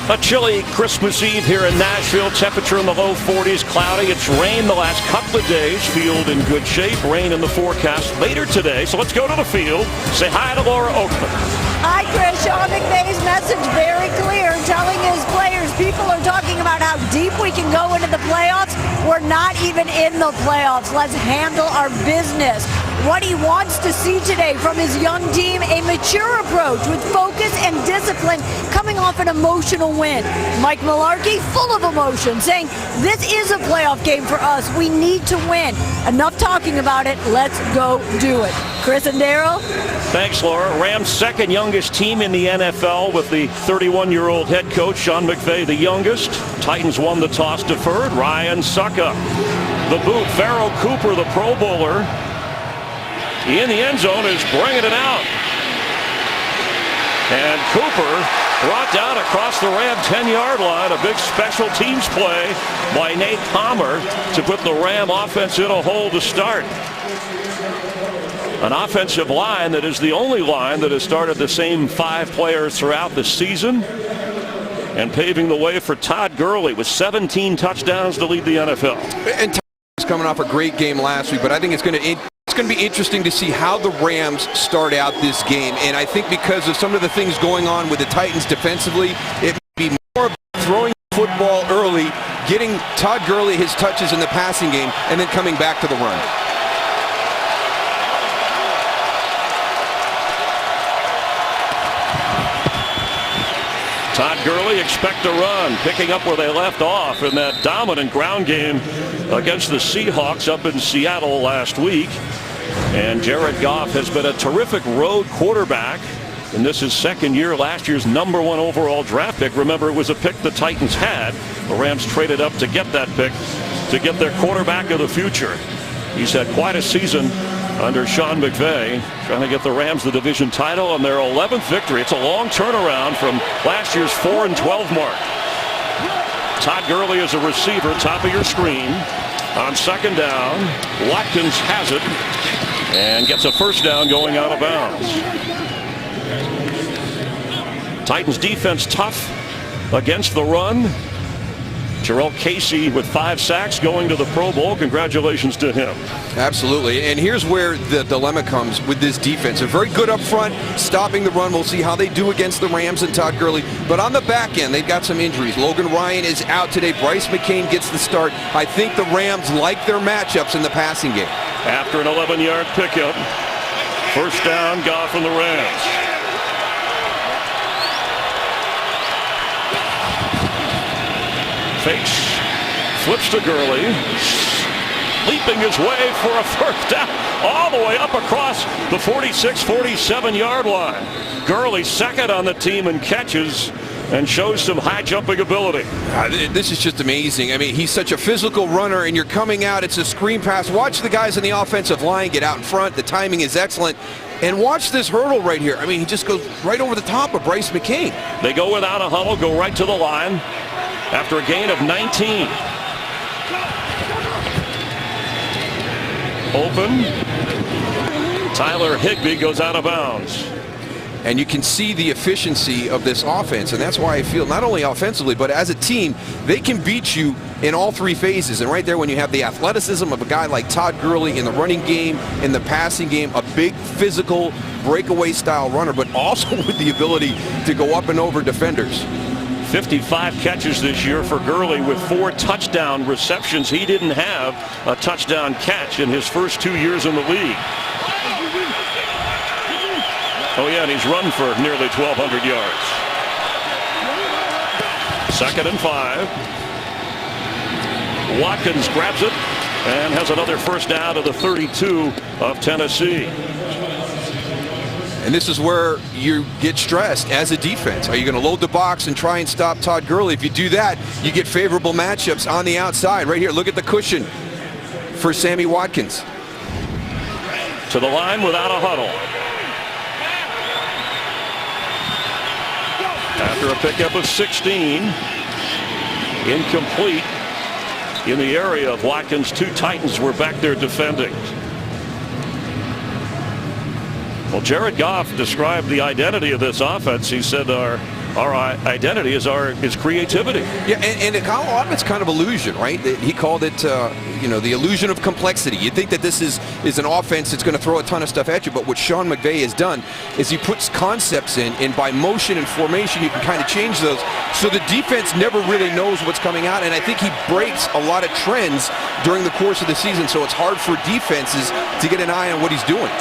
A chilly Christmas Eve here in Nashville. Temperature in the low 40s, cloudy. It's rained the last couple of days. Field in good shape. Rain in the forecast later today. So let's go to the field. Say hi to Laura Okmin. Hi, Chris. Sean McVay's message very clear, telling his players, people are talking about how deep we can go into the playoffs. We're not even in the playoffs. Let's handle our business. What he wants to see today from his young team, a mature approach with focus and discipline coming off an emotional win. Mike Mularkey, full of emotion, saying this is a playoff game for us. We need to win. Enough talking about it. Let's go do it. Chris and Daryl. Thanks, Laura. Rams' second youngest team in the NFL with the 31-year-old head coach, Sean McVay, the youngest. Titans won the toss, deferred. Ryan Succop. The boot, Pharoh Cooper, the Pro Bowler, in the end zone, is bringing it out. And Cooper brought down across the Ram 10-yard line. A big special teams play by Nate Palmer to put the Ram offense in a hole to start. An offensive line that is the only line that has started the same 5 players throughout the season, and paving the way for Todd Gurley with 17 touchdowns to lead the NFL. And Todd is coming off a great game last week, but I think it's going to be interesting to see how the Rams start out this game. And I think because of some of the things going on with the Titans defensively, it may be more about throwing football early, getting Todd Gurley his touches in the passing game, and then coming back to the run. Todd Gurley expect to run, picking up where they left off in that dominant ground game against the Seahawks up in Seattle last week. And Jared Goff has been a terrific road quarterback, and this is second year. Last year's #1 overall draft pick. Remember, it was a pick the Titans had. The Rams traded up to get that pick, to get their quarterback of the future. He's had quite a season under Sean McVay, trying to get the Rams the division title on their 11th victory. It's a long turnaround from last year's 4-12 mark. Todd Gurley is a receiver, top of your screen. On second down, Watkins has it and gets a first down going out of bounds. Titans defense tough against the run. Jurrell Casey with 5 sacks, going to the Pro Bowl. Congratulations to him. Absolutely. And here's where the dilemma comes with this defense. They're very good up front, stopping the run. We'll see how they do against the Rams and Todd Gurley. But on the back end, they've got some injuries. Logan Ryan is out today. Bryce McCain gets the start. I think the Rams like their matchups in the passing game. After an 11-yard pickup, first down, Goff from the Rams. Fakes, flips to Gurley, leaping his way for a first down, all the way up across the 46-47 yard line. Gurley second on the team in catches and shows some high jumping ability. This is just amazing. I mean, he's such a physical runner, and you're coming out, it's a screen pass. Watch the guys on the offensive line get out in front. The timing is excellent. And watch this hurdle right here. I mean, he just goes right over the top of Bryce McCain. They go without a huddle, go right to the line after a gain of 19. Open. Tyler Higbee goes out of bounds. And you can see the efficiency of this offense, and that's why I feel not only offensively, but as a team, they can beat you in all 3 phases. And right there, when you have the athleticism of a guy like Todd Gurley in the running game, in the passing game, a big physical breakaway style runner, but also with the ability to go up and over defenders. 55 catches this year for Gurley with 4 touchdown receptions. He didn't have a touchdown catch in his first 2 years in the league. Oh yeah, and he's run for nearly 1,200 yards. 2nd and 5. Watkins grabs it and has another first down to the 32 of Tennessee. And this is where you get stressed as a defense. Are you going to load the box and try and stop Todd Gurley? If you do that, you get favorable matchups on the outside. Right here, look at the cushion for Sammy Watkins. To the line without a huddle. After a pickup of 16, incomplete in the area of Watkins. 2 Titans were back there defending. Well, Jared Goff described the identity of this offense. He said our our identity is creativity. Yeah, and a lot of it's kind of illusion, right? He called it, the illusion of complexity. You think that this is an offense that's going to throw a ton of stuff at you, but what Sean McVay has done is he puts concepts in, and by motion and formation, you can kind of change those, so the defense never really knows what's coming out, and I think he breaks a lot of trends during the course of the season, so it's hard for defenses to get an eye on what he's doing.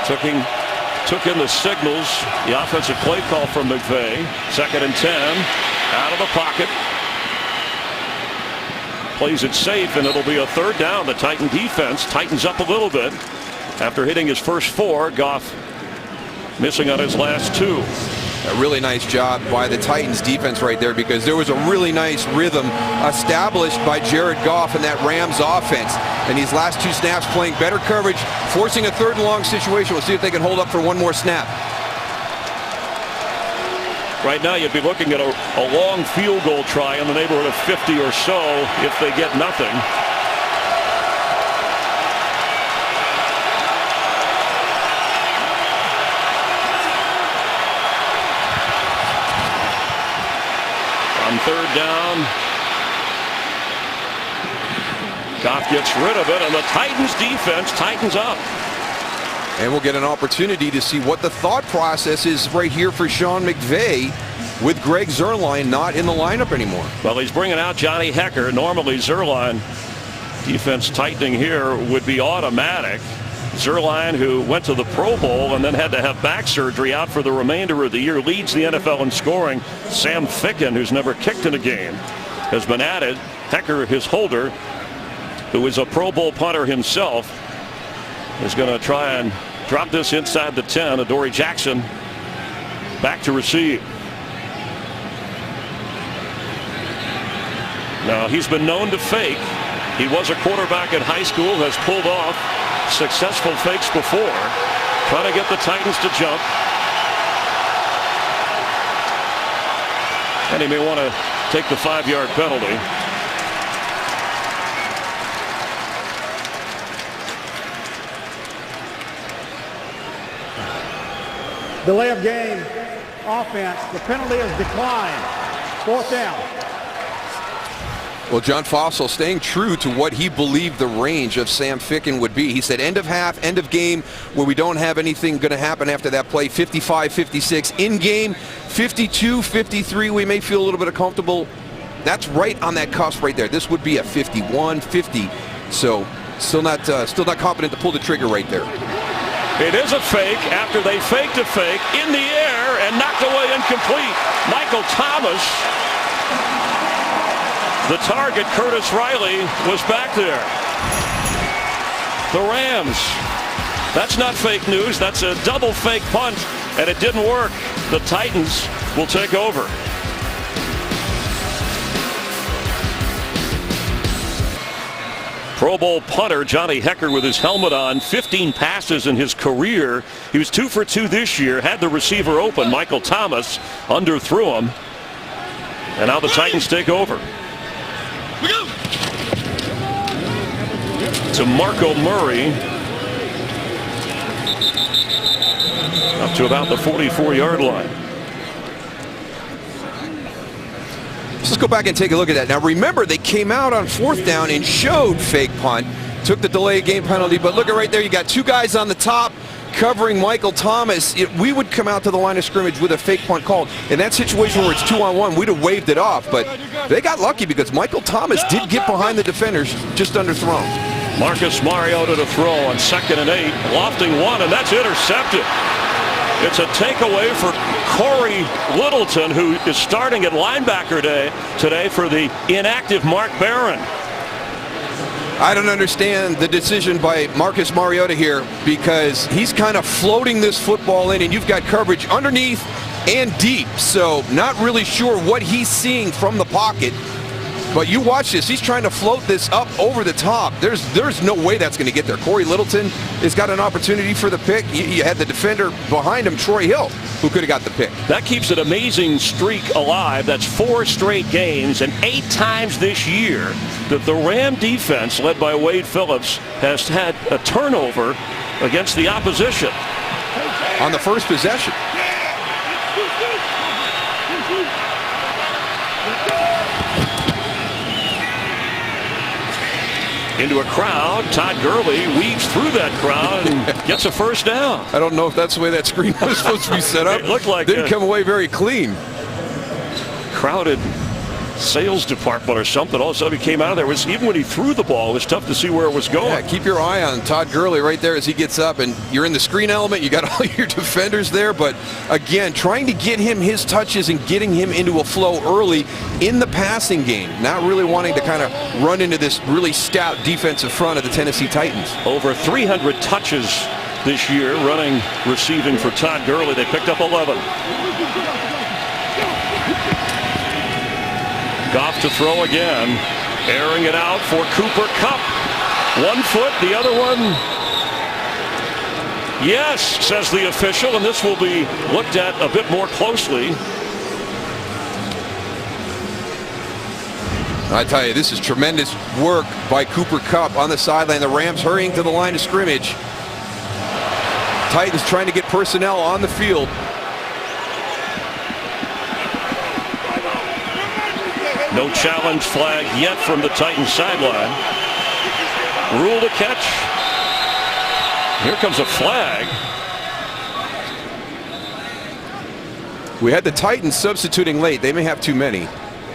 Took in the signals, the offensive play call from McVay. 2nd and 10, out of the pocket. Plays it safe, and it'll be a 3rd down. The Titan defense tightens up a little bit after hitting his first 4. Goff missing on his last 2. A really nice job by the Titans defense right there, because there was a really nice rhythm established by Jared Goff in that Rams offense. And these last 2 snaps playing better coverage, forcing a 3rd and long situation. We'll see if they can hold up for one more snap. Right now you'd be looking at a long field goal try in the neighborhood of 50 or so if they get nothing. On 3rd down, Goff gets rid of it, and the Titans defense tightens up. And we'll get an opportunity to see what the thought process is right here for Sean McVay with Greg Zuerlein not in the lineup anymore. Well, he's bringing out Johnny Hekker. Normally Zuerlein, defense tightening here would be automatic. Zuerlein, who went to the Pro Bowl and then had to have back surgery, out for the remainder of the year, leads the NFL in scoring. Sam Ficken, who's never kicked in a game, has been added. Hekker, his holder, who is a Pro Bowl punter himself, is going to try and drop this inside the 10. Adoree Jackson back to receive. Now, he's been known to fake. He was a quarterback in high school, has pulled off successful fakes before, trying to get the Titans to jump. And he may want to take the 5-yard penalty. Delay of game offense. The penalty is declined. 4th down. Well, John Fossil staying true to what he believed the range of Sam Ficken would be. He said end of half, end of game, where we don't have anything going to happen after that play. 55, 56. In game, 52, 53. We may feel a little bit comfortable. That's right on that cusp right there. This would be a 51, 50. So still not confident to pull the trigger right there. It is a fake after they faked a fake in the air and knocked away incomplete. Michael Thomas, the target, Curtis Riley, was back there. The Rams. That's not fake news. That's a double fake punt, and it didn't work. The Titans will take over. Pro Bowl punter Johnny Hekker with his helmet on, 15 passes in his career. He was 2 for 2 this year, had the receiver open. Michael Thomas underthrew him. And now the Titans take over. To Marco Murray. Up to about the 44-yard line. Let's go back and take a look at that. Now remember, they came out on 4th down and showed fake punt, took the delay game penalty, but look at right there, you got 2 guys on the top covering Michael Thomas. We would come out to the line of scrimmage with a fake punt called. In that situation where it's 2-on-1, we'd have waved it off, but they got lucky because Michael Thomas did get behind the defenders, just underthrown. Marcus Mariota to throw on 2nd and 8, lofting one, and that's intercepted. It's a takeaway for Corey Littleton, who is starting at linebacker today for the inactive Mark Barron. I don't understand the decision by Marcus Mariota here, because he's kind of floating this football in, and you've got coverage underneath and deep. So not really sure what he's seeing from the pocket. But you watch this. He's trying to float this up over the top. There's no way that's going to get there. Corey Littleton has got an opportunity for the pick. You had the defender behind him, Troy Hill, who could have got the pick. That keeps an amazing streak alive. That's 4 straight games and 8 times this year that the Ram defense, led by Wade Phillips, has had a turnover against the opposition. On the first possession. Into a crowd. Todd Gurley weaves through that crowd and gets a first down. I don't know if that's the way that screen was supposed to be set up. It looked like didn't come away very clean. Crowded sales department or something. All of a sudden he came out of there. Even when he threw the ball, it was tough to see where it was going. Yeah, keep your eye on Todd Gurley right there as he gets up, and you're in the screen element. You got all your defenders there, but again, trying to get him his touches and getting him into a flow early in the passing game. Not really wanting to kind of run into this really stout defensive front of the Tennessee Titans. Over 300 touches this year, running, receiving for Todd Gurley. They picked up 11. Goff to throw again, airing it out for Cooper Kupp. 1 foot, the other one. Yes, says the official, and this will be looked at a bit more closely. I tell you, this is tremendous work by Cooper Kupp on the sideline. The Rams hurrying to the line of scrimmage. Titans trying to get personnel on the field. No challenge flag yet from the Titans sideline. Rule to catch. Here comes a flag. We had the Titans substituting late. They may have too many.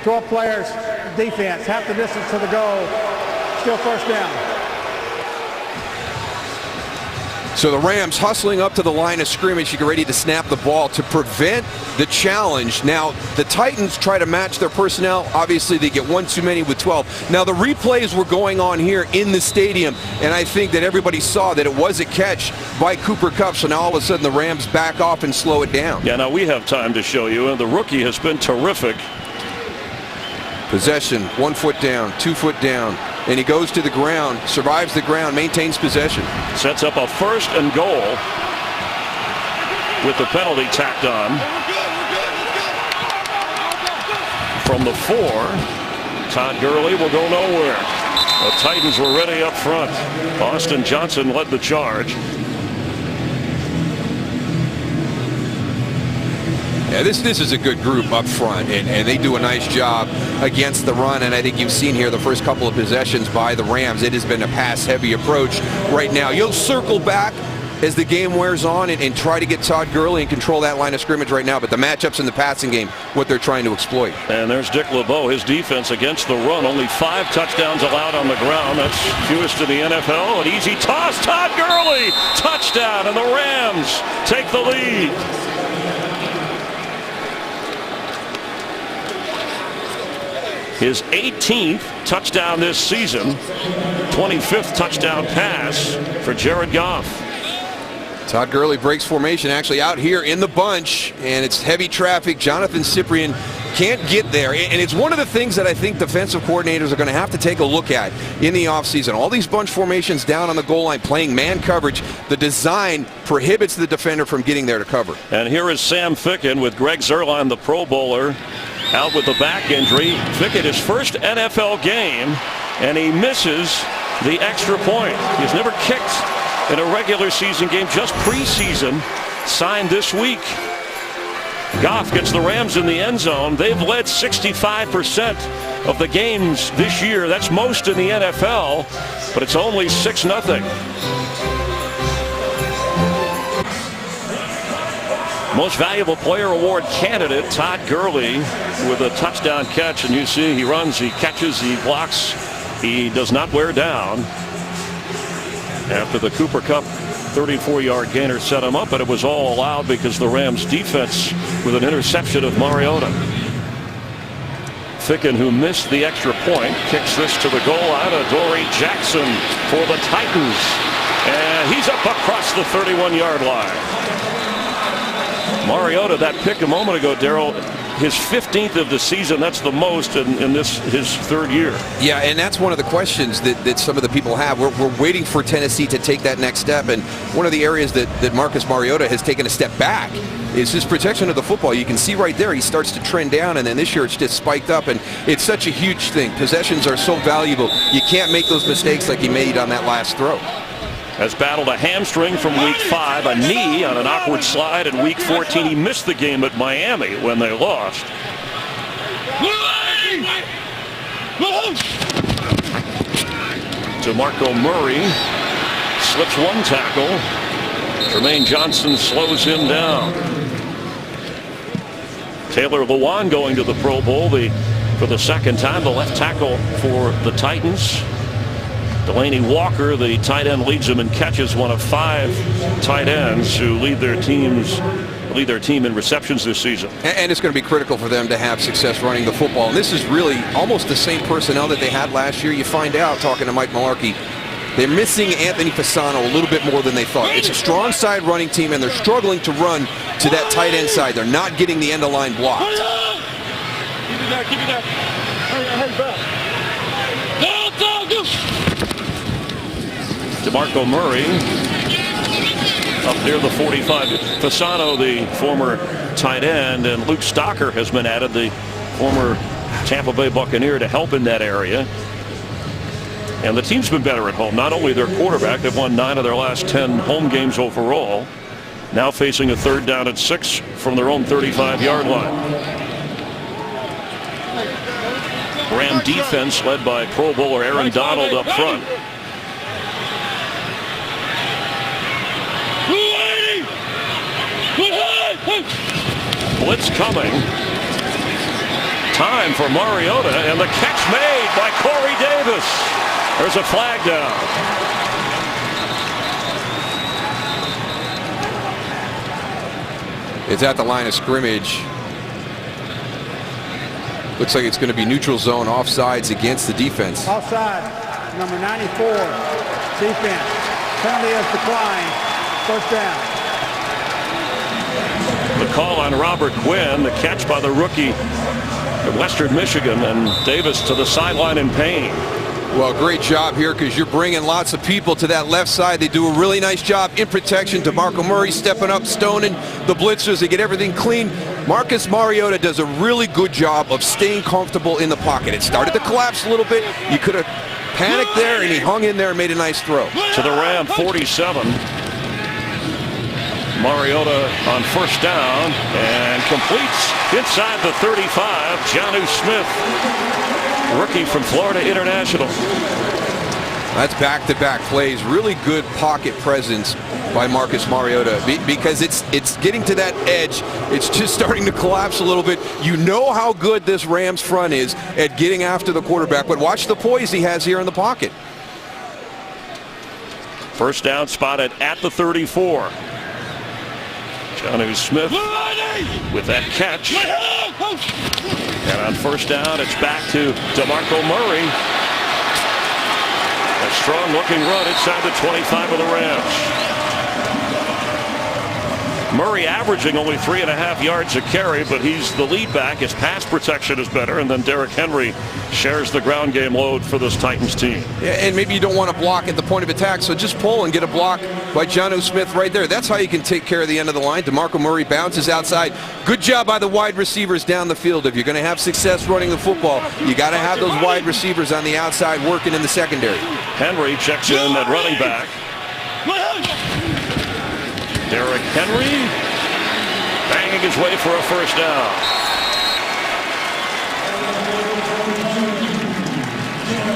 12 players, defense, half the distance to the goal, still first down. So the Rams hustling up to the line of scrimmage to get ready to snap the ball to prevent the challenge. Now, the Titans try to match their personnel. Obviously, they get one too many with 12. Now, the replays were going on here in the stadium, and I think that everybody saw that it was a catch by Cooper Kupp. So now all of a sudden the Rams back off and slow it down. Yeah, now we have time to show you, and the rookie has been terrific. Possession, 1 foot down, 2 foot down, and he goes to the ground, survives the ground, maintains possession. Sets up a 1st and goal with the penalty tacked on. From the 4, Todd Gurley will go nowhere. The Titans were ready up front. Austin Johnson led the charge. Yeah, this is a good group up front, and they do a nice job against the run, and I think you've seen here the first couple of possessions by the Rams. It has been a pass-heavy approach right now. You'll circle back as the game wears on and try to get Todd Gurley and control that line of scrimmage right now, but the matchups in the passing game, what they're trying to exploit. And there's Dick LeBeau, his defense against the run. Only 5 touchdowns allowed on the ground. That's fewest in the NFL. An easy toss, Todd Gurley, touchdown, and the Rams take the lead. His 18th touchdown this season, 25th touchdown pass for Jared Goff. Todd Gurley breaks formation actually out here in the bunch, and it's heavy traffic. Jonathan Cyprien can't get there, and it's one of the things that I think defensive coordinators are going to have to take a look at in the offseason. All these bunch formations down on the goal line, playing man coverage. The design prohibits the defender from getting there to cover. And here is Sam Ficken with Greg Zuerlein, the Pro Bowler, out with the back injury. Ficken, his first NFL game, and he misses the extra point. He's never kicked in a regular season game, just preseason, signed this week. Goff gets the Rams in the end zone. They've led 65% of the games this year. That's most in the NFL, but it's only 6-0. Most Valuable Player Award candidate Todd Gurley with a touchdown catch, and you see he runs, he catches, he blocks, he does not wear down. After the Cooper Kupp 34-yard gainer set him up, but it was all allowed because the Rams defense with an interception of Mariota. Ficken, who missed the extra point, kicks this to the goal out of Dory Jackson for the Titans, and he's up across the 31-yard line. Mariota, that pick a moment ago, Darrell, his 15th of the season. That's the most in this his 3rd year. Yeah, and that's one of the questions that some of the people have. We're waiting for Tennessee to take that next step, and one of the areas that Marcus Mariota has taken a step back is his protection of the football. You can see right there he starts to trend down, and then this year it's just spiked up, and it's such a huge thing. Possessions are so valuable. You can't make those mistakes like he made on that last throw. has battled a hamstring from week 5, a knee on an awkward slide in week 14. He missed the game at Miami when they lost. DeMarco Murray slips one tackle. Jermaine Johnson slows him down. Taylor Lewan going to the Pro Bowl for the second time, the left tackle for the Titans. Delaney Walker, the tight end, leads them in catches, one of 5 tight ends who lead their team in receptions this season. And it's going to be critical for them to have success running the football. And this is really almost the same personnel that they had last year. You find out, talking to Mike Mularkey, they're missing Anthony Fasano a little bit more than they thought. It's a strong side running team, and they're struggling to run to that tight end side. They're not getting the end of line blocked. Keep it there, keep it there. Hurry back. DeMarco Murray up near the 45. Fasano, the former tight end, and Luke Stocker has been added, the former Tampa Bay Buccaneer, to help in that area. And the team's been better at home. Not only their quarterback, they've won 9 of their last 10 home games overall. Now facing a 3rd down and 6 from their own 35-yard line. Ram defense led by Pro Bowler Aaron Donald up front. Blitz coming. Time for Mariota, and the catch made by Corey Davis. There's a flag down. It's at the line of scrimmage. Looks like it's going to be neutral zone, offsides against the defense. Offside, number 94, defense. Penalty is declined. 1st down. The call on Robert Quinn, the catch by the rookie at Western Michigan, and Davis to the sideline in pain. Well, great job here, because you're bringing lots of people to that left side. They do a really nice job in protection. DeMarco Murray stepping up, stoning the blitzers. They get everything clean. Marcus Mariota does a really good job of staying comfortable in the pocket. It started to collapse a little bit. You could have panicked there, and he hung in there and made a nice throw. To the Ram 47. Mariota on 1st down and completes inside the 35. Jonnu Smith, rookie from Florida International. That's back-to-back plays. Really good pocket presence by Marcus Mariota, because it's getting to that edge. It's just starting to collapse a little bit. You know how good this Rams front is at getting after the quarterback, but watch the poise he has here in the pocket. 1st down spotted at the 34. Jonnu Smith with that catch. And on 1st down, it's back to DeMarco Murray. A strong looking run inside the 25 of the Rams. Murray averaging only 3.5 yards a carry, but he's the lead back. His pass protection is better, and then Derrick Henry shares the ground game load for this Titans team. Yeah, and maybe you don't want to block at the point of attack, so just pull and get a block by Jonnu Smith right there. That's how you can take care of the end of the line. DeMarco Murray bounces outside. Good job by the wide receivers down the field. If you're going to have success running the football, you got to have those wide receivers on the outside working in the secondary. Henry checks in at running back. Derrick Henry banging his way for a 1st down.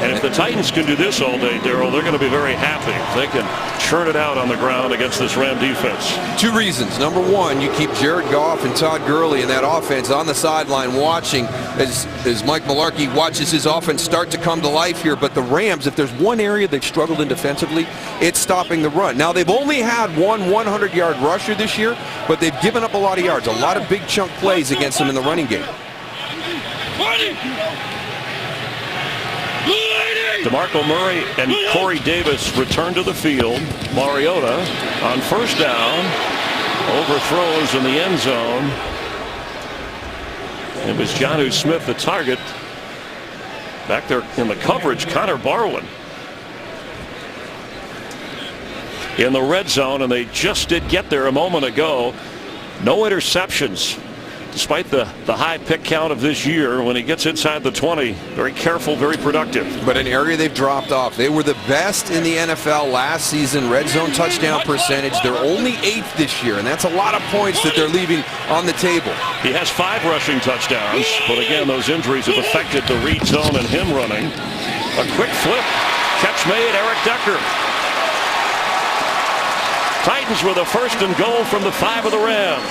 And if the Titans can do this all day, Darryl, they're going to be very happy if they can churn it out on the ground against this Ram defense. 2 reasons. Number 1, you keep Jared Goff and Todd Gurley in that offense on the sideline watching as Mike Mularkey watches his offense start to come to life here. But the Rams, if there's one area they've struggled in defensively, it's stopping the run. Now, they've only had one 100-yard rusher this year, but they've given up a lot of yards, a lot of big chunk plays against them in the running game. DeMarco Murray and Corey Davis return to the field. Mariota on 1st down overthrows in the end zone. It was Jonnu Smith the target. Back there in the coverage, Connor Barwin in the red zone, and they just did get there a moment ago. No interceptions despite the high pick count of this year, when he gets inside the 20, very careful, very productive. But an area they've dropped off. They were the best in the NFL last season, red zone touchdown percentage. They're only 8th this year, and that's a lot of points that they're leaving on the table. He has 5 rushing touchdowns, but again, those injuries have affected the read zone and him running. A quick flip, catch made, Eric Decker. Titans with a 1st and goal from the 5 of the Rams.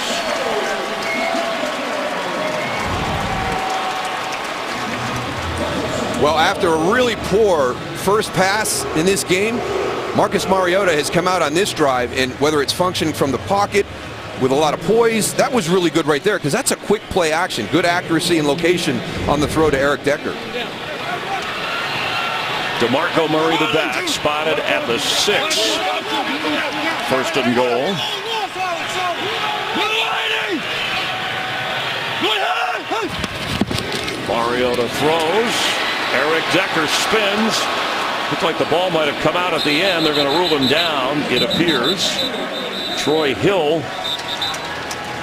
Well, after a really poor first pass in this game, Marcus Mariota has come out on this drive, and whether it's functioning from the pocket with a lot of poise, that was really good right there, because that's a quick play action. Good accuracy and location on the throw to Eric Decker. DeMarco Murray, the back, spotted at the 6. 1st and goal. Mariota throws. Eric Decker spins. Looks like the ball might have come out at the end. They're going to rule him down, it appears. Troy Hill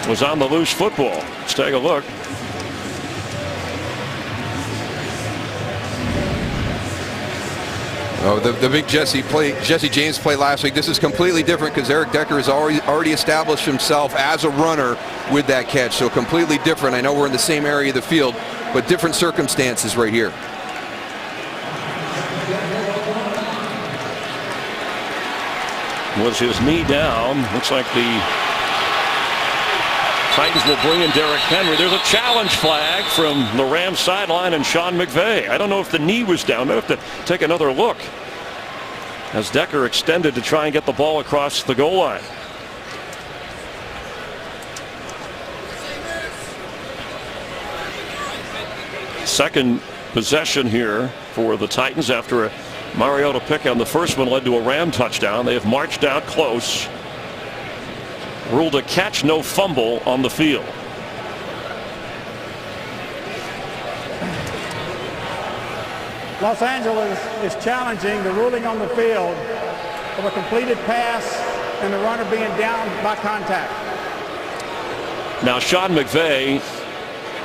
was on the loose football. Let's take a look. Oh, the big Jesse James play last week. This is completely different because Eric Decker has already established himself as a runner with that catch. So completely different. I know we're in the same area of the field, but different circumstances right here. Was his knee down? Looks like the Titans will bring in Derrick Henry. There's a challenge flag from the Rams sideline and Sean McVay. I don't know if the knee was down. I have to take another look as Decker extended to try and get the ball across the goal line. Second possession here for the Titans after a Mariota pick on the first one led to a Ram touchdown. They have marched out close. Ruled a catch, no fumble on the field. Los Angeles is challenging the ruling on the field of a completed pass and the runner being down by contact. Now Sean McVay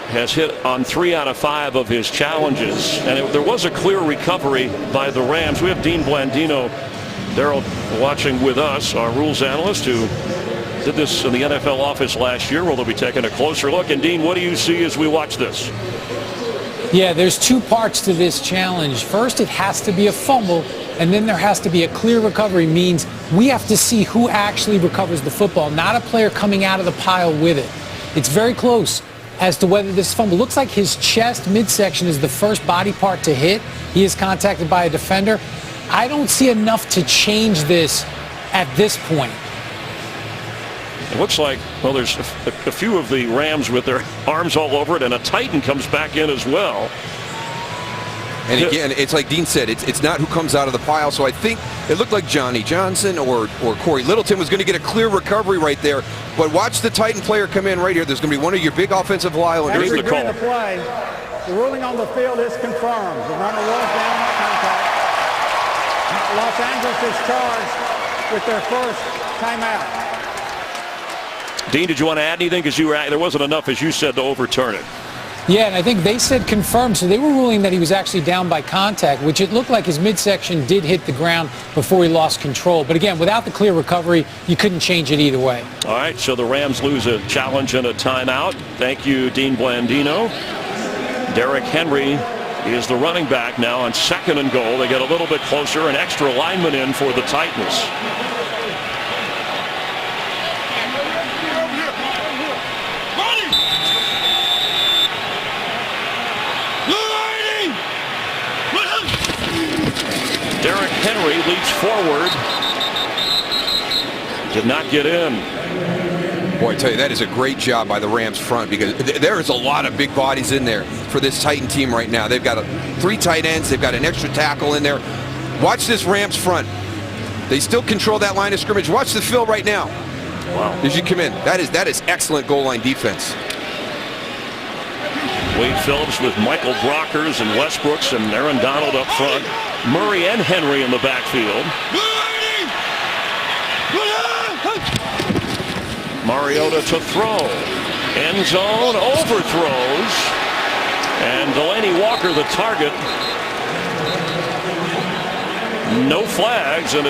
has hit on 3 out of 5 of his challenges, and there was a clear recovery by the Rams. We have Dean Blandino, Daryl, watching with us, our rules analyst, who did this in the NFL office last year. We'll be taking a closer look. And Dean, what do you see as we watch this? Yeah, there's 2 parts to this challenge. First, it has to be a fumble, and then there has to be a clear recovery. Means we have to see who actually recovers the football, not a player coming out of the pile with it. It's very close as to whether this fumble. Looks like his chest midsection is the first body part to hit. He is contacted by a defender. I don't see enough to change this at this point. It looks like, well, there's a few of the Rams with their arms all over it, and a Titan comes back in as well. And again, it's like Dean said, it's not who comes out of the pile. So I think it looked like Johnny Johnson or Corey Littleton was going to get a clear recovery right there. But watch the Titan player come in right here. There's going to be one of your big offensive linemen. Here's the call. The play, the ruling on the field is confirmed. The runner was down by contact. Los Angeles is charged with their first timeout. Dean, did you want to add anything? Because there wasn't enough, as you said, to overturn it. Yeah, and I think they said confirmed, so they were ruling that he was actually down by contact, which it looked like his midsection did hit the ground before he lost control. But again, without the clear recovery, you couldn't change it either way. All right, so the Rams lose a challenge and a timeout. Thank you, Dean Blandino. Derrick Henry is the running back now on 2nd and goal. They get a little bit closer, an extra lineman in for the Titans. Derrick Henry leaps forward. Did not get in. Boy, I tell you, that is a great job by the Rams front, because there is a lot of big bodies in there for this Titan team right now. They've got 3 tight ends. They've got an extra tackle in there. Watch this Rams front. They still control that line of scrimmage. Watch the fill right now. Wow. As you come in. That is excellent goal line defense. Wade Phillips with Michael Brockers and Westbrooks and Aaron Donald up front. Murray and Henry in the backfield. Mariota to throw. End zone, overthrows, and Delaney Walker the target. No flags, and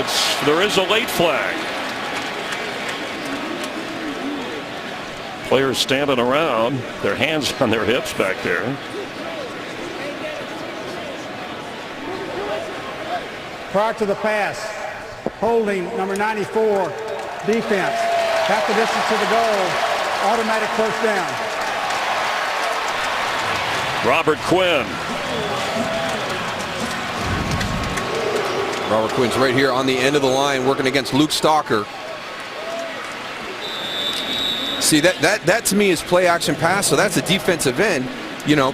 there is a late flag. Players standing around, their hands on their hips back there. Prior to the pass, holding number 94, defense. Half the distance to the goal, automatic first down. Robert Quinn. Robert Quinn's right here on the end of the line working against Luke Stalker. See, that to me is play action pass, so that's a defensive end, you know,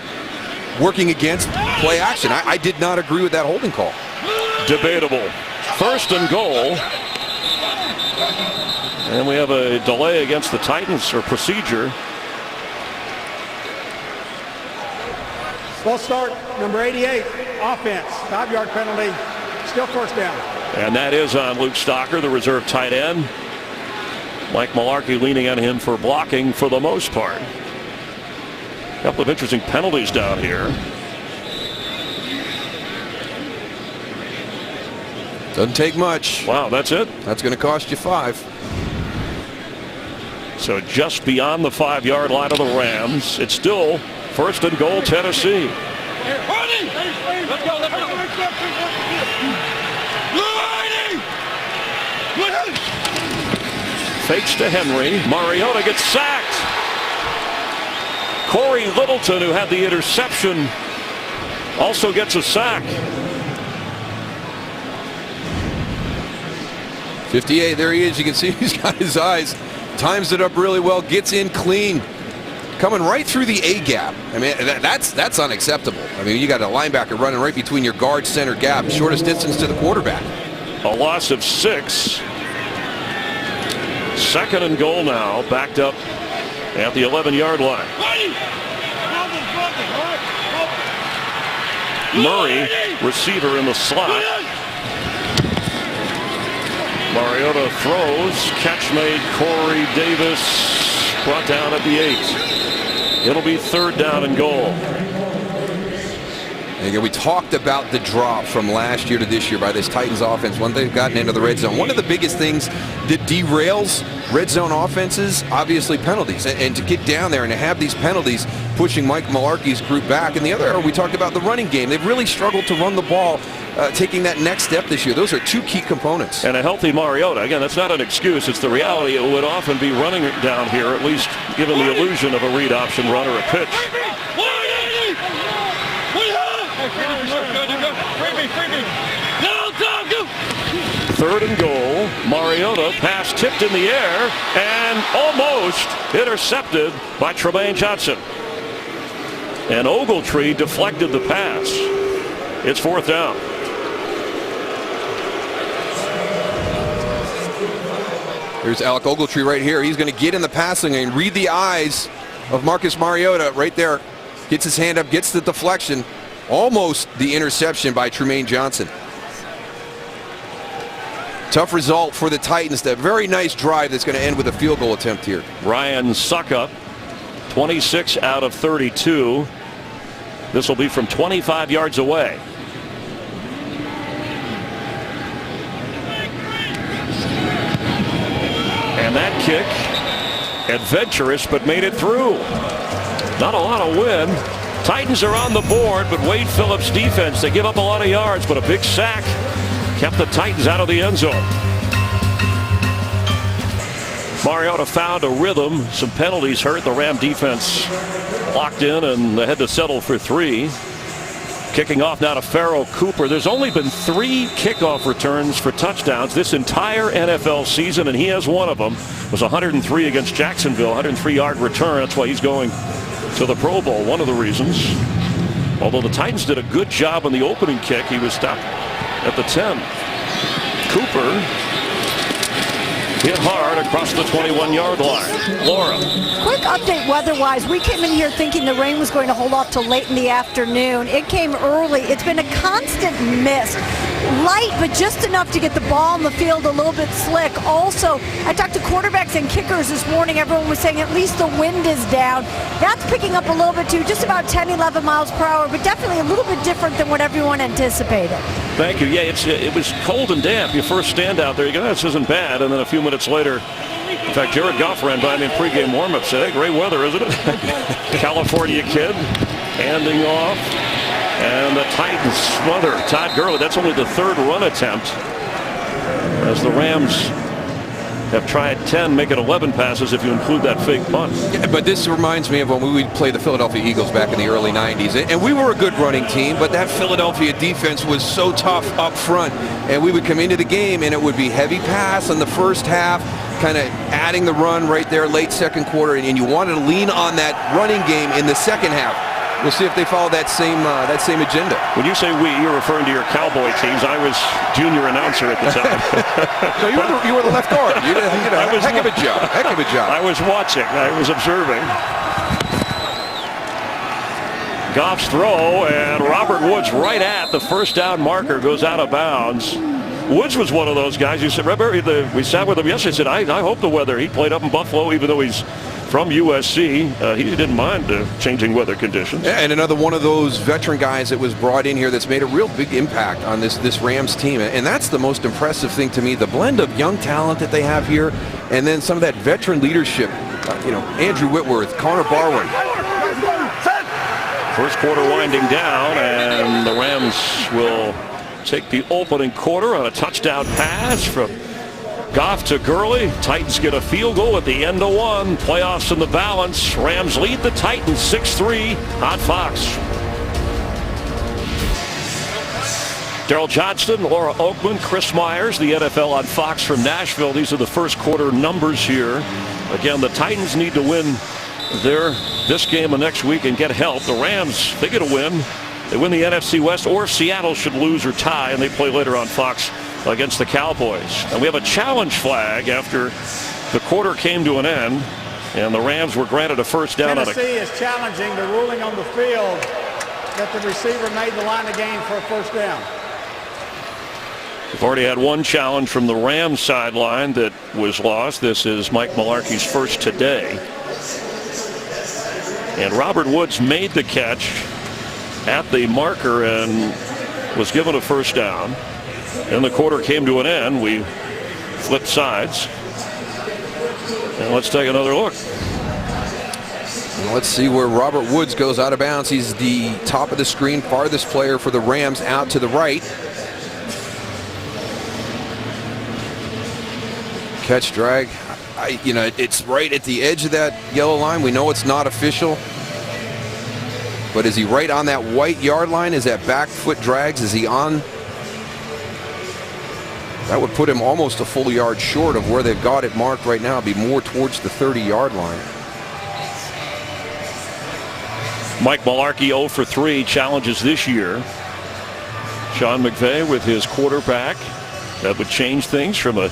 working against play action. I did not agree with that holding call. Debatable. First and goal. And we have a delay against the Titans, or procedure. Let's start number 88, offense, 5-yard penalty, still first down. And that is on Luke Stalker, the reserve tight end. Mike Mularkey leaning on him for blocking for the most part. A couple of interesting penalties down here. Doesn't take much. Wow, that's it? That's going to cost you 5. So just beyond the 5-yard line of the Rams. It's still first and goal, Tennessee. Let's go. Fakes to Henry. Mariota gets sacked. Corey Littleton, who had the interception, also gets a sack. 58, there he is. You can see he's got his eyes. Times it up really well. Gets in clean. Coming right through the A gap. I mean, that's unacceptable. I mean, you got a linebacker running right between your guard center gap. Shortest distance to the quarterback. A loss of 6. Second and goal now, backed up at the 11-yard line. Murray, receiver in the slot. Mariota throws. Catch made. Corey Davis brought down at the 8. It'll be third down and goal. And again, we talked about the drop from last year to this year by this Titans offense when they've gotten into the red zone. One of the biggest things that derails red zone offenses, obviously penalties. And to get down there and to have these penalties pushing Mike Mularkey's group back. And the other, we talked about the running game. They've really struggled to run the ball, taking that next step this year. Those are 2 key components. And a healthy Mariota. Again, that's not an excuse. It's the reality. It would often be running down here, at least given the illusion of a read option run or a pitch. Third and goal. Mariota, pass tipped in the air and almost intercepted by Tremaine Johnson. And Ogletree deflected the pass. It's fourth down. Here's Alec Ogletree right here. He's going to get in the passing lane, read the eyes of Marcus Mariota right there. Gets his hand up, gets the deflection. Almost the interception by Tremaine Johnson. Tough result for the Titans. That very nice drive that's going to end with a field goal attempt here. Ryan Suckup, 26 out of 32. This will be from 25 yards away. And that kick, adventurous, but made it through. Not a lot of wind. Titans are on the board, but Wade Phillips' defense, they give up a lot of yards, but a big sack kept the Titans out of the end zone. Mariota found a rhythm. Some penalties hurt the Ram defense locked in, and they had to settle for 3. Kicking off now to Pharoh Cooper. There's only been 3 kickoff returns for touchdowns this entire NFL season, and he has one of them. It was 103 against Jacksonville, 103-yard return. That's why he's going to the Pro Bowl, one of the reasons. Although the Titans did a good job on the opening kick, he was stopped at the 10. Cooper hit hard across the 21-yard line. Laura. Quick update weather-wise. We came in here thinking the rain was going to hold off till late in the afternoon. It came early. It's been a constant mist. light, but just enough to get the ball in the field a little bit slick. Also, I talked to quarterbacks and kickers this morning. Everyone was saying at least the wind is down. That's picking up a little bit too, just about 10, 11 miles per hour, but definitely a little bit different than what everyone anticipated. Thank you. Yeah, it was cold and damp. You first stand out there, you go, this isn't bad. And then a few minutes later, in fact, Jared Goff ran by me in pregame warm-up, said, hey, great weather, isn't it? California kid, handing off. And the Titans smother Todd Gurley. That's only the third run attempt, as the Rams have tried 10, make it 11 passes if you include that fake punt. Yeah, but this reminds me of when we would play the Philadelphia Eagles back in the early 90s. And we were a good running team, but that Philadelphia defense was so tough up front. And we would come into the game, and it would be heavy pass in the first half, kind of adding the run right there late second quarter. And you wanted to lean on that running game in the second half. We'll see if they follow that same agenda. When you say we, you're referring to your Cowboy teams. I was junior announcer at the time. No, you were the left guard. You did, heck of a job. Heck of a job. I was watching. I was observing. Goff's throw, and Robert Woods right at the first down marker goes out of bounds. Woods was one of those guys. You said, remember, we sat with him yesterday. Said, I hope the weather. He played up in Buffalo, even though he's from USC. He didn't mind changing weather conditions. And another one of those veteran guys that was brought in here that's made a real big impact on this Rams team. And that's the most impressive thing to me, the blend of young talent that they have here, and then some of that veteran leadership. Andrew Whitworth, Connor Barwin. First quarter winding down, and the Rams will take the opening quarter on a touchdown pass from Goff to Gurley. Titans get a field goal at the end of one. Playoffs in the balance. Rams lead the Titans 6-3 on Fox. Daryl Johnston, Laura Oakman, Chris Myers, the NFL on Fox from Nashville. These are the first quarter numbers here. Again, the Titans need to win this game of next week and get help. The Rams, they get a win. They win the NFC West, or Seattle should lose or tie, and they play later on Fox against the Cowboys. And we have a challenge flag after the quarter came to an end, and the Rams were granted a first down. Tennessee is challenging the ruling on the field that the receiver made the line of game for a first down. We've already had one challenge from the Rams sideline that was lost. This is Mike Mularkey's first today. And Robert Woods made the catch at the marker and was given a first down. Then the quarter came to an end. We flipped sides. And let's take another look. Let's see where Robert Woods goes out of bounds. He's the top of the screen, farthest player for the Rams out to the right. Catch drag. It's right at the edge of that yellow line. We know it's not official. But is he right on that white yard line? Is that back foot drags? Is he on? That would put him almost a full yard short of where they've got it marked right now. It'd be more towards the 30-yard line. Mike Mularkey 0 for 3 challenges this year. Sean McVay with his quarterback. That would change things from a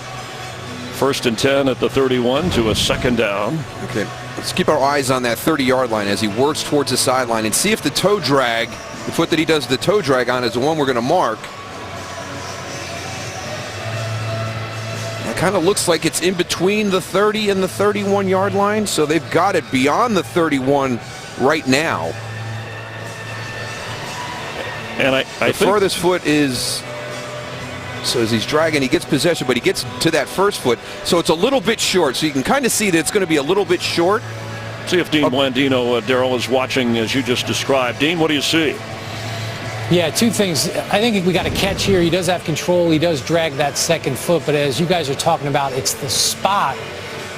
1st and 10 at the 31 to a second down. Okay, let's keep our eyes on that 30-yard line as he works towards the sideline and see if the toe drag, the foot that he does the toe drag on, is the one we're going to mark. It kind of looks like it's in between the 30 and the 31-yard line, so they've got it beyond the 31 right now. And I the think furthest foot is, so as he's dragging, he gets possession, but he gets to that first foot, so it's a little bit short. So you can kind of see that it's going to be a little bit short. See if Dean Blandino, Daryl, is watching as you just described. Dean, what do you see? Yeah, two things. I think we got a catch here. He does have control. He does drag that second foot, but as you guys are talking about, it's the spot.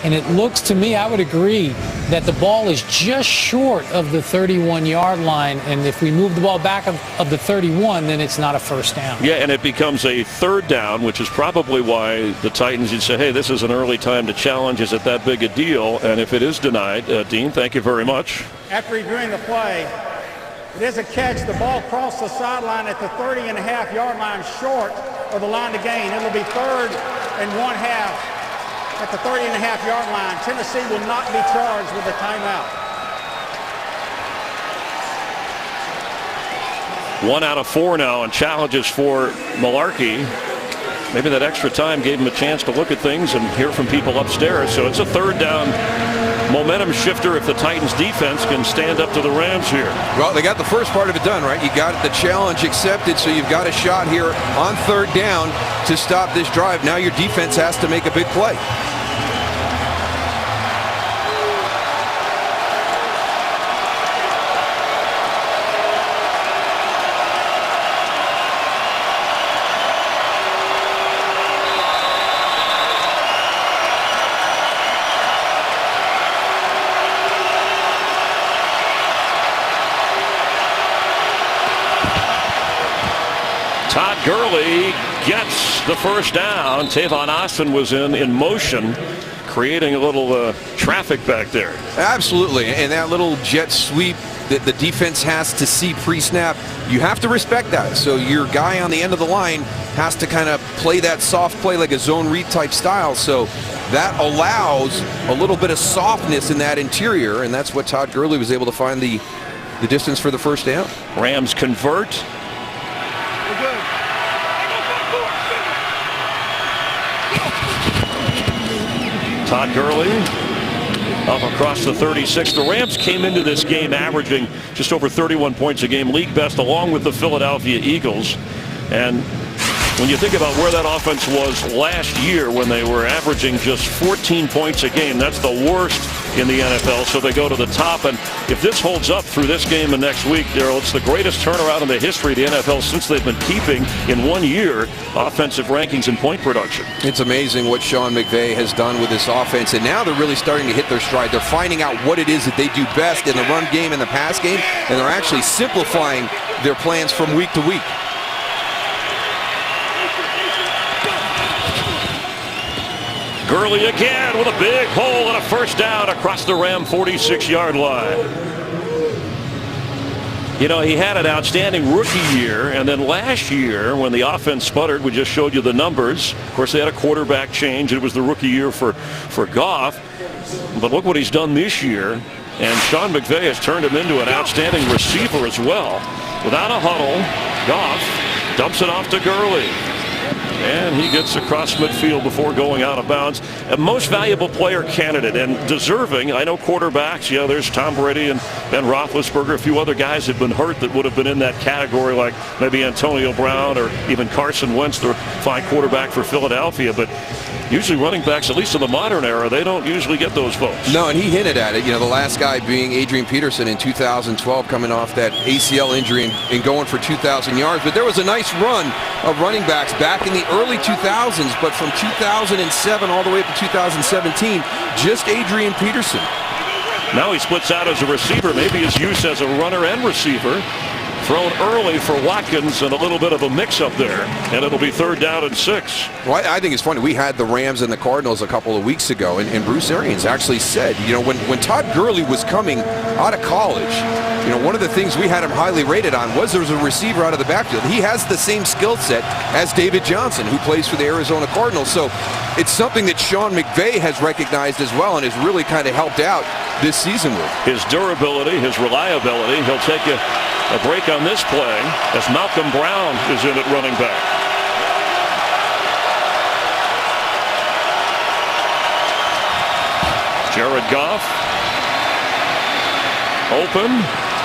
And it looks to me, I would agree, that the ball is just short of the 31-yard line. And if we move the ball back of the 31, then it's not a first down. Yeah, and it becomes a third down, which is probably why the Titans, you'd say, hey, this is an early time to challenge. Is it that big a deal? And if it is denied, Dean, thank you very much. After reviewing the play, it is a catch. The ball crossed the sideline at the 30.5-yard line short of the line to gain. It will be 3rd and 1/2. At the 30.5-yard line. Tennessee will not be charged with a timeout. 1 out of 4 now on challenges for Malarkey. Maybe that extra time gave him a chance to look at things and hear from people upstairs. So it's a 3rd down momentum shifter if the Titans defense can stand up to the Rams here. Well, they got the first part of it done, right? You got the challenge accepted, so you've got a shot here on 3rd down to stop this drive. Now your defense has to make a big play. Todd Gurley gets the first down. Tavon Austin was in motion, creating a little traffic back there. Absolutely, and that little jet sweep that the defense has to see pre-snap, you have to respect that. So your guy on the end of the line has to kind of play that soft play like a zone read type style. So that allows a little bit of softness in that interior, and that's what Todd Gurley was able to find the distance for the first down. Rams convert. Todd Gurley up across the 36. The Rams came into this game averaging just over 31 points a game, league best, along with the Philadelphia Eagles. And when you think about where that offense was last year, when they were averaging just 14 points a game, that's the worst in the NFL. So they go to the top, and if this holds up through this game and next week, Daryl, it's the greatest turnaround in the history of the NFL since they've been keeping in 1 year offensive rankings and point production. It's amazing what Sean McVay has done with this offense, and now they're really starting to hit their stride. They're finding out what it is that they do best in the run game and the pass game, and they're actually simplifying their plans from week to week. Gurley again with a big hole and a first down across the Ram 46-yard line. You know, he had an outstanding rookie year, and then last year when the offense sputtered, we just showed you the numbers. Of course, they had a quarterback change. It was the rookie year for Goff. But look what he's done this year, and Sean McVay has turned him into an outstanding receiver as well. Without a huddle, Goff dumps it off to Gurley. And he gets across midfield before going out of bounds. A most valuable player candidate and deserving. I know quarterbacks, yeah, there's Tom Brady and Ben Roethlisberger. A few other guys have been hurt that would have been in that category, like maybe Antonio Brown or even Carson Wentz, the fine quarterback for Philadelphia. But usually running backs, at least in the modern era, they don't usually get those folks. No, and he hinted at it. You know, the last guy being Adrian Peterson in 2012, coming off that ACL injury and going for 2,000 yards. But there was a nice run of running backs back in the early 2000s, but from 2007 all the way up to 2017, just Adrian Peterson. Now he splits out as a receiver. Maybe his use as a runner and receiver. Thrown early for Watkins and a little bit of a mix-up there. And it'll be 3rd down and 6. Well, I think it's funny. We had the Rams and the Cardinals a couple of weeks ago, and Bruce Arians actually said, you know, when Todd Gurley was coming out of college, you know, one of the things we had him highly rated on was there was a receiver out of the backfield. He has the same skill set as David Johnson, who plays for the Arizona Cardinals. So it's something that Sean McVay has recognized as well and has really kind of helped out this season with. His durability, his reliability. He'll take a break on this play as Malcolm Brown is in at running back. Jared Goff open.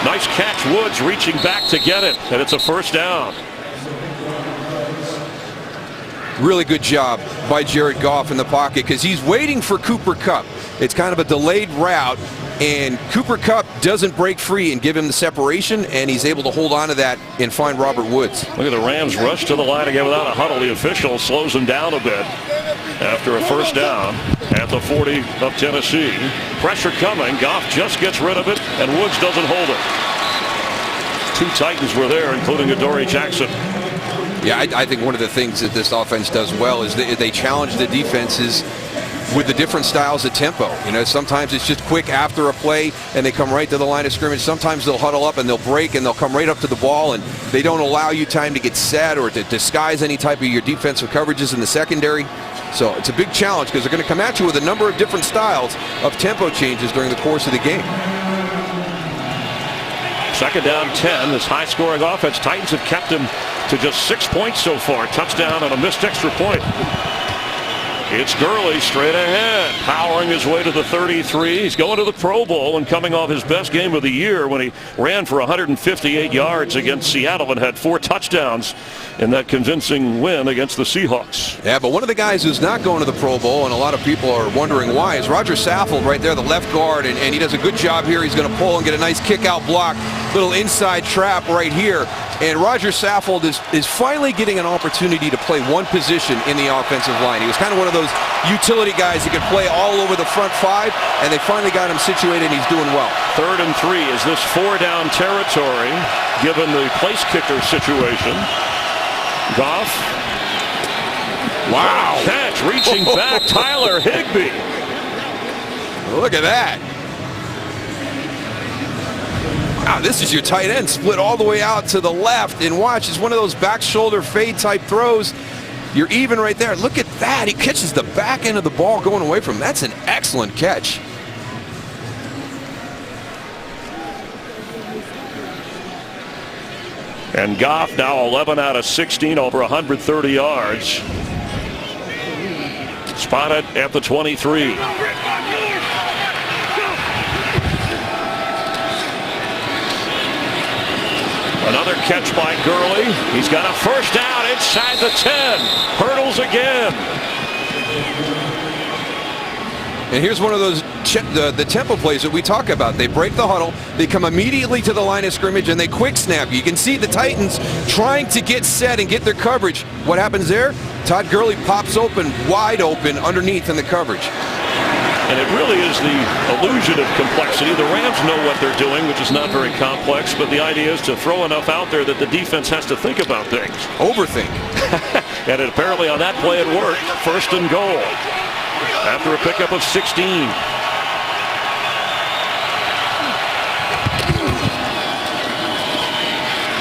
Nice catch. Woods reaching back to get it, and it's a first down. Really good job by Jared Goff in the pocket because he's waiting for Cooper Kupp. It's kind of a delayed route, and Cooper Kupp doesn't break free and give him the separation, and he's able to hold on to that and find Robert Woods. Look at the Rams rush to the line again without a huddle. The official slows him down a bit after a first down at the 40 of Tennessee. Pressure coming. Goff just gets rid of it, and Woods doesn't hold it. 2 Titans were there, including Adoree Jackson. Yeah, I think one of the things that this offense does well is they challenge the defenses with the different styles of tempo. You know, sometimes it's just quick after a play and they come right to the line of scrimmage. Sometimes they'll huddle up and they'll break and they'll come right up to the ball, and they don't allow you time to get set or to disguise any type of your defensive coverages in the secondary. So it's a big challenge because they're going to come at you with a number of different styles of tempo changes during the course of the game. Second down 10. This high-scoring offense. Titans have kept him to just 6 points so far. Touchdown and a missed extra point. It's Gurley straight ahead, powering his way to the 33. He's going to the Pro Bowl and coming off his best game of the year when he ran for 158 yards against Seattle and had 4 touchdowns in that convincing win against the Seahawks. Yeah, but one of the guys who's not going to the Pro Bowl, and a lot of people are wondering why, is Roger Saffold right there, the left guard, and he does a good job here. He's going to pull and get a nice kick-out block, little inside trap right here. And Roger Saffold is finally getting an opportunity to play one position in the offensive line. He was kind of one of those utility guys that could play all over the front 5, and they finally got him situated, and he's doing well. 3rd and 3. Is this 4-down territory given the place kicker situation? Goff. Wow. Catch reaching back. Tyler Higbee. Look at that. Wow, this is your tight end split all the way out to the left, and watch, it's one of those back shoulder fade type throws. You're even right there. Look at that. He catches the back end of the ball going away from him. That's an excellent catch. And Goff now 11 out of 16, over 130 yards. Spotted at the 23. Another catch by Gurley. He's got a first down inside the 10. Hurdles again. And here's one of those the tempo plays that we talk about. They break the huddle, they come immediately to the line of scrimmage, and they quick snap. You can see the Titans trying to get set and get their coverage. What happens there? Todd Gurley pops open, wide open underneath in the coverage. And it really is the illusion of complexity. The Rams know what they're doing, which is not very complex, but the idea is to throw enough out there that the defense has to think about things. Overthink. And apparently on that play it worked. 1st and goal. After a pickup of 16.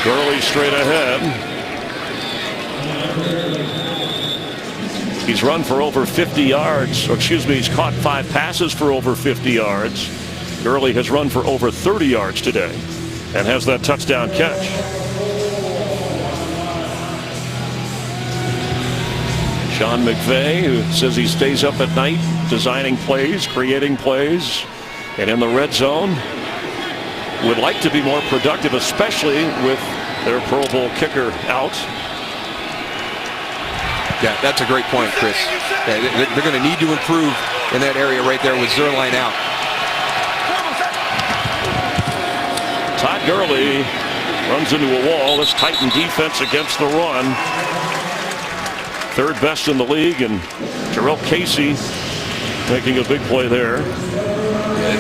Gurley straight ahead. He's run for over 50 yards. Or excuse me, he's caught 5 passes for over 50 yards. Gurley has run for over 30 yards today and has that touchdown catch. Sean McVay, who says he stays up at night designing plays, creating plays, and in the red zone would like to be more productive, especially with their Pro Bowl kicker out. Yeah, that's a great point, Chris. Yeah, they're going to need to improve in that area right there with Zuerlein out. Todd Gurley runs into a wall. This Titan defense against the run. 3rd best in the league, and Jarrell Casey making a big play there.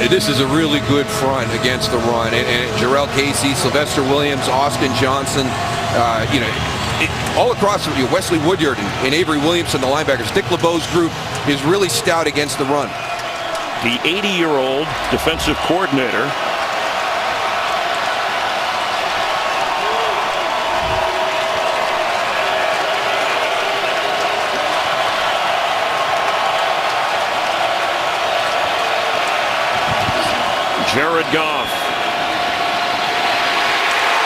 This is a really good front against the run. And Jarrell Casey, Sylvester Williams, Austin Johnson, all across Wesley Woodyard and Avery Williamson, the linebackers. Dick LeBeau's group is really stout against the run. The 80-year-old defensive coordinator. Jared Goff.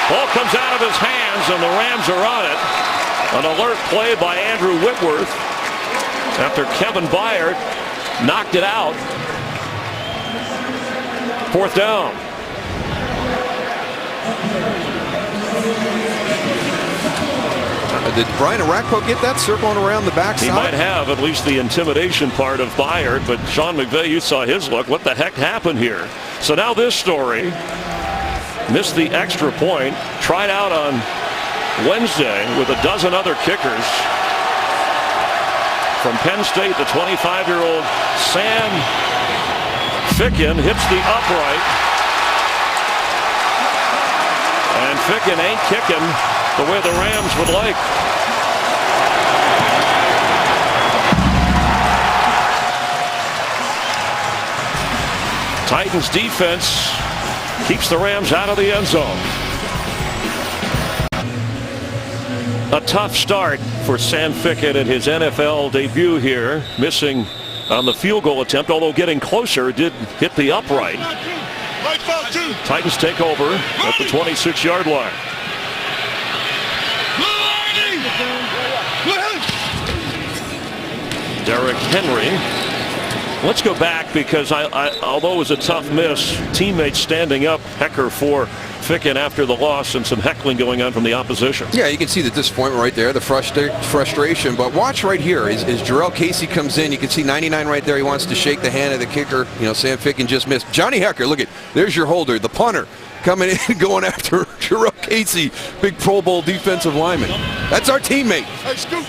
Ball comes out of his hands, and the Rams are on it. An alert play by Andrew Whitworth after Kevin Byard knocked it out. 4th down. Did Brian Arakpo get that circling around the backside? He might have, at least the intimidation part of Byard, but Sean McVay, you saw his look. What the heck happened here? So now this story, missed the extra point, tried out on Wednesday with a dozen other kickers. From Penn State, the 25-year-old Sam Ficken hits the upright. And Ficken ain't kicking the way the Rams would like. Titans defense keeps the Rams out of the end zone. A tough start for Sam Ficken in his NFL debut here, missing on the field goal attempt, although getting closer, did hit the upright. Titans take over at the 26-yard line. Derrick Henry. Let's go back because although it was a tough miss, teammates standing up, Hekker for Ficken after the loss, and some heckling going on from the opposition. Yeah, you can see the disappointment right there, the frustration. But watch right here as Jarrell Casey comes in. You can see 99 right there. He wants to shake the hand of the kicker. You know, Sam Ficken just missed. Johnny Hekker, look at, there's your holder, the punter, coming in going after Jarrell Casey, big Pro Bowl defensive lineman. That's our teammate. Hey, scoop,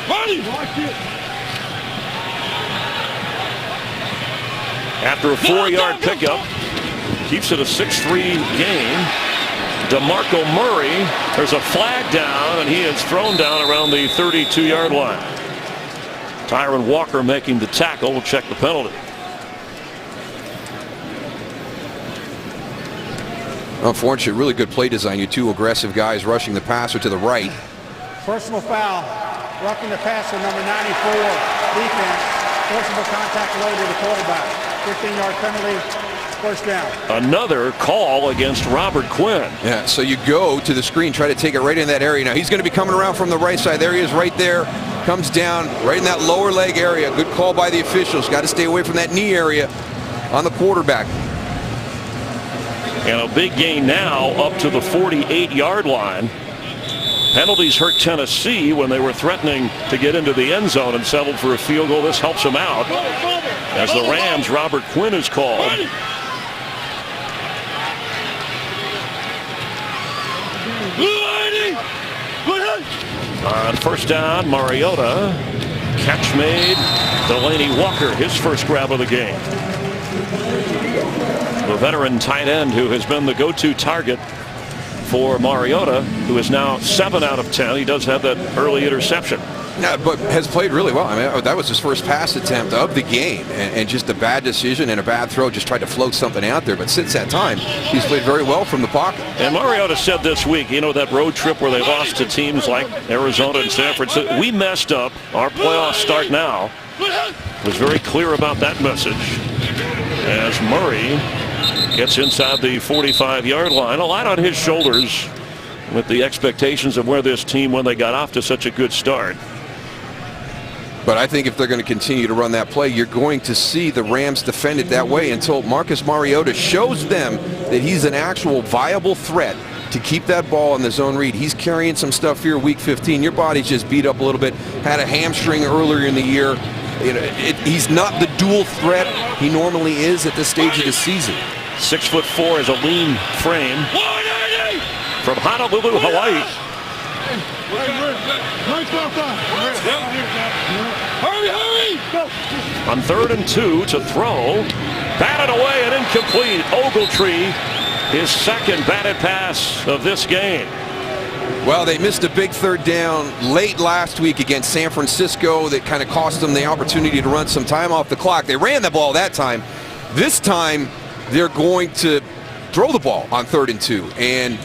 buddy. After a 4-yard pickup, keeps it a 6-3 game. DeMarco Murray, there's a flag down, and he is thrown down around the 32-yard line. Tyron Walker making the tackle. We'll check the penalty. Unfortunate, really good play design. You two aggressive guys rushing the passer to the right. Personal foul, roughing the passer, number 94, defense. Forcible contact low to the quarterback. 15-yard penalty, first down. Another call against Robert Quinn. Yeah, so you go to the screen, try to take it right in that area. Now he's going to be coming around from the right side. There he is right there. Comes down right in that lower leg area. Good call by the officials. Got to stay away from that knee area on the quarterback. And a big gain now up to the 48-yard line. Penalties hurt Tennessee when they were threatening to get into the end zone and settled for a field goal. This helps them out. As the Rams, Robert Quinn is called. On first down, Mariota. Catch made. Delaney Walker, his first grab of the game. The veteran tight end who has been the go-to target for Mariota, who is now 7 out of 10. He does have that early interception. Yeah, but has played really well. I mean, that was his first pass attempt of the game, and just a bad decision and a bad throw. Just tried to float something out there. But since that time, he's played very well from the pocket. And Mariota said this week, you know, that road trip where they lost to teams like Arizona and San Francisco, we messed up. Our playoffs start now. Was very clear about that message. As Murray gets inside the 45-yard line, a lot on his shoulders with the expectations of where this team, when they got off to such a good start. But I think if they're going to continue to run that play, you're going to see the Rams defend it that way until Marcus Mariota shows them that he's an actual viable threat to keep that ball in the zone read. He's carrying some stuff here week 15. Your body's just beat up a little bit. Had a hamstring earlier in the year. You know, he's not the dual threat he normally is at this stage of the season. 6'4" is a lean frame. From Honolulu, Hawaii. On 3rd and 2 to throw. Batted away and incomplete. Ogletree, his second batted pass of this game. Well, they missed a big 3rd down late last week against San Francisco that kind of cost them the opportunity to run some time off the clock. They ran the ball that time. This time, they're going to throw the ball on 3rd and 2. And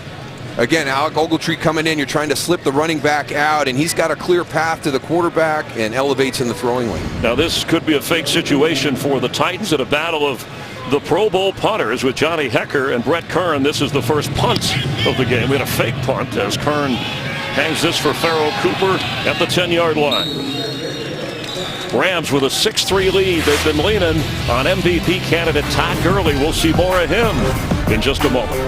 again, Alec Ogletree coming in, you're trying to slip the running back out, and he's got a clear path to the quarterback and elevates in the throwing lane. Now this could be a fake situation for the Titans in a battle of the Pro Bowl punters with Johnny Hekker and Brett Kern. This is the first punt of the game. We had a fake punt as Kern hangs this for Pharoh Cooper at the 10-yard line. Rams with a 6-3 lead. They've been leaning on MVP candidate Todd Gurley. We'll see more of him in just a moment.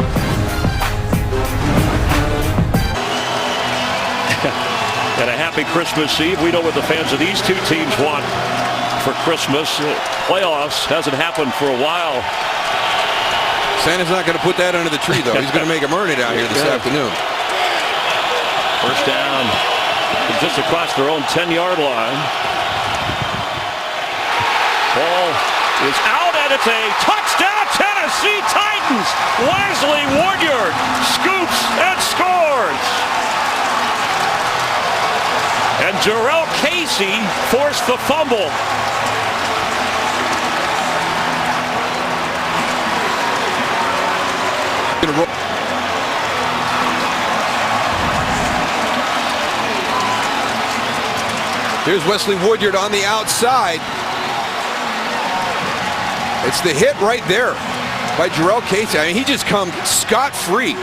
And a happy Christmas Eve. We know what the fans of these two teams want for Christmas. Playoffs hasn't happened for a while. Santa's not going to put that under the tree, though. He's going to make him earn it out here this afternoon. First down just across their own 10-yard line. Ball is out, and it's a touchdown, Tennessee Titans. Wesley Woodyard scoops and scores. And Jarrell Casey forced the fumble. Here's Wesley Woodyard on the outside. It's the hit right there. by Jurrell Casey. I mean, he just comes scot-free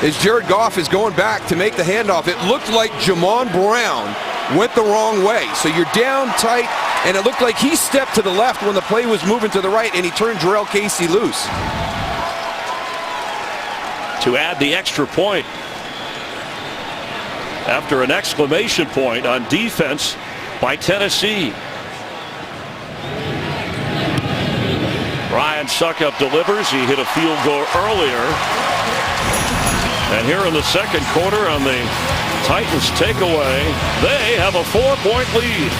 as Jared Goff is going back to make the handoff. It looked like Jamon Brown went the wrong way. So you're down tight, and it looked like he stepped to the left when the play was moving to the right, and he turned Jurrell Casey loose. To add the extra point after an exclamation point on defense by Tennessee. Ryan Succop delivers. He hit a field goal earlier. And here in the second quarter on the Titans takeaway, they have a 4-point lead.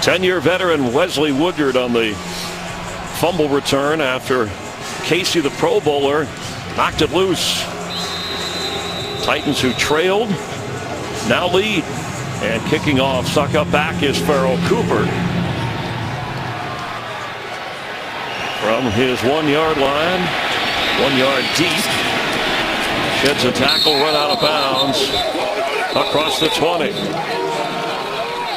Ten-year veteran Wesley Woodyard on the fumble return after Casey, the Pro Bowler, knocked it loose. Titans, who trailed, now lead. And kicking off, Succop back is Pharoh Cooper. From his 1-yard line, 1 yard deep. Sheds a tackle, run out of bounds across the 20.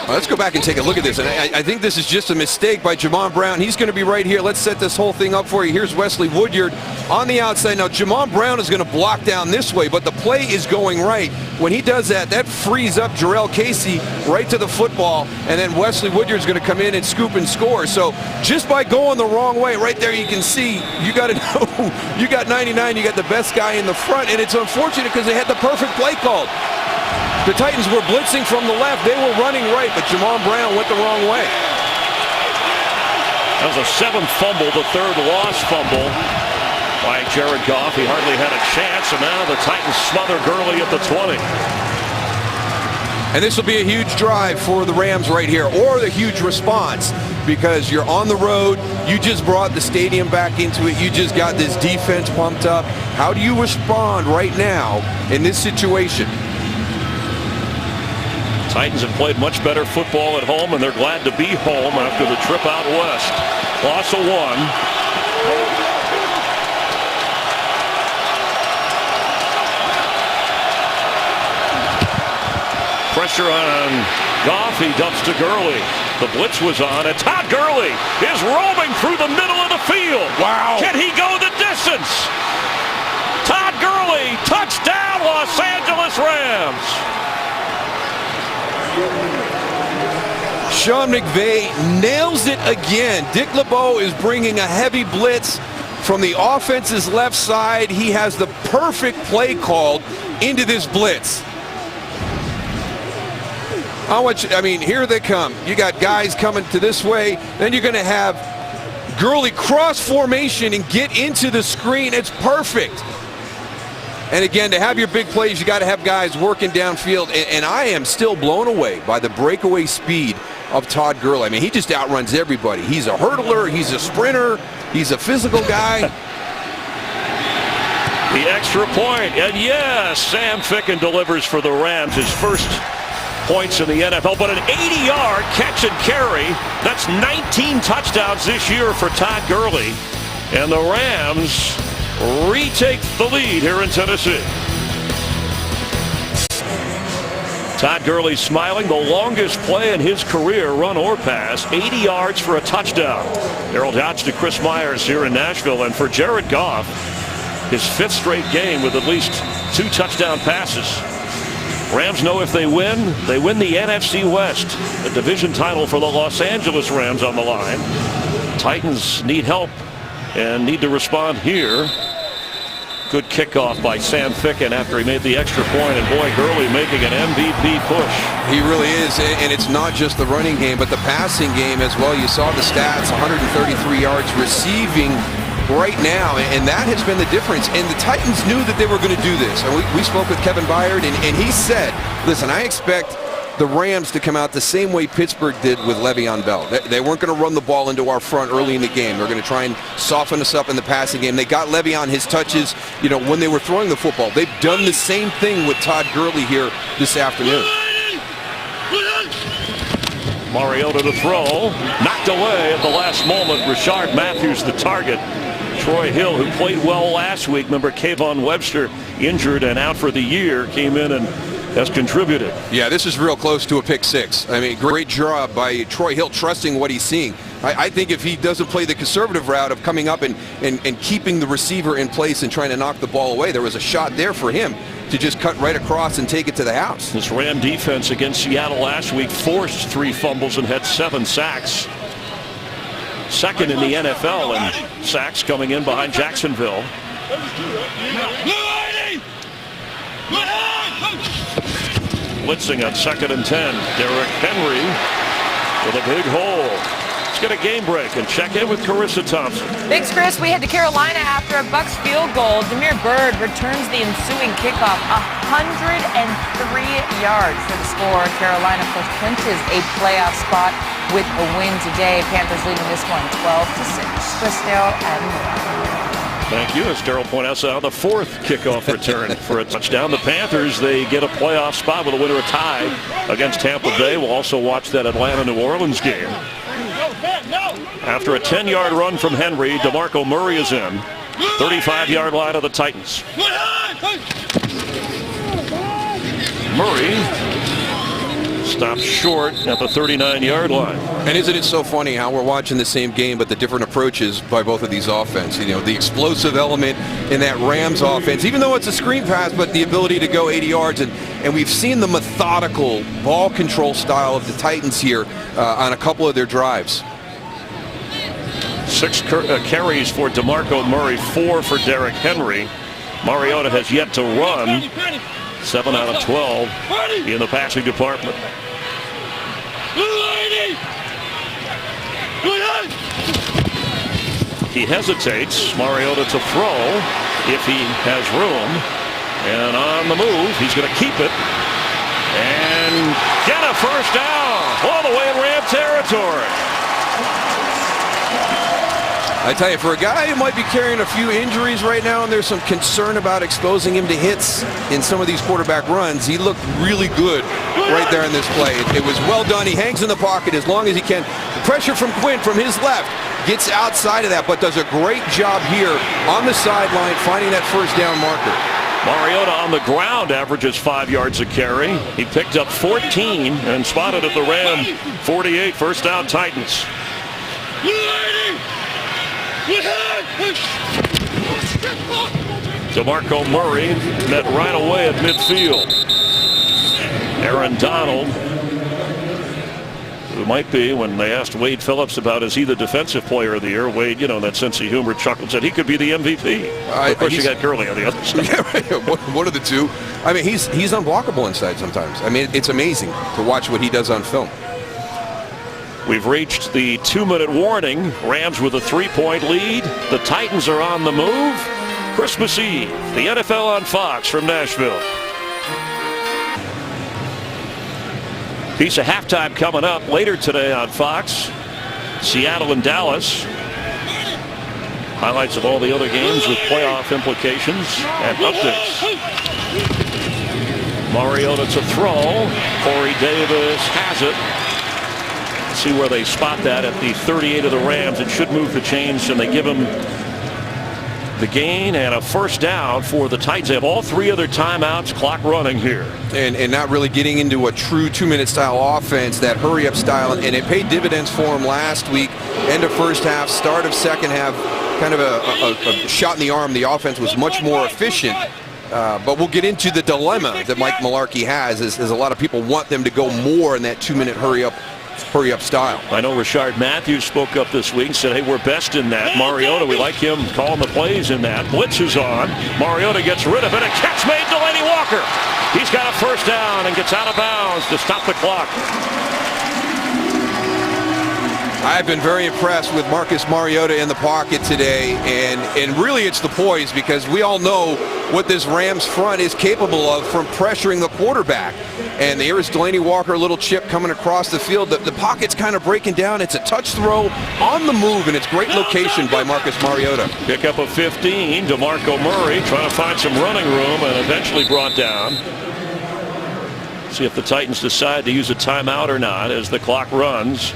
Let's go back and take a look at this. And I think this is just a mistake by Jamon Brown. He's going to be right here. Let's set this whole thing up for you. Here's Wesley Woodyard on the outside. Now, Jamon Brown is going to block down this way, but the play is going right. When he does that, that frees up Jurrell Casey right to the football, and then Wesley Woodyard is going to come in and scoop and score. So just by going the wrong way, right there you can see, you got to know, you got 99, you got the best guy in the front, and it's unfortunate because they had the perfect play called. The Titans were blitzing from the left. They were running right, but Jamon Brown went the wrong way. That was a 7th fumble, the 3rd lost fumble by Jared Goff. He hardly had a chance, and now the Titans smother Gurley at the 20. And this will be a huge drive for the Rams right here, or the huge response, because you're on the road. You just brought the stadium back into it. You just got this defense pumped up. How do you respond right now in this situation? Titans have played much better football at home, and they're glad to be home after the trip out west. Loss of 1. Pressure on Goff. He dumps to Gurley. The blitz was on, and Todd Gurley is roaming through the middle of the field. Wow. Can he go the distance? Todd Gurley, touchdown, Los Angeles Rams. Sean McVay nails it again. Dick LeBeau is bringing a heavy blitz from the offense's left side. He has the perfect play called into this blitz. I mean, here they come. You got guys coming to this way. Then you're going to have Gurley cross formation and get into the screen. It's perfect. And again, to have your big plays, you got to have guys working downfield. And I am still blown away by the breakaway speed of Todd Gurley. I mean, he just outruns everybody. He's a hurdler. He's a sprinter. He's a physical guy. The extra point. And yes, Sam Ficken delivers for the Rams, his first points in the NFL. But an 80-yard catch and carry. That's 19 touchdowns this year for Todd Gurley. And the Rams retake the lead here in Tennessee. Todd Gurley smiling, the longest play in his career, run or pass, 80 yards for a touchdown. Harold Hodge to Chris Myers here in Nashville. And for Jared Goff, his 5th straight game with at least 2 touchdown passes. Rams know if they win the NFC West. The division title for the Los Angeles Rams on the line. Titans need help and need to respond here. Good kickoff by Sam Ficken after he made the extra point, and boy, Gurley making an MVP push. He really is, and it's not just the running game, but the passing game as well. You saw the stats, 133 yards receiving right now, and that has been the difference. And the Titans knew that they were going to do this. And we spoke with Kevin Byard, and he said, listen, I expect the Rams to come out the same way Pittsburgh did with Le'Veon Bell. They weren't going to run the ball into our front early in the game. They're going to try and soften us up in the passing game. They got Le'Veon his touches, you know, when they were throwing the football. They've done the same thing with Todd Gurley here this afternoon. Mariota to throw, knocked away at the last moment. Rashard Matthews the target. Troy Hill, who played well last week. Remember, Kayvon Webster injured and out for the year, came in and has contributed. Yeah, this is real close to a pick six. I mean, great job by Troy Hill trusting what he's seeing. I think if he doesn't play the conservative route of coming up and keeping the receiver in place and trying to knock the ball away, there was a shot there for him to just cut right across and take it to the house. This Ram defense against Seattle last week forced 3 fumbles and had 7 sacks. Second in the NFL in sacks, coming in behind Jacksonville. Blitzing on 2nd and 10. Derrick Henry with a big hole. Let's get a game break and check in with Carissa Thompson. Thanks, Chris. We head to Carolina after a Bucs field goal. Damiere Byrd returns the ensuing kickoff 103 yards for the score. Carolina, of course, clinches a playoff spot with a win today. Panthers leading this one 12-6. Chris Darrell and more. Thank you. As Darrell pointed out, so the 4th kickoff return for a touchdown. The Panthers, they get a playoff spot with a winner tie against Tampa Bay. We'll also watch that Atlanta-New Orleans game. After a 10-yard run from Henry, DeMarco Murray is in. 35-yard line of the Titans. Murray stops short at the 39-yard line. And isn't it so funny how we're watching the same game, but the different approaches by both of these offenses? You know, the explosive element in that Rams offense, even though it's a screen pass, but the ability to go 80 yards. And we've seen the methodical ball control style of the Titans here on a couple of their drives. 6 carries for DeMarco Murray, 4 for Derrick Henry. Mariota has yet to run. 7 out of 12 in the passing department. He hesitates. Mariota to throw if he has room. And on the move, he's going to keep it and get a first down all the way in Ram territory. I tell you, for a guy who might be carrying a few injuries right now, and there's some concern about exposing him to hits in some of these quarterback runs, he looked really good right there in this play. It was well done. He hangs in the pocket as long as he can. The pressure from Quinn from his left gets outside of that, but does a great job here on the sideline finding that first down marker. Mariota on the ground averages 5 yards a carry. He picked up 14 and spotted at the Ram 48. First down, Titans. DeMarco Murray met right away at midfield. Aaron Donald, who might be, when they asked Wade Phillips about is he the defensive player of the year, Wade, you know, that sense of humor, chuckled, said he could be the MVP. Of course, you got Gurley on the other side. Yeah, right. One of the two. I mean, he's unblockable inside sometimes. I mean, it's amazing to watch what he does on film. We've reached the 2-minute warning. Rams with a 3-point lead. The Titans are on the move. Christmas Eve, the NFL on Fox from Nashville. Piece of halftime coming up later today on Fox. Seattle and Dallas. Highlights of all the other games with playoff implications and updates. Mariota to throw. Corey Davis has it. See where they spot that at the 38 of the Rams. It should move the chains, and they give him the gain and a first down for the Titans. They have all 3 other timeouts, clock running here. And not really getting into a true 2-minute style offense, that hurry-up style. And it paid dividends for him last week. End of first half, start of second half, kind of a shot in the arm. The offense was much more efficient. But we'll get into the dilemma that Mike Mularkey has, as a lot of people want them to go more in that 2-minute hurry-up style. I know Rashard Matthews spoke up this week and said, hey, we're best in that. Mariota, we like him calling the plays in that. Blitz is on. Mariota gets rid of it. A catch made. Delaney Walker. He's got a first down and gets out of bounds to stop the clock. I've been very impressed with Marcus Mariota in the pocket today, and really it's the poise, because we all know what this Rams front is capable of from pressuring the quarterback. And there is Delaney Walker, a little chip coming across the field. The pocket's kind of breaking down. It's a touch throw on the move, and it's great location by Marcus Mariota. Pick up a 15. DeMarco Murray trying to find some running room and eventually brought down. See if the Titans decide to use a timeout or not as the clock runs.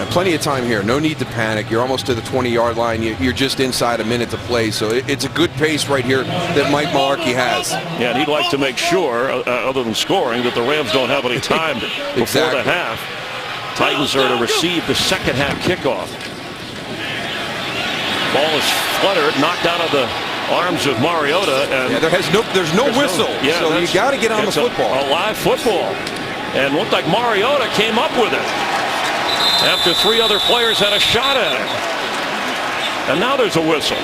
Plenty of time here. No need to panic. You're almost to the 20-yard line. You're just inside a minute to play. So it's a good pace right here that Mike Mularkey has. Yeah, and he'd like to make sure, other than scoring, that the Rams don't have any time before the half. Titans are to receive the second half kickoff. Ball is fluttered, knocked out of the arms of Mariota. And there's no whistle. So you got to get on the football. A live football. And looked like Mariota came up with it after 3 other players had a shot at it. And now there's a whistle.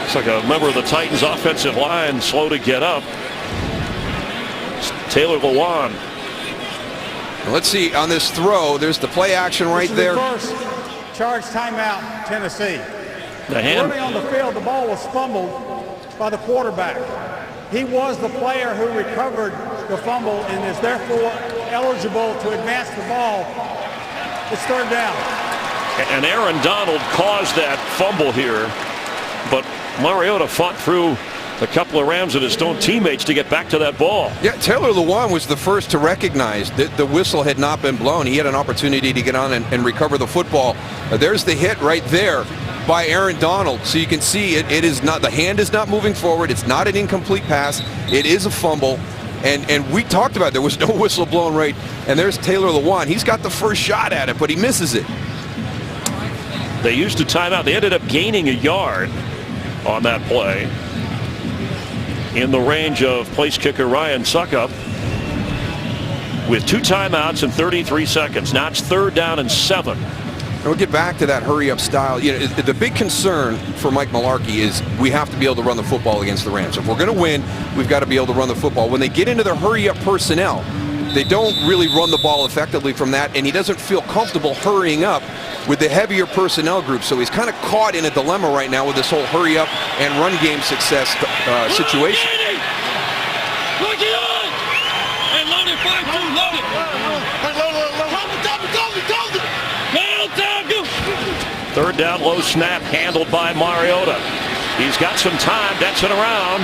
It's like a member of the Titans offensive line slow to get up. It's Taylor Lewan. Let's see on this throw. There's the play action right there. First charge timeout, Tennessee. The hand. Early on the field, the ball was fumbled by the quarterback. He was the player who recovered the fumble and is therefore eligible to advance the ball. It's third down. And Aaron Donald caused that fumble here, but Mariota fought through a couple of Rams and his own teammates to get back to that ball. Yeah, Taylor Lewan was the first to recognize that the whistle had not been blown. He had an opportunity to get on and recover the football. There's the hit right there by Aaron Donald. So you can see it is not, the hand is not moving forward. It's not an incomplete pass. It is a fumble. And we talked about it. There was no whistle blown right. And there's Taylor Lewan. He's got the first shot at it, but he misses it. They used a timeout. They ended up gaining a yard on that play in the range of place kicker Ryan Succop with 2 timeouts and 33 seconds. Now it's third down and 7. And we'll get back to that hurry-up style. You know, the big concern for Mike Mularkey is we have to be able to run the football against the Rams. If we're going to win, we've got to be able to run the football. When they get into their hurry-up personnel, they don't really run the ball effectively from that, and he doesn't feel comfortable hurrying up with the heavier personnel group. So he's kind of caught in a dilemma right now with this whole hurry-up and run game success situation. Look it on! Hey, load it, 5-2, load it! Third down, low snap, handled by Mariota. He's got some time, dancing around,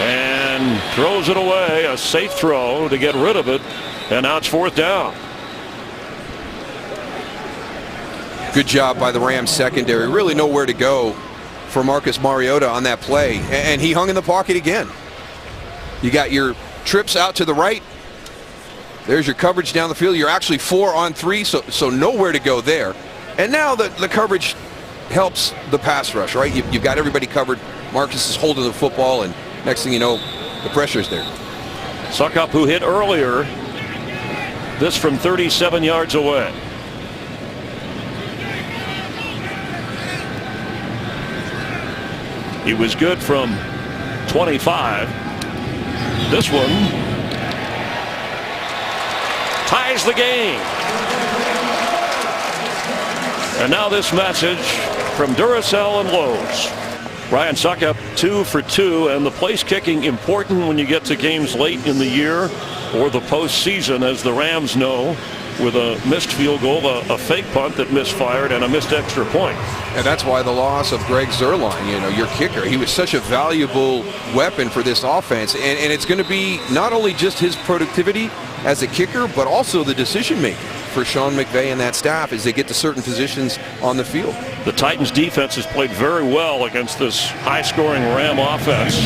and throws it away. A safe throw to get rid of it, and now it's fourth down. Good job by the Rams secondary. Really nowhere to go for Marcus Mariota on that play, and he hung in the pocket again. You got your trips out to the right. There's your coverage down the field. You're actually 4 on 3, so nowhere to go there. And now the coverage helps the pass rush, right? You've got everybody covered. Marcus is holding the football, and next thing you know, the pressure's there. Succop, who hit earlier, this from 37 yards away. He was good from 25. This one ties the game. And now this message from Duracell and Lowe's. Ryan Succop 2 for 2, and the place kicking important when you get to games late in the year or the postseason, as the Rams know, with a missed field goal, a fake punt that misfired, and a missed extra point. And that's why the loss of Greg Zuerlein, you know, your kicker. He was such a valuable weapon for this offense, and it's going to be not only just his productivity as a kicker, but also the decision making for Sean McVay and that staff as they get to certain positions on the field. The Titans defense has played very well against this high-scoring Ram offense.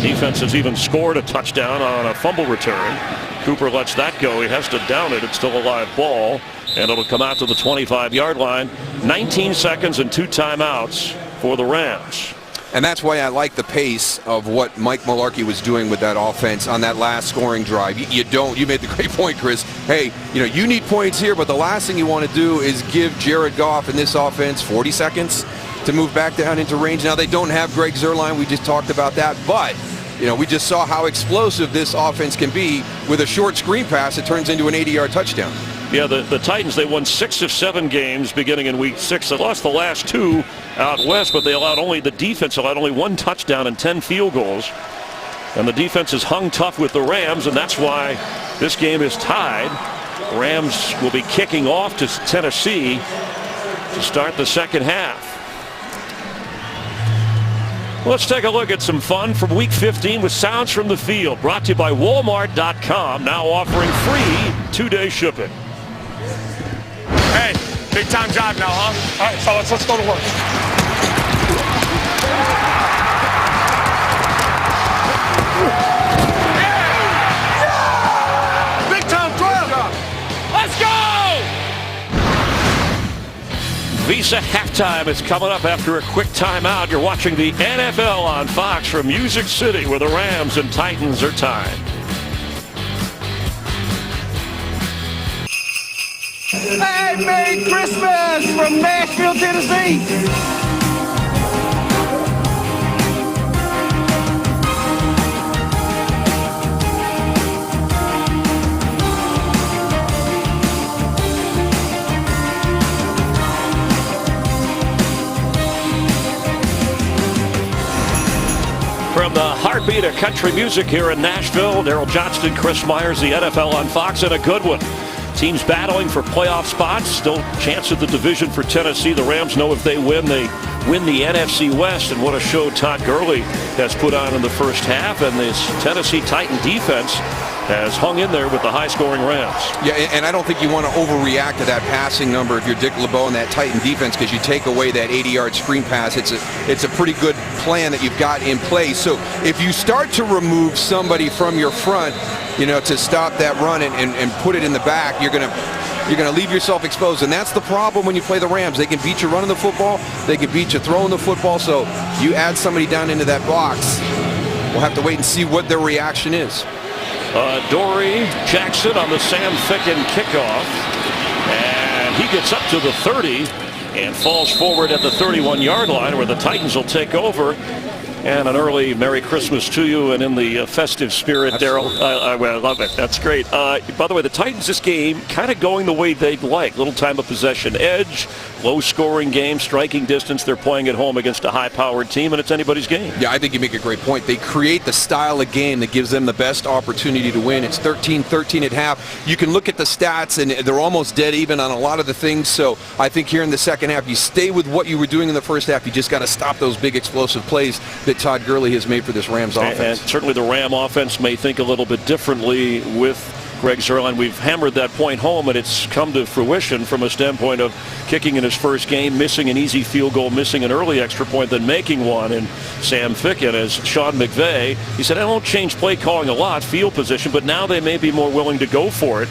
Defense has even scored a touchdown on a fumble return. Cooper lets that go. He has to down it. It's still a live ball, and it'll come out to the 25-yard line. 19 seconds and 2 timeouts for the Rams. And that's why I like the pace of what Mike Mularkey was doing with that offense on that last scoring drive. You made the great point, Chris. Hey, you know, you need points here, but the last thing you want to do is give Jared Goff in this offense 40 seconds to move back down into range. Now, they don't have Greg Zuerlein. We just talked about that. But, you know, we just saw how explosive this offense can be. With a short screen pass, it turns into an 80-yard touchdown. Yeah, the Titans, they won 6 of 7 games beginning in week 6. They lost the last 2 out west, but the defense allowed only 1 touchdown and 10 field goals. And the defense has hung tough with the Rams, and that's why this game is tied. Rams will be kicking off to Tennessee to start the second half. Let's take a look at some fun from Week 15 with Sounds from the Field, brought to you by Walmart.com, now offering free 2-day shipping. Hey, big time job now, huh? All right, fellas, let's go to work. Big time 12. Let's go! Visa halftime is coming up after a quick timeout. You're watching the NFL on Fox from Music City, where the Rams and Titans are tied. Hey, Merry Christmas from Nashville, Tennessee. From the heartbeat of country music here in Nashville, Daryl Johnston, Chris Myers, the NFL on Fox, and a good one. Teams battling for playoff spots. Still chance at the division for Tennessee. The Rams know if they win the NFC West. And what a show Todd Gurley has put on in the first half. And this Tennessee Titan defense has hung in there with the high-scoring Rams. Yeah, and I don't think you want to overreact to that passing number if you're Dick LeBeau and that Titan defense, because you take away that 80-yard screen pass. It's a pretty good plan that you've got in place. So if you start to remove somebody from your front, to stop that run and put it in the back, you're going to leave yourself exposed. And that's the problem when you play the Rams. They can beat you running the football. They can beat you throwing the football. So you add somebody down into that box, we'll have to wait and see what their reaction is. Dory Jackson on the Sam Ficken kickoff. And he gets up to the 30 and falls forward at the 31-yard line, where the Titans will take over. And an early Merry Christmas to you, and in the festive spirit, Daryl. I love it. That's great. By the way, the Titans this game kind of going the way they'd like. Little time of possession edge, low-scoring game, striking distance. They're playing at home against a high-powered team, and it's anybody's game. Yeah, I think you make a great point. They create the style of game that gives them the best opportunity to win. It's 13-13 at half. You can look at the stats, and they're almost dead even on a lot of the things. So I think here in the second half, you stay with what you were doing in the first half. You just got to stop those big explosive plays that Todd Gurley has made for this Rams offense. And certainly the Ram offense may think a little bit differently with Greg Zuerlein. We've hammered that point home, and it's come to fruition from a standpoint of kicking in his first game, missing an easy field goal, missing an early extra point, then making one. And Sam Ficken, as Sean McVay, he said, I don't change play calling a lot, field position, but now they may be more willing to go for it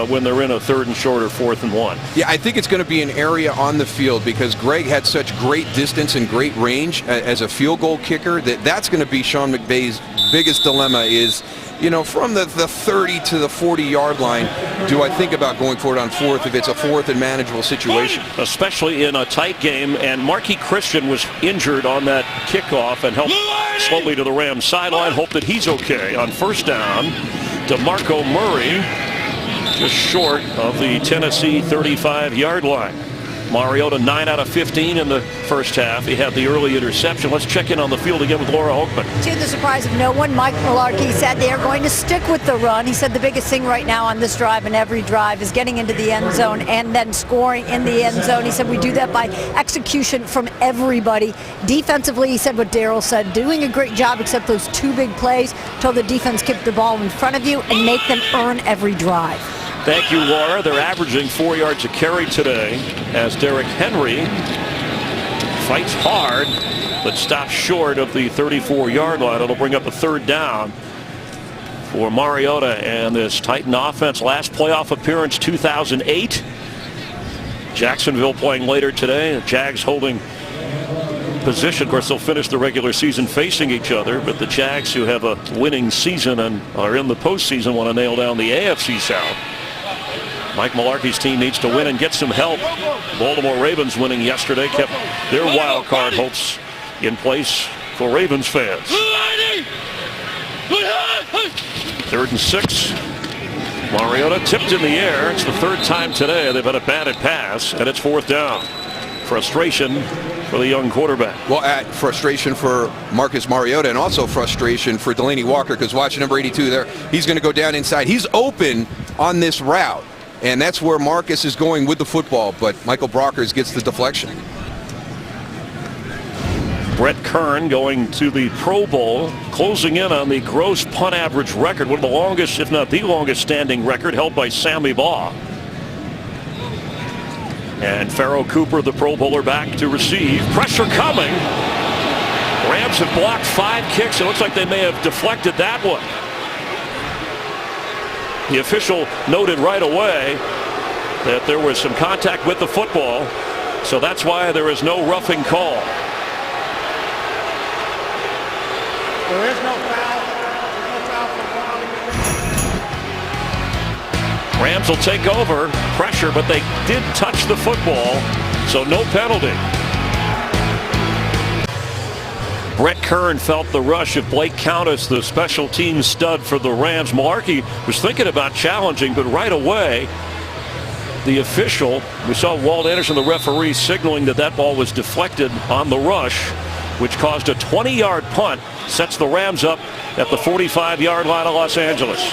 when they're in a 3rd and short or 4th and 1. Yeah, I think it's going to be an area on the field, because Greg had such great distance and great range as a field goal kicker that's going to be Sean McVay's biggest dilemma is, from the 30 to the 40-yard line, do I think about going for it on 4th if it's a 4th and manageable situation? Especially in a tight game, and Marquis Christian was injured on that kickoff and helped slowly to the Rams sideline. Hope that he's okay. On first down, DeMarco Murray just short of the Tennessee 35-yard line. Mariota 9 out of 15 in the first half. He had the early interception. Let's check in on the field again with Laura Oakman. To the surprise of no one, Mike Mularkey said they are going to stick with the run. He said the biggest thing right now on this drive and every drive is getting into the end zone and then scoring in the end zone. He said we do that by execution from everybody. Defensively, he said what Daryl said, doing a great job except those 2 big plays. Told the defense keep the ball in front of you and make them earn every drive. Thank you, Laura. They're averaging 4 yards a carry today as Derrick Henry fights hard but stops short of the 34-yard line. It'll bring up a 3rd down for Mariota and this Titan offense. Last playoff appearance 2008. Jacksonville playing later today. The Jags holding position. Of course, they'll finish the regular season facing each other, but the Jags, who have a winning season and are in the postseason, want to nail down the AFC South. Mike Mularkey's team needs to win and get some help. Baltimore Ravens winning yesterday kept their wild card hopes in place for Ravens fans. 3rd and 6. Mariota tipped in the air. It's the 3rd time today they've had a batted pass, and it's 4th down. Frustration for the young quarterback. Well, frustration for Marcus Mariota, and also frustration for Delanie Walker, because watching number 82 there, he's going to go down inside. He's open on this route, and that's where Marcus is going with the football, but Michael Brockers gets the deflection. Brett Kern going to the Pro Bowl, closing in on the gross punt average record, one of the longest, if not the longest standing record, held by Sammy Baugh. And Pharoh Cooper, the Pro Bowler, back to receive. Pressure coming. Rams have blocked 5 kicks. It looks like they may have deflected that one. The official noted right away that there was some contact with the football, so that's why there is no roughing call. There is no foul. There's no foul for Rams will take over. Pressure, but they did touch the football, so no penalty. Brett Kern felt the rush of Blake Countess, the special teams stud for the Rams. Mularkey was thinking about challenging, but right away, the official, we saw Walt Anderson, the referee, signaling that that ball was deflected on the rush, which caused a 20-yard punt, sets the Rams up at the 45-yard line of Los Angeles.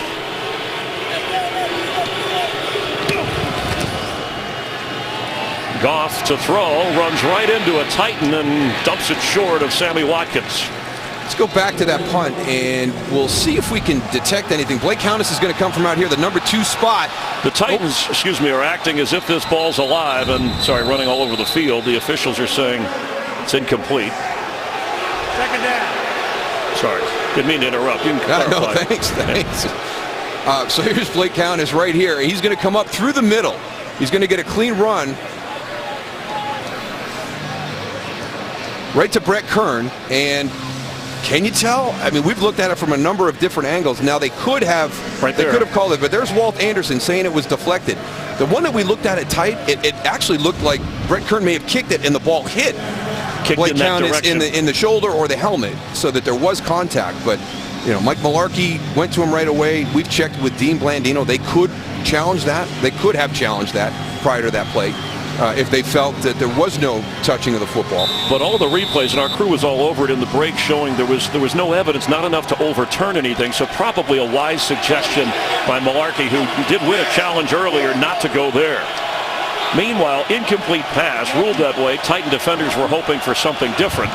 Goff to throw, runs right into a Titan and dumps it short of Sammy Watkins. Let's go back to that punt, and we'll see if we can detect anything. Blake Countess is going to come from out here, the number 2 spot. The Titans, are acting as if this ball's alive and, running all over the field. The officials are saying it's incomplete. second down. Sorry, didn't mean to interrupt. You can clarify. No, thanks. So here's Blake Countess right here. He's going to come up through the middle. He's going to get a clean run right to Brett Kern, and can you tell? I mean, we've looked at it from a number of different angles. Now they could have called it, but there's Walt Anderson saying it was deflected. The one that we looked at it tight, it actually looked like Brett Kern may have kicked it and the ball hit Blake Countess in the shoulder or the helmet, so that there was contact. But Mike Mularkey went to him right away. We've checked with Dean Blandino. They could challenge that. They could have challenged that prior to that play. If they felt that there was no touching of the football. But all the replays, and our crew was all over it in the break, showing there was no evidence, not enough to overturn anything, so probably a wise suggestion by Mularkey, who did win a challenge earlier, not to go there. Meanwhile, incomplete pass, ruled that way. Titan defenders were hoping for something different.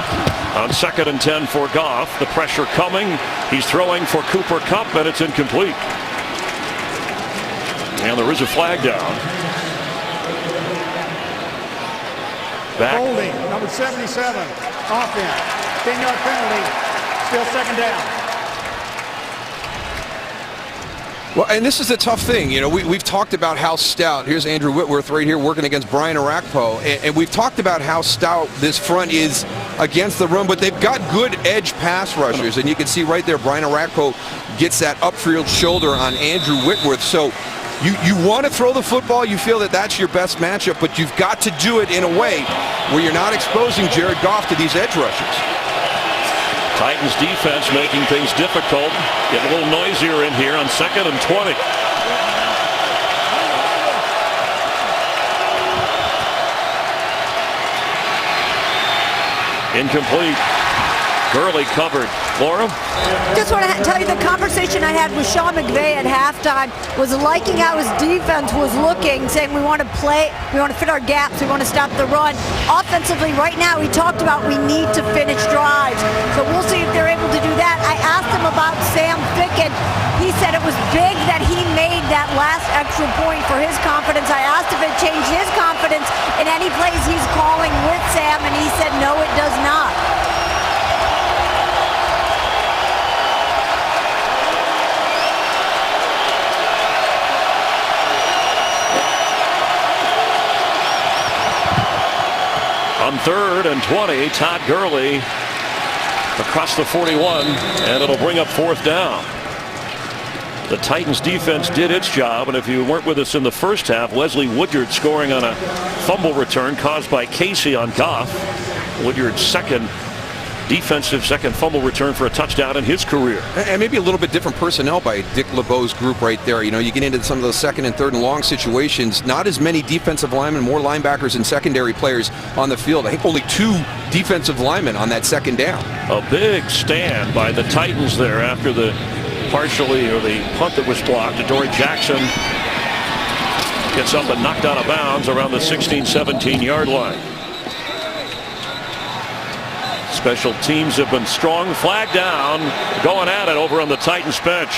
On 2nd and 10 for Goff, the pressure coming. He's throwing for Cooper Kupp, and it's incomplete. And there is a flag down. Back. Holding, number 77, offense, 10-yard penalty, still second down. Well, and this is a tough thing. We've talked about how stout. Here's Andrew Whitworth right here working against Brian Arakpo. And we've talked about how stout this front is against the run, but they've got good edge pass rushers. And you can see right there, Brian Arakpo gets that upfield shoulder on Andrew Whitworth. So you want to throw the football, you feel that that's your best matchup, but you've got to do it in a way where you're not exposing Jared Goff to these edge rushers. Titans defense making things difficult. Getting a little noisier in here on 2nd and 20. Incomplete. Gurley covered. Laura? Just want to tell you the conversation I had with Sean McVay at halftime was liking how his defense was looking, saying we want to play, we want to fit our gaps, we want to stop the run. Offensively, right now, he talked about we need to finish drives. So we'll see if they're able to do that. I asked him about Sam Ficken. He said it was big that he made that last extra point for his confidence. I asked if it changed his confidence in any plays he's calling with Sam, and he said no, it does not. On 3rd and 20, Todd Gurley across the 41, and it'll bring up 4th down. The Titans defense did its job, and if you weren't with us in the first half, Leslie Woodyard scoring on a fumble return caused by Casey on Goff. Woodyard's second fumble return for a touchdown in his career. And maybe a little bit different personnel by Dick LeBeau's group right there. You get into some of those 2nd and 3rd and long situations. Not as many defensive linemen, more linebackers and secondary players on the field. I think only 2 defensive linemen on that 2nd down. A big stand by the Titans there after the punt that was blocked. Adoree Jackson gets up and knocked out of bounds around the 16-17 line. Special teams have been strong. Flag down, going at it over on the Titans bench.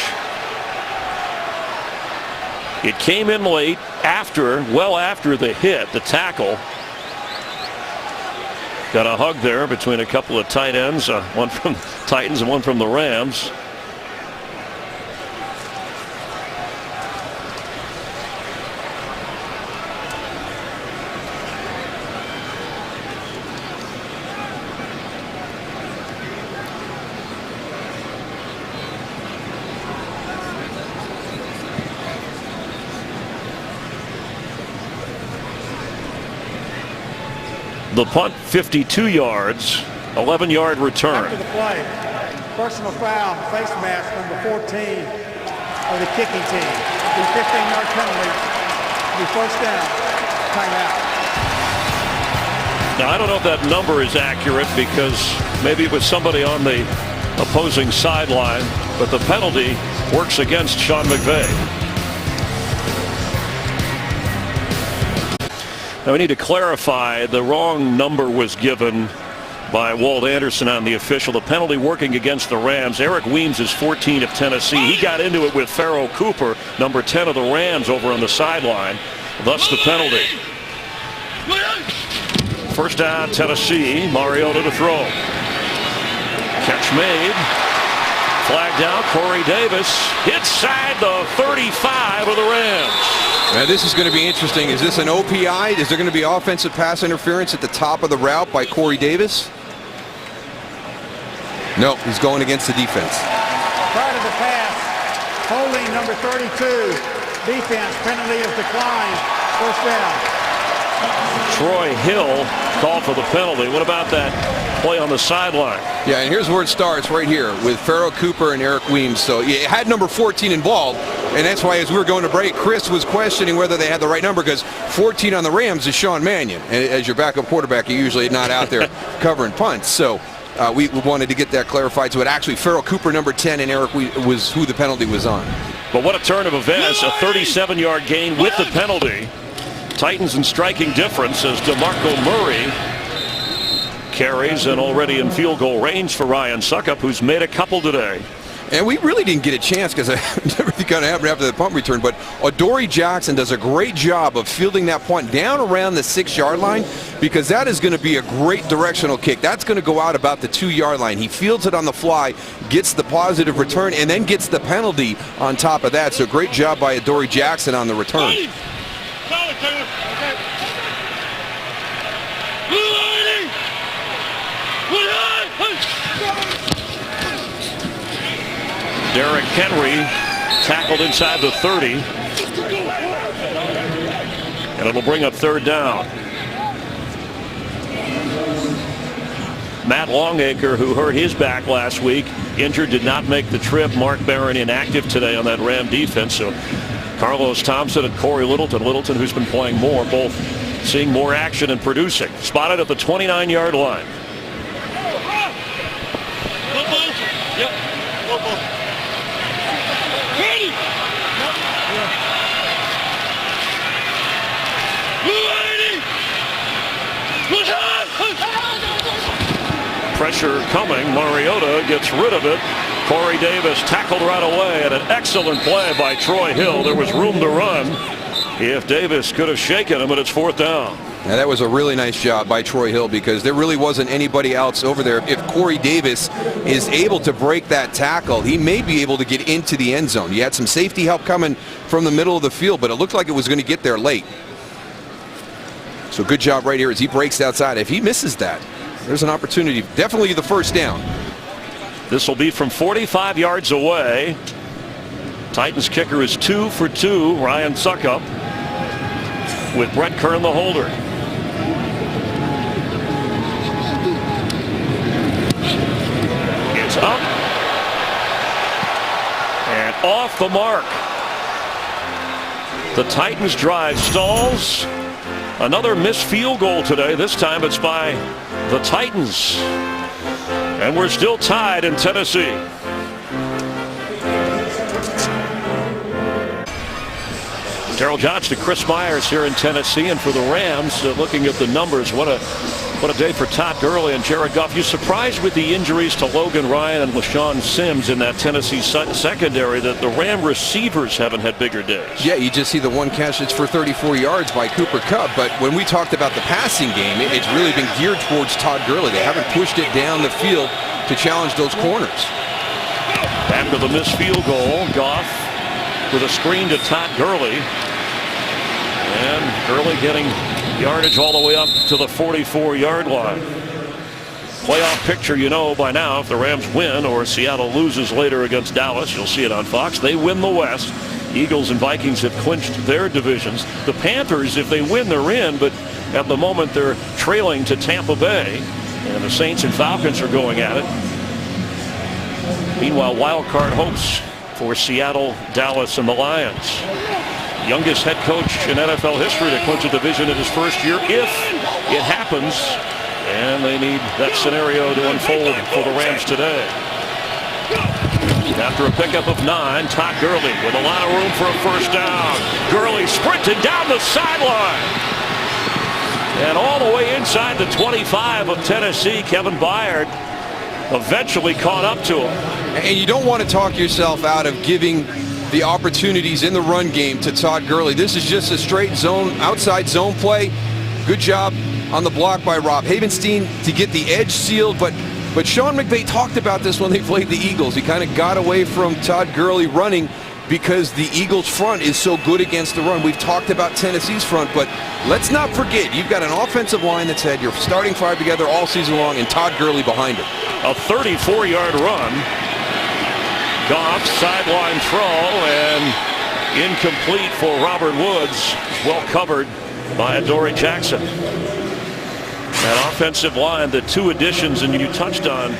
It came in late well after the hit, the tackle. Got a hug there between a couple of tight ends, one from Titans and one from the Rams. The punt 52 yards, 11-yard return. After the play, personal foul, face mask, number 14 of the kicking team. The 15-yard penalty, the first down, timeout. Now, I don't know if that number is accurate because maybe it was somebody on the opposing sideline, but the penalty works against Sean McVay. Now we need to clarify, the wrong number was given by Walt Anderson on the official. The penalty working against the Rams. Eric Weems is 14 of Tennessee. He got into it with Pharoh Cooper, number 10 of the Rams, over on the sideline. Thus the penalty. First down, Tennessee. Mariota to throw. Catch made. Flag down. Corey Davis inside the 35 of the Rams. Now this is going to be interesting. Is this an OPI? Is there going to be offensive pass interference at the top of the route by Corey Davis? No, he's going against the defense. Prior to the pass, holding number 32, defense, penalty is declined, first down. Troy Hill called for the penalty. What about that play on the sideline? Yeah, and here's where it starts right here with Pharoh Cooper and Eric Weems. So you had number 14 involved, and that's why as we were going to break, Chris was questioning whether they had the right number because 14 on the Rams is Sean Mannion. And as your backup quarterback, you're usually not out there covering punts. So we wanted to get that clarified. So it actually Pharoh Cooper, number 10, and Eric was who the penalty was on. But what a turn of events. A 37-yard gain with the penalty. Titans in striking difference as DeMarco Murray carries, and already in field goal range for Ryan Succop, who's made a couple today. And we really didn't get a chance because everything kind of happened after the punt return. But Adoree Jackson does a great job of fielding that punt down around the 6-yard line because that is going to be a great directional kick. That's going to go out about the 2-yard line. He fields it on the fly, gets the positive return, and then gets the penalty on top of that. So great job by Adoree Jackson on the return. Derrick Henry tackled inside the 30. And it'll bring up third down. Matt Longacre, who hurt his back last week, injured, did not make the trip. Mark Barron inactive today on that Ram defense. So Carlos Thompson and Corey Littleton. Littleton, who's been playing more, both seeing more action and producing. Spotted at the 29-yard line. Pressure coming. Mariota gets rid of it. Corey Davis tackled right away, and an excellent play by Troy Hill. There was room to run if Davis could have shaken him, but it's fourth down. Now that was a really nice job by Troy Hill because there really wasn't anybody else over there. If Corey Davis is able to break that tackle, he may be able to get into the end zone. You had some safety help coming from the middle of the field, but it looked like it was going to get there late. So good job right here as he breaks outside. If he misses that, there's an opportunity. Definitely the first down. This will be from 45 yards away. Titans kicker is 2 for 2. Ryan Succop with Brett Kern the holder. It's up and off the mark. The Titans drive stalls. Another missed field goal today. This time it's by the Titans. And we're still tied in Tennessee. Darryl Johnston, Chris Myers here in Tennessee. And for the Rams, looking at the numbers, what a What a day for Todd Gurley and Jared Goff. You surprised with the injuries to Logan Ryan and LaShawn Sims in that Tennessee secondary that the Ram receivers haven't had bigger days? Yeah, you just see the one catch that's for 34 yards by Cooper Kupp. But when we talked about the passing game, it's really been geared towards Todd Gurley. They haven't pushed it down the field to challenge those corners. After the missed field goal, Goff with a screen to Todd Gurley. And Gurley getting yardage all the way up to the 44-yard line. Playoff picture, you know by now, if the Rams win or Seattle loses later against Dallas, you'll see it on Fox. They win the West. Eagles and Vikings have clinched their divisions. The Panthers, if they win, they're in, but at the moment they're trailing to Tampa Bay. And the Saints and Falcons are going at it. Meanwhile, wild card hopes for Seattle, Dallas, and the Lions. Youngest head coach in NFL history to clinch a division in his first year, if it happens. And they need that scenario to unfold for the Rams today. After a pickup of 9, Todd Gurley with a lot of room for a first down. Gurley sprinting down the sideline. And all the way inside the 25 of Tennessee, Kevin Byard eventually caught up to him. And you don't want to talk yourself out of giving the opportunities in the run game to Todd Gurley. This is just a straight zone, outside zone play. Good job on the block by Rob Havenstein to get the edge sealed, but Sean McVay talked about this when they played the Eagles. He kind of got away from Todd Gurley running because the Eagles front is so good against the run. We've talked about Tennessee's front, but let's not forget, you've got an offensive line that's had your starting five together all season long and Todd Gurley behind it. A 34-yard run. Goff sideline throw and incomplete for Robert Woods. Well covered by Adoree Jackson. That offensive line, the two additions, and you touched on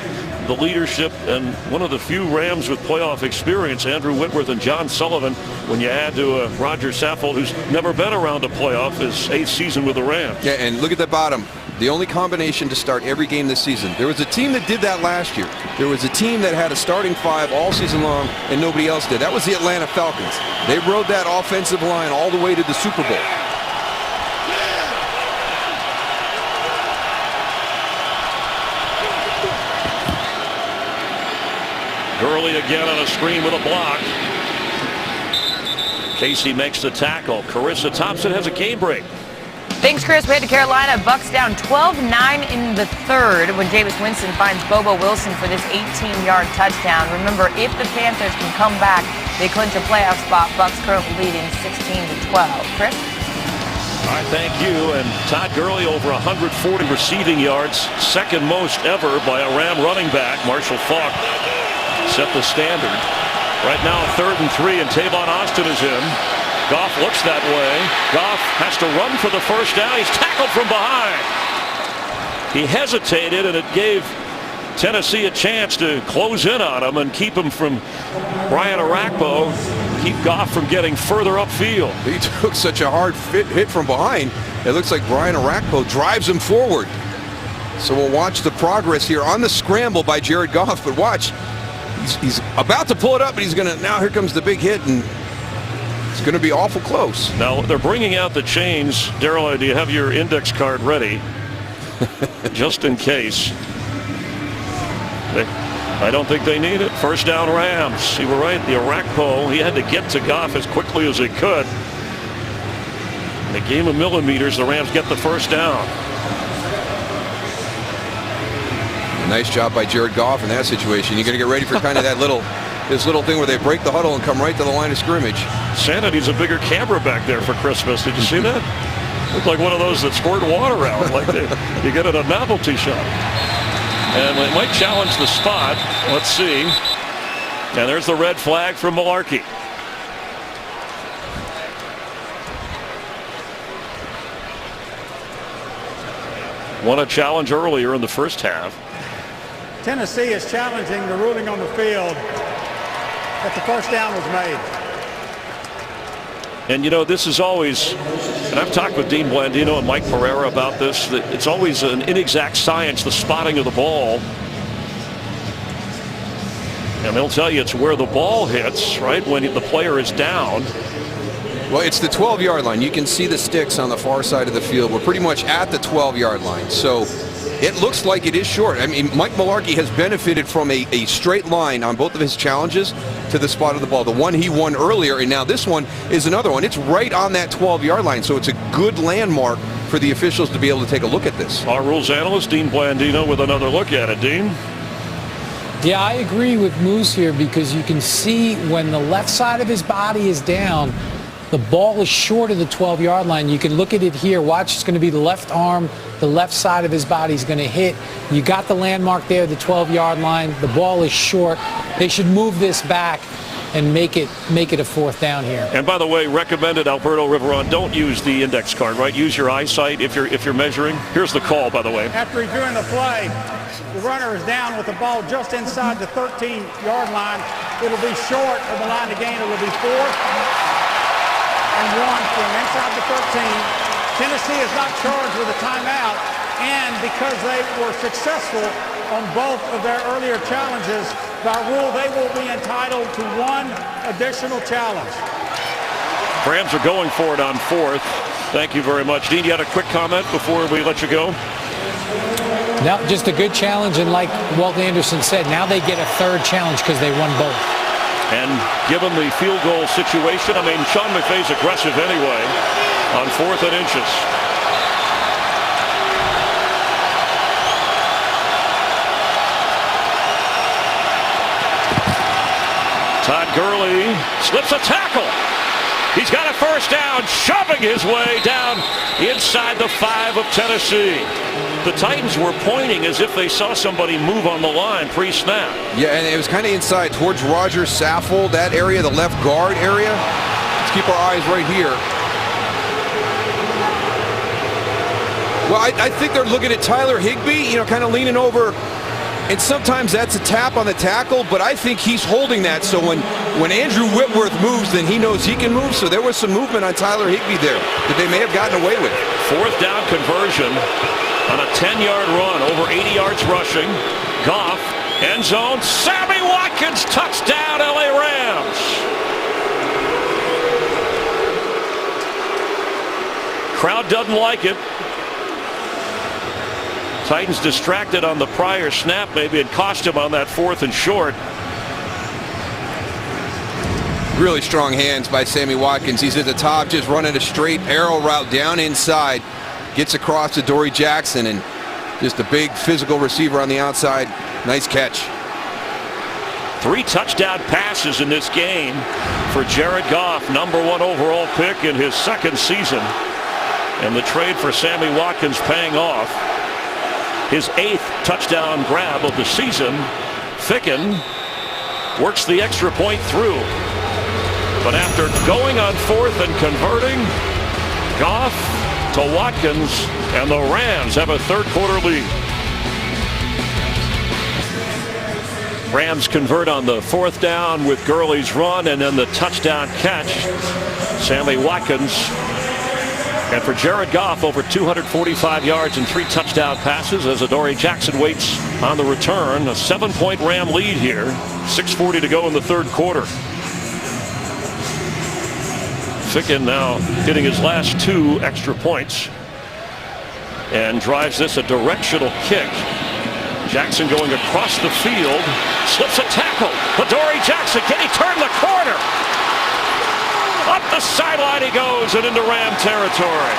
the leadership and one of the few Rams with playoff experience, Andrew Whitworth and John Sullivan, when you add to Roger Saffold, who's never been around a playoff, his 8th season with the Rams. Yeah, and look at the bottom. The only combination to start every game this season. There was a team that did that last year. There was a team that had a starting five all season long and nobody else did. That was the Atlanta Falcons. They rode that offensive line all the way to the Super Bowl. Gurley again on a screen with a block. Casey makes the tackle. Carissa Thompson has a game break. Thanks, Chris. We head to Carolina. Bucks down 12-9 in the third when Jameis Winston finds Bobo Wilson for this 18-yard touchdown. Remember, if the Panthers can come back, they clinch a playoff spot. Bucks currently leading 16-12. Chris? All right, thank you. And Todd Gurley over 140 receiving yards, second most ever by a Ram running back. Marshall Faulk set the standard. Right now, 3rd and 3, and Tavon Austin is in. Goff looks that way. Goff has to run for the first down. He's tackled from behind. He hesitated, and it gave Tennessee a chance to close in on him and keep him from Brian Orakpo, keep Goff from getting further upfield. He took such a hard hit from behind. It looks like Brian Orakpo drives him forward. So we'll watch the progress here on the scramble by Jared Goff. But watch, he's about to pull it up, and he's going to, now here comes the big hit, and it's going to be awful close. Now they're bringing out the chains. Daryl, do you have your index card ready? Just in case. I don't think they need it. First down Rams. You were right. The Orakpo, he had to get to Goff as quickly as he could. In a game of millimeters, the Rams get the first down. Nice job by Jared Goff in that situation. You're going to get ready for kind of that this little thing where they break the huddle and come right to the line of scrimmage. Santa needs a bigger camera back there for Christmas. Did you see that? Looked like one of those that squirt water out, like you get at a novelty shop. And it might challenge the spot. Let's see. And there's the red flag from Malarkey. Won a challenge earlier in the first half. Tennessee is challenging the ruling on the field that the first down was made. And you know, this is always, and I've talked with Dean Blandino and Mike Pereira about this, that it's always an inexact science, the spotting of the ball. And they'll tell you it's where the ball hits, right, when the player is down. Well, it's the 12-yard line. You can see the sticks on the far side of the field. We're pretty much at the 12-yard line. So It looks like it is short. I mean, Mike Mularkey has benefited from a straight line on both of his challenges to the spot of the ball. The one he won earlier, and now this one is another one. It's right on that 12-yard line, so it's a good landmark for the officials to be able to take a look at this. Our rules analyst, Dean Blandino, with another look at it. Dean? Yeah, I agree with Moose here because you can see when the left side of his body is down, the ball is short of the 12-yard line. You can look at it here. Watch, it's going to be the left arm, the left side of his body is going to hit. You got the landmark there, the 12-yard line. The ball is short. They should move this back and make it a fourth down here. And by the way, recommended Alberto Riveron, don't use the index card, right? Use your eyesight if you're measuring. Here's the call, by the way. After reviewing the play, the runner is down with the ball just inside the 13-yard line. It'll be short of the line to gain. It will be 4th and 1 from inside the 13. Tennessee is not charged with a timeout, and because they were successful on both of their earlier challenges, by rule they will be entitled to 1 additional challenge. Rams are going for it on 4th. Thank you very much. Dean, you had a quick comment before we let you go? No, just a good challenge, and like Walt Anderson said, now they get a 3rd challenge because they won both. And given the field goal situation, I mean, Sean McVay's aggressive anyway on 4th and inches. Todd Gurley slips a tackle. He's got a first down, shoving his way down inside the 5 of Tennessee. The Titans were pointing as if they saw somebody move on the line pre-snap. Yeah, and it was kind of inside towards Roger Saffold, that area, the left guard area. Let's keep our eyes right here. Well, I think they're looking at Tyler Higbee, kind of leaning over. And sometimes that's a tap on the tackle, but I think he's holding that. So when Andrew Whitworth moves, then he knows he can move. So there was some movement on Tyler Higbee there that they may have gotten away with. 4th down conversion on a 10-yard run, over 80 yards rushing. Goff, end zone. Sammy Watkins, touchdown, LA Rams. Crowd doesn't like it. Titans distracted on the prior snap. Maybe it cost him on that 4th and short. Really strong hands by Sammy Watkins. He's at the top, just running a straight arrow route down inside. Gets across to Dory Jackson, and just a big physical receiver on the outside. Nice catch. 3 touchdown passes in this game for Jared Goff, #1 overall pick in his 2nd season. And the trade for Sammy Watkins paying off. His 8th touchdown grab of the season. Ficken works the extra point through. But after going on 4th and converting, Goff to Watkins, and the Rams have a 3rd quarter lead. Rams convert on the 4th down with Gurley's run and then the touchdown catch. Sammy Watkins. And for Jared Goff, over 245 yards and 3 touchdown passes as Adoree Jackson waits on the return. A 7-point Ram lead here. 6:40 to go in the 3rd quarter. Ficken now hitting his last 2 extra points and drives this a directional kick. Jackson going across the field, slips a tackle. Adoree Jackson, can he turn the corner? Up the sideline he goes and into Ram territory.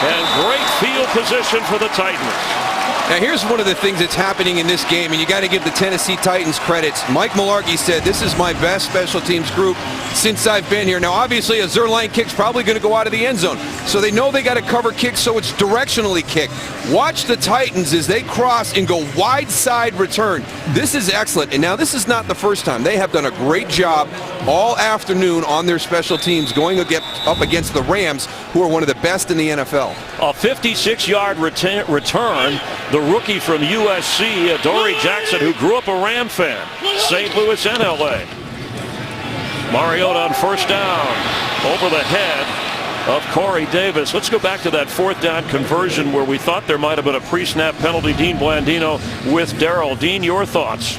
And great field position for the Titans. Now here's one of the things that's happening in this game, and you got to give the Tennessee Titans credits. Mike Mularkey said, this is my best special teams group since I've been here. Now obviously a Zerline kick's probably going to go out of the end zone, so they know they got to cover kicks, so it's directionally kicked. Watch the Titans as they cross and go wide side return. This is excellent, and now this is not the first time. They have done a great job all afternoon on their special teams going up against the Rams, who are one of the best in the NFL. A 56-yard return. The rookie from USC, Adoree Jackson, who grew up a Ram fan, St. Louis and LA. Mariota on 1st down, over the head of Corey Davis. Let's go back to that 4th down conversion where we thought there might have been a pre-snap penalty. Dean Blandino with Darrell. Dean, your thoughts?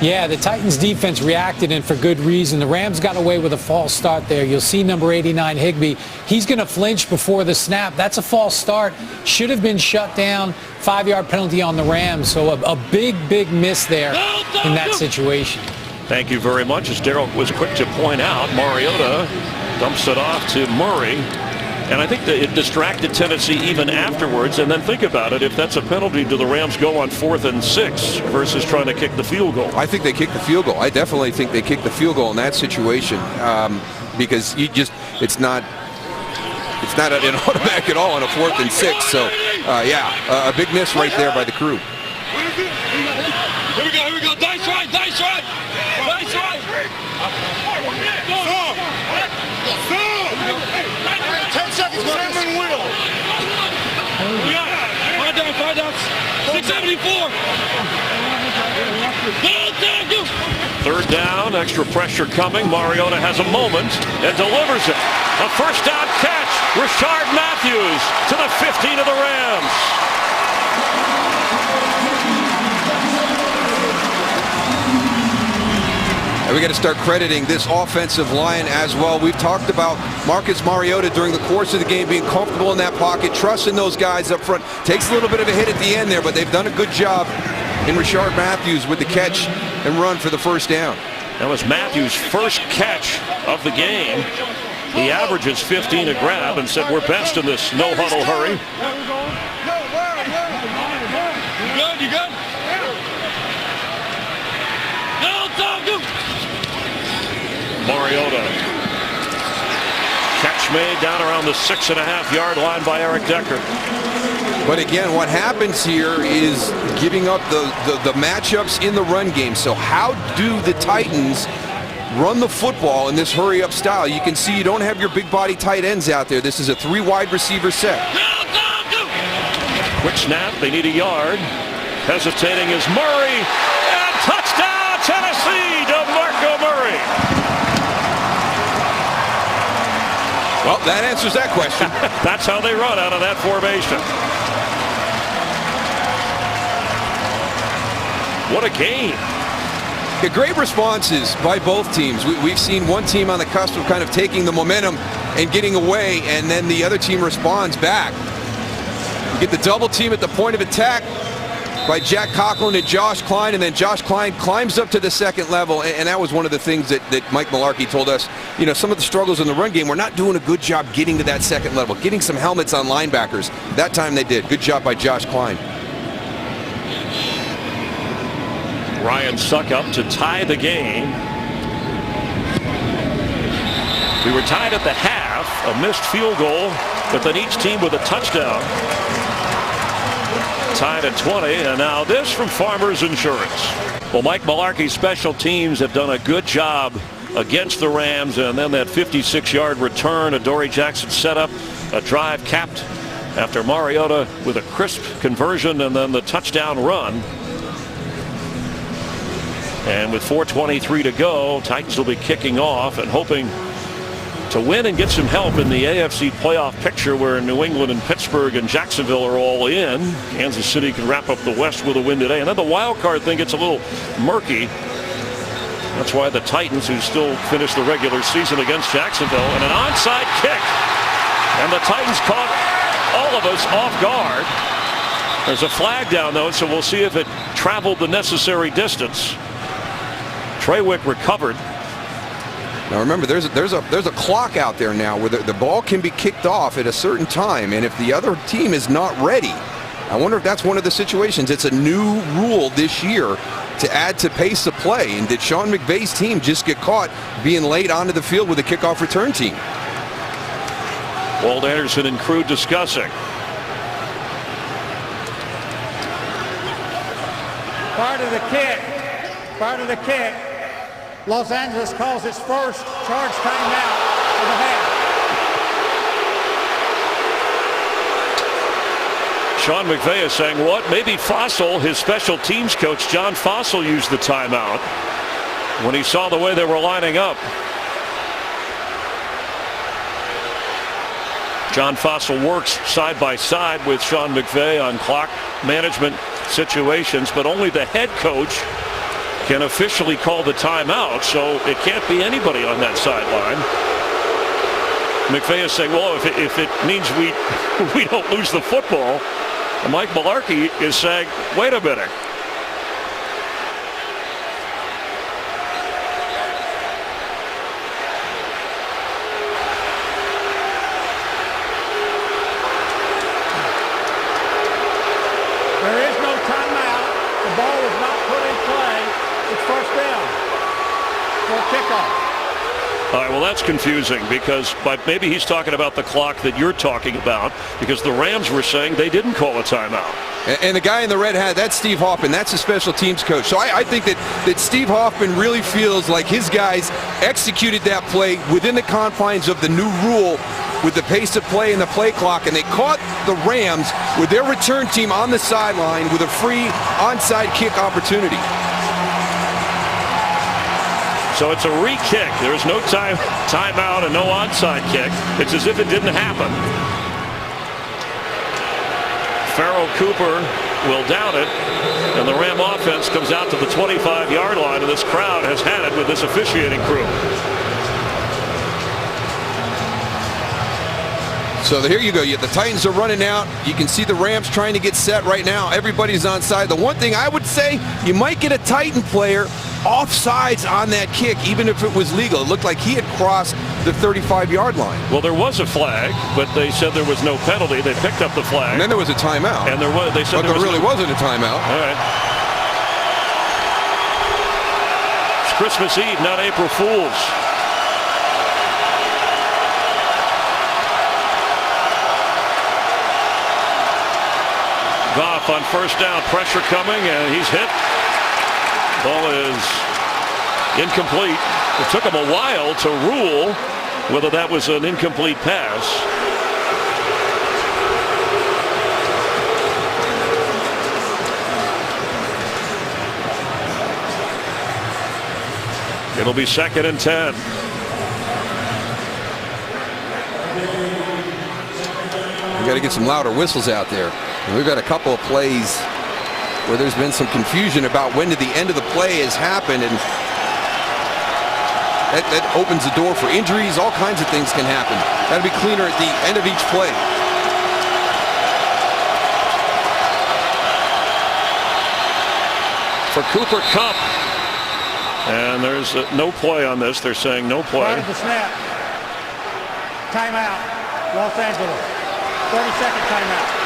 Yeah, the Titans defense reacted, and for good reason. The Rams got away with a false start there. You'll see number 89, Higbee. He's going to flinch before the snap. That's a false start. Should have been shut down. 5-yard penalty on the Rams. So a big, big miss there in that situation. Thank you very much. As Daryl was quick to point out, Mariota dumps it off to Murray. And I think that it distracted Tennessee even afterwards. And then think about it. If that's a penalty, do the Rams go on 4th and 6 versus trying to kick the field goal? I think they kick the field goal. I definitely think they kick the field goal in that situation because it's not an automatic at all on a 4th and 6. So, a big miss right there by the crew. Here we go. Dice right. Dice right. 10 seconds, Simon Will. We got 5 down. 674. Third down, extra pressure coming. Mariota has a moment and delivers it. A first down catch. Rishard Matthews to the 15 of the Rams. And we got to start crediting this offensive line as well. We've talked about Marcus Mariota during the course of the game being comfortable in that pocket, trusting those guys up front. Takes a little bit of a hit at the end there, but they've done a good job in Rishard Matthews with the catch and run for the first down. That was Matthews' first catch of the game. He averages 15 a grab and said we're best in this no-huddle hurry. You good? Mariota. Catch made down around the 6.5-yard line by Eric Decker. But again, what happens here is giving up the matchups in the run game. So how do the Titans run the football in this hurry-up style? You can see you don't have your big body tight ends out there. This is a 3 wide receiver set. Quick snap. They need a yard. Hesitating is Murray. And touchdown, Tennessee, DeMarco Murray. Well, that answers that question. That's how they run out of that formation. What a game. Yeah, great responses by both teams. We've seen one team on the cusp of kind of taking the momentum and getting away, and then the other team responds back. You get the double team at the point of attack by Jack Conklin and Josh Klein, and then Josh Klein climbs up to the second level, and that was one of the things that Mike Mularkey told us. You know, some of the struggles in the run game, we're not doing a good job getting to that second level, getting some helmets on linebackers. That time they did. Good job by Josh Klein. Ryan Succop to tie the game. We were tied at the half, a missed field goal, but then each team with a touchdown. Tied at 20, and now this from Farmers Insurance. Well, Mike Mularkey's special teams have done a good job against the Rams, and then that 56-yard return, a Dory Jackson setup, a drive capped after Mariota with a crisp conversion, and then the touchdown run. And with 4:23 to go, Titans will be kicking off and hoping to win and get some help in the AFC playoff picture where New England and Pittsburgh and Jacksonville are all in. Kansas City can wrap up the West with a win today. And then the wild card thing gets a little murky. That's why the Titans, who still finished the regular season against Jacksonville, and an onside kick. And the Titans caught all of us off guard. There's a flag down, though, so we'll see if it traveled the necessary distance. Trawick recovered. Now remember, there's a clock out there now where the ball can be kicked off at a certain time, and if the other team is not ready, I wonder if that's one of the situations. It's a new rule this year to add to pace of play, and did Sean McVay's team just get caught being late onto the field with a kickoff return team? Walt Anderson and crew discussing. Prior to the kick, Los Angeles calls its first charge timeout of the half. Sean McVay is saying what? Maybe Fossil, his special teams coach, John Fossil, used the timeout when he saw the way they were lining up. John Fossil works side by side with Sean McVay on clock management situations, but only the head coach can officially call the timeout, so it can't be anybody on that sideline. McVay is saying, well, if it means we don't lose the football, and Mike Mularkey is saying, wait a minute. There is no timeout. The ball was not put in play. It's first down for a kickoff. All right, well, that's confusing because maybe he's talking about the clock that you're talking about, because the Rams were saying they didn't call a timeout. And the guy in the red hat, that's Steve Hoffman. That's the special teams coach. So I think that Steve Hoffman really feels like his guys executed that play within the confines of the new rule with the pace of play and the play clock, and they caught the Rams with their return team on the sideline with a free onside kick opportunity. So it's a re-kick. There's no timeout and no onside kick. It's as if it didn't happen. Pharoh Cooper will down it, and the Ram offense comes out to the 25-yard line, and this crowd has had it with this officiating crew. So here you go. The Titans are running out. You can see the Rams trying to get set right now. Everybody's onside. The one thing I would say, you might get a Titan player offsides on that kick, even if it was legal. It looked like he had crossed the 35-yard line. Well, there was a flag, but they said there was no penalty. They picked up the flag. And then there was a timeout. And they said there really wasn't a timeout. All right. It's Christmas Eve, not April Fool's. Goff on first down, pressure coming, and he's hit. Ball is incomplete. It took him a while to rule whether that was an incomplete pass. It'll be 2nd and 10. We got to get some louder whistles out there. And we've got a couple of plays where there's been some confusion about when the end of the play has happened, and that opens the door for injuries. All kinds of things can happen. Got to be cleaner at the end of each play. For Cooper Kupp, and there's no play on this. They're saying no play. Right at the snap. Timeout. Los Angeles. 30-second timeout.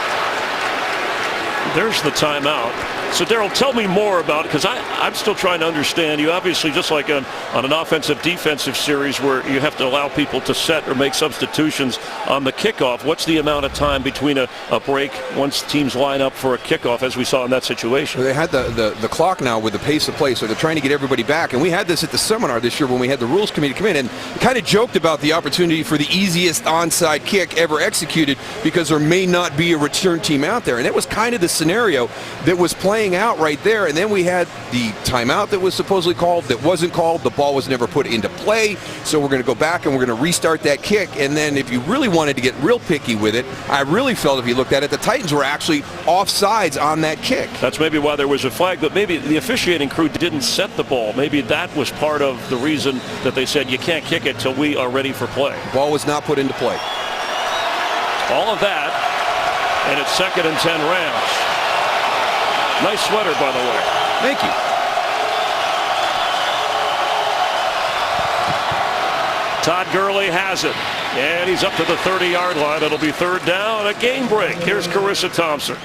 There's the timeout. So, Daryl, tell me more about it, because I'm still trying to understand. You obviously, just like on an offensive-defensive series where you have to allow people to set or make substitutions on the kickoff, what's the amount of time between a break once teams line up for a kickoff, as we saw in that situation? They had the clock now with the pace of play, so they're trying to get everybody back. And we had this at the seminar this year when we had the rules committee come in, and kind of joked about the opportunity for the easiest onside kick ever executed, because there may not be a return team out there. And that was kind of the scenario that was playing out right there. And then we had the timeout that was supposedly called that wasn't called. The ball was never put into play, so we're going to go back and we're going to restart that kick. And then if you really wanted to get real picky with it, I really felt, if you looked at it, the Titans were actually offsides on that kick. That's maybe why there was a flag, but maybe the officiating crew didn't set the ball. Maybe that was part of the reason that they said you can't kick it till we are ready for play. The ball was not put into play. All of that, and it's 2nd and 10 Rams. Nice sweater, by the way. Thank you. Todd Gurley has it, and he's up to the 30-yard line. It'll be 3rd down, a game break. Here's Carissa Thompson.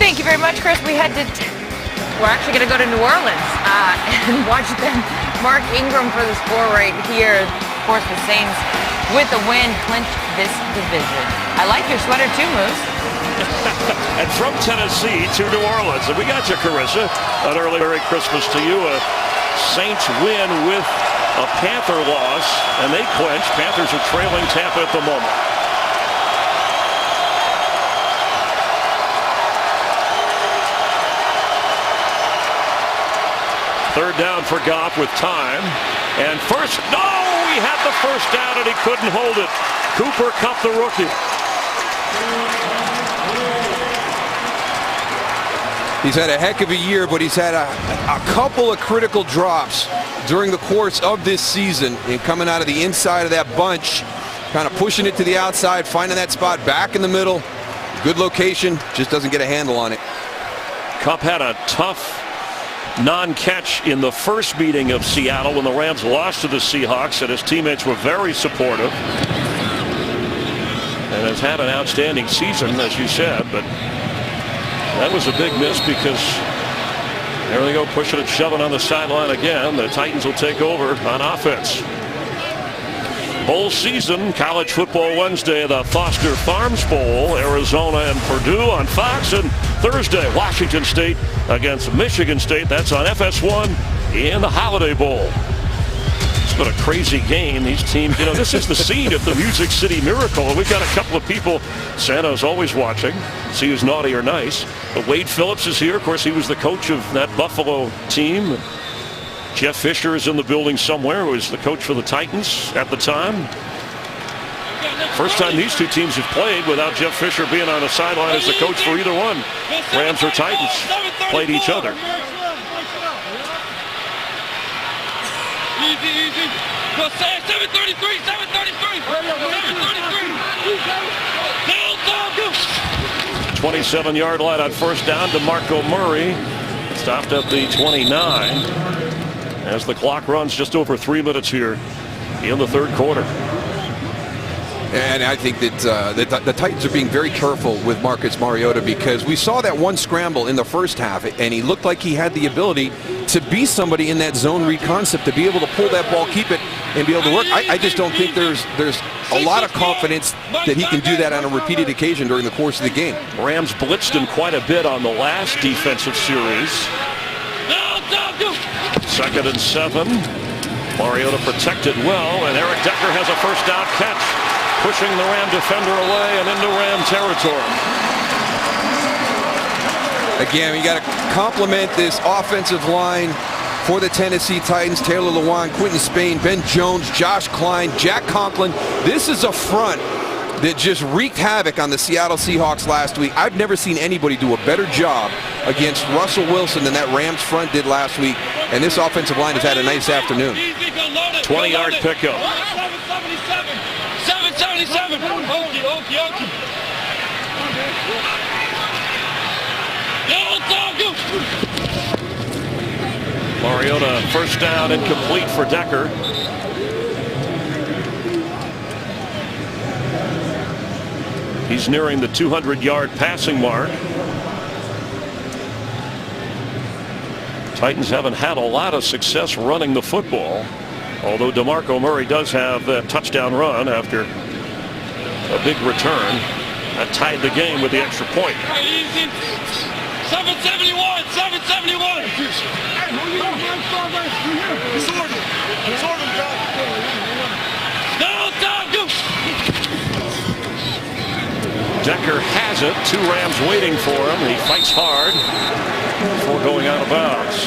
Thank you very much, Chris. We're actually going to go to New Orleans and watch them. Mark Ingram for the score right here. Of course, the Saints, with the win, clinch this division. I like your sweater too, Moose. And from Tennessee to New Orleans. And we got you, Carissa. An early Merry Christmas to you. A Saints win with a Panther loss, and they clinch. Panthers are trailing Tampa at the moment. Third down for Goff with time. And first, no! He had the first down and he couldn't hold it. Cooper Kupp, the rookie. He's had a heck of a year, but he's had a couple of critical drops during the course of this season, and coming out of the inside of that bunch, kind of pushing it to the outside, finding that spot back in the middle. Good location, just doesn't get a handle on it. Kupp had a tough non-catch in the first meeting of Seattle when the Rams lost to the Seahawks, and his teammates were very supportive. And has had an outstanding season, as you said, but that was a big miss because there they go, pushing and shoving on the sideline again. The Titans will take over on offense. Bowl season, College Football Wednesday, the Foster Farms Bowl, Arizona and Purdue on Fox, and Thursday, Washington State against Michigan State. That's on FS1 in the Holiday Bowl. It's been a crazy game. These teams, you know, this is the scene of the Music City Miracle. We've got a couple of people Santa's always watching, see who's naughty or nice. But Wade Phillips is here. Of course, he was the coach of that Buffalo team. Jeff Fisher is in the building somewhere, who was the coach for the Titans at the time. First time these two teams have played without Jeff Fisher being on the sideline as the coach for either one. Rams or Titans played each other. Easy. Go 733, 733. 27-yard line on first down. DeMarco Murray stopped at the 29 as the clock runs just over 3 minutes here in the third quarter. And I think that the Titans are being very careful with Marcus Mariota, because we saw that one scramble in the first half, and he looked like he had the ability to be somebody in that zone read concept, to be able to pull that ball, keep it, and be able to work. I just don't think there's a lot of confidence that he can do that on a repeated occasion during the course of the game. Rams blitzed him quite a bit on the last defensive series. 2nd and 7. Mariota protected well, and Eric Decker has a first down catch, pushing the Ram defender away and into Ram territory. Again, we got to compliment this offensive line for the Tennessee Titans. Taylor Lewan, Quentin Spain, Ben Jones, Josh Klein, Jack Conklin. This is a front that just wreaked havoc on the Seattle Seahawks last week. I've never seen anybody do a better job against Russell Wilson than that Rams front did last week, and this offensive line has had a nice afternoon. 20-yard pickup. 777. Okey. Mariota, first down, incomplete for Decker. He's nearing the 200-yard passing mark. Titans haven't had a lot of success running the football, although DeMarco Murray does have that touchdown run after a big return that tied the game with the extra point. 771. Decker has it. 2 Rams waiting for him. He fights hard before going out of bounds.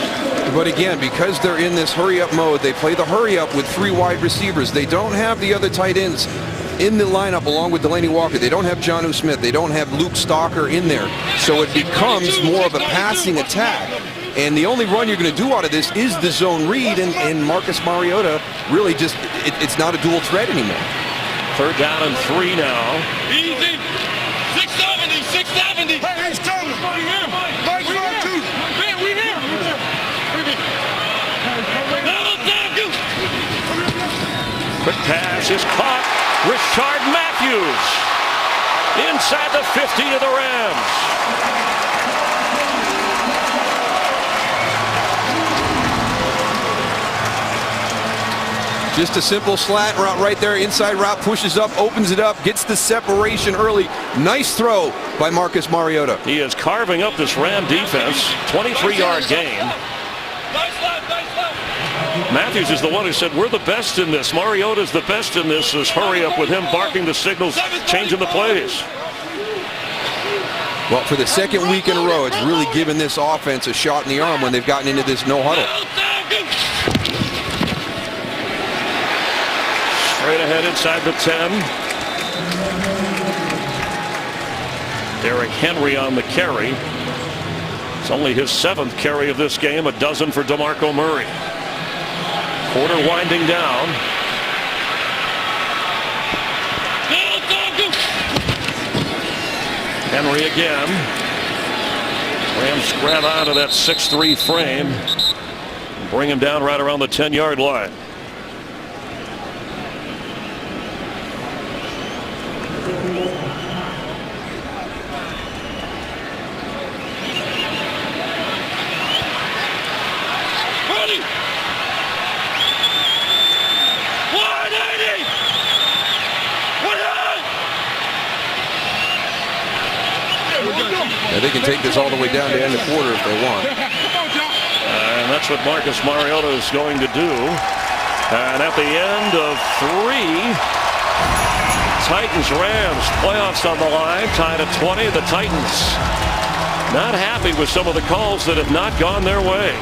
But again, because they're in this hurry-up mode, they play the hurry-up with 3 wide receivers. They don't have the other tight ends in the lineup along with Delaney Walker. They don't have Jonnu Smith. They don't have Luke Stalker in there. So it becomes more of a passing attack. And the only run you're going to do out of this is the zone read, and Marcus Mariota really just, it's not a dual threat anymore. 3rd down and 3 now. Easy. 670. Hey, he's coming. Quick pass is caught. Rishard Matthews inside the 50 of the Rams. Just a simple slant route right there. Inside route, pushes up, opens it up, gets the separation early. Nice throw by Marcus Mariota. He is carving up this Ram defense. 23-yard gain. Matthews is the one who said, we're the best in this. Mariota's the best in this. Is hurry up with him barking the signals, changing the plays. Well, for the second week in a row, it's really given this offense a shot in the arm when they've gotten into this no huddle. Straight ahead inside the 10. Derrick Henry on the carry. It's only his 7th carry of this game, a dozen for DeMarco Murray. Quarter winding down. Henry again. Rams grab out of that 6'3" frame. Bring him down right around the 10-yard line. Yeah, they can take this all the way down to end the quarter if they want. And that's what Marcus Mariota is going to do. And at the end of 3, Titans-Rams, playoffs on the line, tied at 20. The Titans not happy with some of the calls that have not gone their way.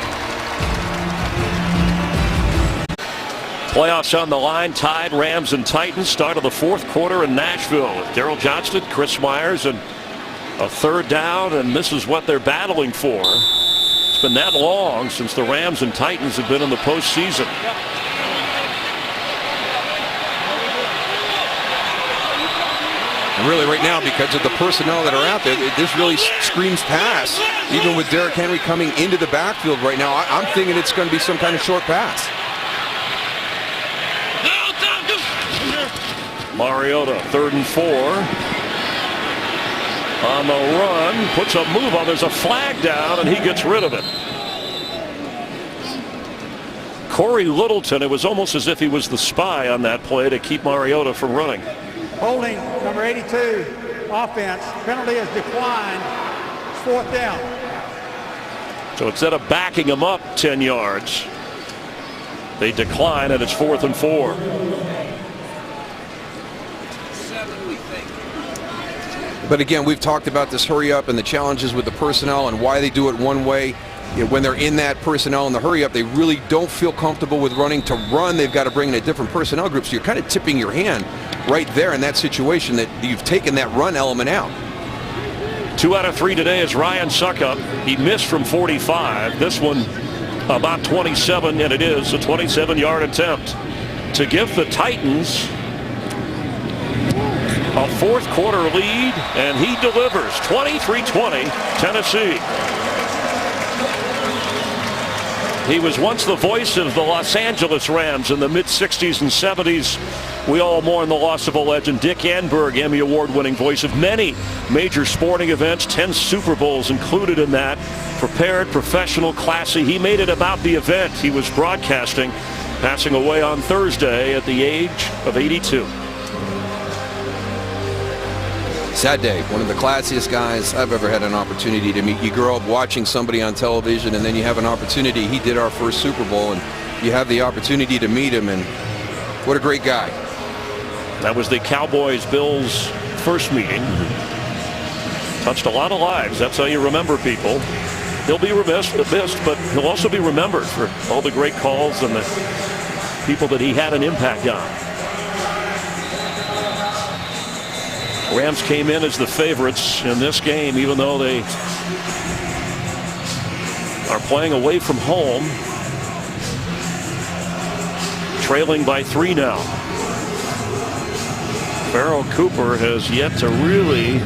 Playoffs on the line, tied Rams and Titans. Start of the 4th quarter in Nashville with Daryl Johnston, Chris Myers, and a 3rd down, and this is what they're battling for. It's been that long since the Rams and Titans have been in the postseason. And really right now, because of the personnel that are out there, this really screams pass. Even with Derrick Henry coming into the backfield right now, I'm thinking it's going to be some kind of short pass. Mariota, 3rd and 4. On the run, puts a move on. There's a flag down, and he gets rid of it. Corey Littleton, it was almost as if he was the spy on that play to keep Mariota from running. Holding number 82, offense. Penalty is declined. 4th down. So instead of backing him up 10 yards, they decline, and it's 4th and 4. But again, we've talked about this hurry up and the challenges with the personnel and why they do it one way. You know, when they're in that personnel in the hurry up, they really don't feel comfortable with running. To run, they've got to bring in a different personnel group. So you're kind of tipping your hand right there in that situation that you've taken that run element out. 2 out of 3 today is Ryan Suckup. He missed from 45. This one about 27, and it is a 27-yard attempt to give the Titans a 4th quarter lead, and he delivers. 23-20 Tennessee. He was once the voice of the Los Angeles Rams in the mid-60s and 70s. We all mourn the loss of a legend. Dick Enberg, Emmy Award-winning voice of many major sporting events, 10 Super Bowls included in that. Prepared, professional, classy. He made it about the event he was broadcasting, passing away on Thursday at the age of 82. Sad day. One of the classiest guys I've ever had an opportunity to meet. You grow up watching somebody on television, and then you have an opportunity. He did our first Super Bowl, and you have the opportunity to meet him, and what a great guy. That was the Cowboys-Bills first meeting. Touched a lot of lives. That's how you remember people. He'll be missed, but he'll also be remembered for all the great calls and the people that he had an impact on. Rams came in as the favorites in this game, even though they are playing away from home. Trailing by 3 now. Pharoh Cooper has yet to really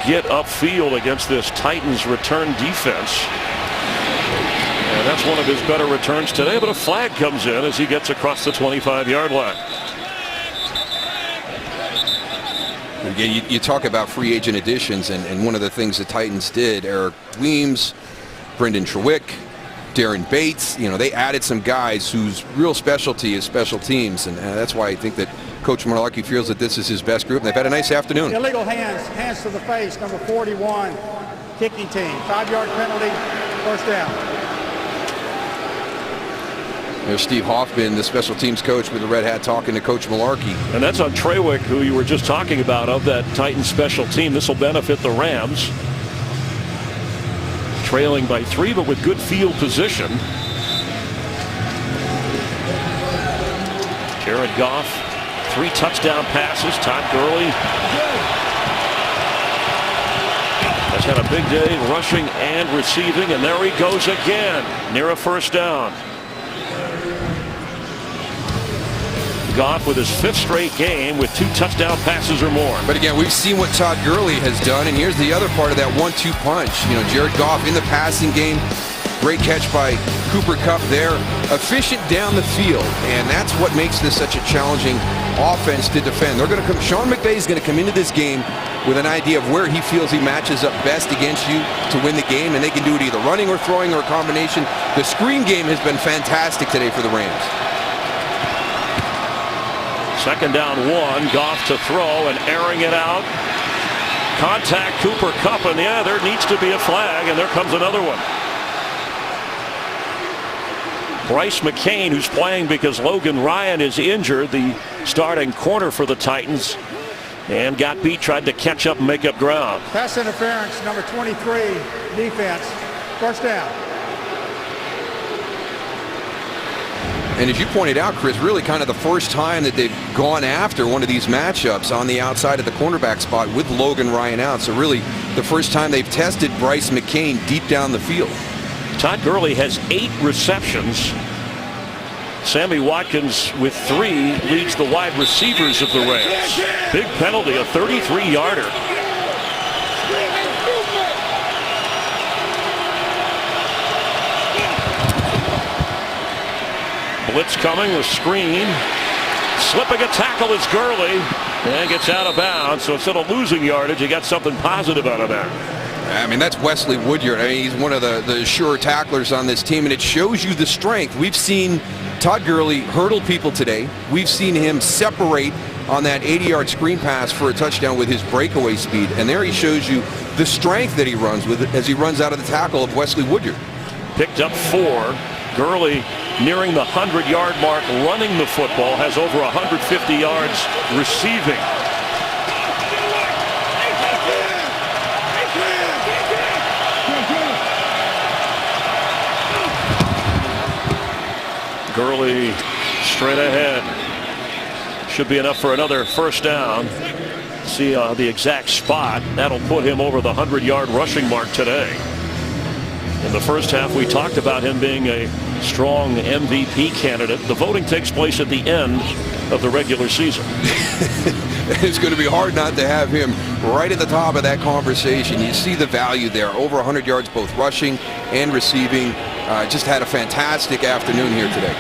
get upfield against this Titans return defense. And that's one of his better returns today, but a flag comes in as he gets across the 25-yard line. Again, you talk about free agent additions, and one of the things the Titans did, Eric Weems, Brendan Trewick, Darren Bates, you know, they added some guys whose real specialty is special teams, and that's why I think that Coach Mularkey feels that this is his best group, and they've had a nice afternoon. Illegal hands to the face, number 41, kicking team. 5-yard penalty, 1st down. There's Steve Hoffman, the special teams coach with the Red Hat, talking to Coach Mularkey. And that's on Trewick, who you were just talking about, of that Titans special team. This will benefit the Rams. Trailing by 3, but with good field position. Jared Goff, 3 touchdown passes. Todd Gurley has had a big day rushing and receiving, and there he goes again, near a first down. Goff with his 5th straight game with 2 touchdown passes or more. But again, we've seen what Todd Gurley has done, and here's the other part of that 1-2 punch. You know, Jared Goff in the passing game, great catch by Cooper Kupp there, efficient down the field, and that's what makes this such a challenging offense to defend. They're going to come. Sean McVay is going to come into this game with an idea of where he feels he matches up best against you to win the game, and they can do it either running or throwing or a combination. The screen game has been fantastic today for the Rams. 2nd down 1, Goff to throw and airing it out. Contact Cooper Kupp, and yeah, there needs to be a flag, and there comes another one. Bryce McCain, who's playing because Logan Ryan is injured, the starting corner for the Titans, and got beat, tried to catch up and make up ground. Pass interference, number 23, defense. First down. And as you pointed out, Chris, really kind of the first time that they've gone after one of these matchups on the outside of the cornerback spot with Logan Ryan out. So really the first time they've tested Bryce McCain deep down the field. Todd Gurley has 8 receptions. Sammy Watkins with 3 leads the wide receivers of the Rams. Big penalty, a 33-yarder. Blitz coming, the screen. Slipping a tackle is Gurley and gets out of bounds. So instead of losing yardage, you got something positive out of that. I mean, that's Wesley Woodyard. I mean, he's one of the sure tacklers on this team, and it shows you the strength. We've seen Todd Gurley hurdle people today. We've seen him separate on that 80-yard screen pass for a touchdown with his breakaway speed, and there he shows you the strength that he runs with as he runs out of the tackle of Wesley Woodyard. Picked up 4. Gurley nearing the 100-yard mark, running the football, has over 150 yards receiving. Gurley straight ahead. Should be enough for another first down. See the exact spot. That'll put him over the 100-yard rushing mark today. In the first half, we talked about him being a strong MVP candidate. The voting takes place at the end of the regular season. It's going to be hard not to have him right at the top of that conversation. You see the value there. Over 100 yards both rushing and receiving. Just had a fantastic afternoon here today.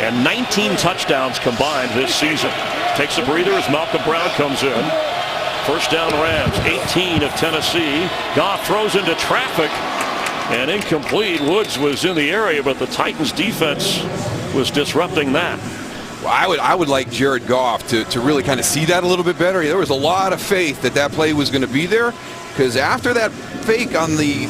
And 19 touchdowns combined this season. Takes a breather as Malcolm Brown comes in. First down Rams, 18 of Tennessee. Goff throws into traffic and incomplete. Woods was in the area, but the Titans defense was disrupting that. Well, I would like Jared Goff to really kind of see that a little bit better. There was a lot of faith that play was going to be there, because after that fake on the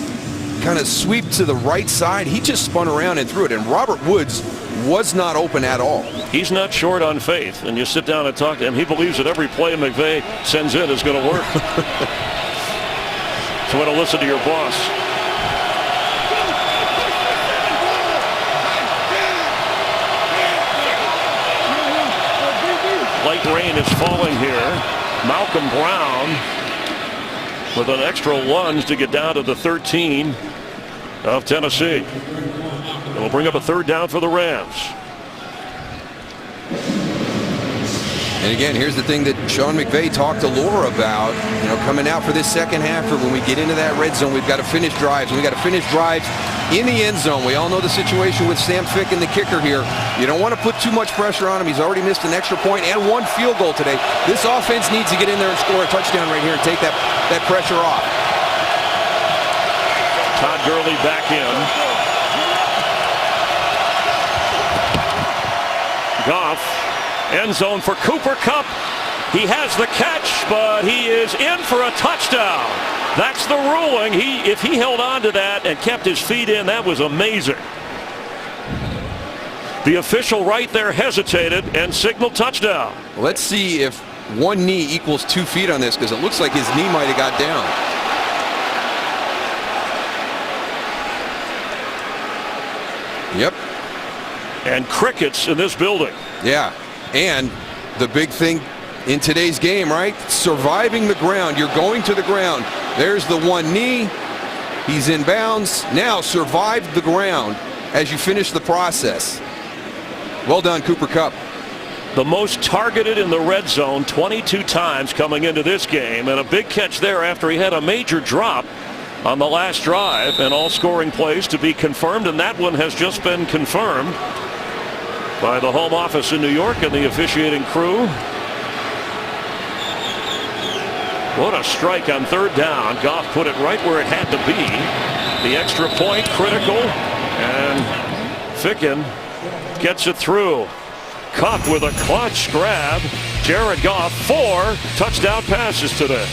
kind of sweep to the right side, he just spun around and threw it, and Robert Woods was not open at all. He's not short on faith, and you sit down and talk to him, he believes that every play McVay sends in is going to work. So to listen to your boss. Light rain is falling here. Malcolm Brown with an extra lunge to get down to the 13 of Tennessee. It'll bring up a third down for the Rams. And again, here's the thing that Sean McVay talked to Laura about, coming out for this second half, or when we get into that red zone, we've got to finish drives. We've got to finish drives in the end zone. We all know the situation with Sam Fick and the kicker here. You don't want to put too much pressure on him. He's already missed an extra point and 1 field goal today. This offense needs to get in there and score a touchdown right here and take that pressure off. Todd Gurley back in. Goff, end zone for Cooper Kupp. He has the catch, but he is in for a touchdown. That's the ruling. If he held on to that and kept his feet in, that was amazing. The official right there hesitated and signaled touchdown. Let's see if 1 knee equals 2 feet on this, because it looks like his knee might have got down. Yep. And crickets in this building. Yeah, and the big thing in today's game, right? Surviving the ground. You're going to the ground. There's the one knee. He's in bounds. Now survive the ground as you finish the process. Well done, Cooper Kupp. The most targeted in the red zone 22 times coming into this game, and a big catch there after he had a major drop on the last drive, and all scoring plays to be confirmed, and that one has just been confirmed by the home office in New York and the officiating crew. What a strike on third down. Goff put it right where it had to be. The extra point critical, and Ficken gets it through. Kupp with a clutch grab. Jared Goff, 4 touchdown passes today.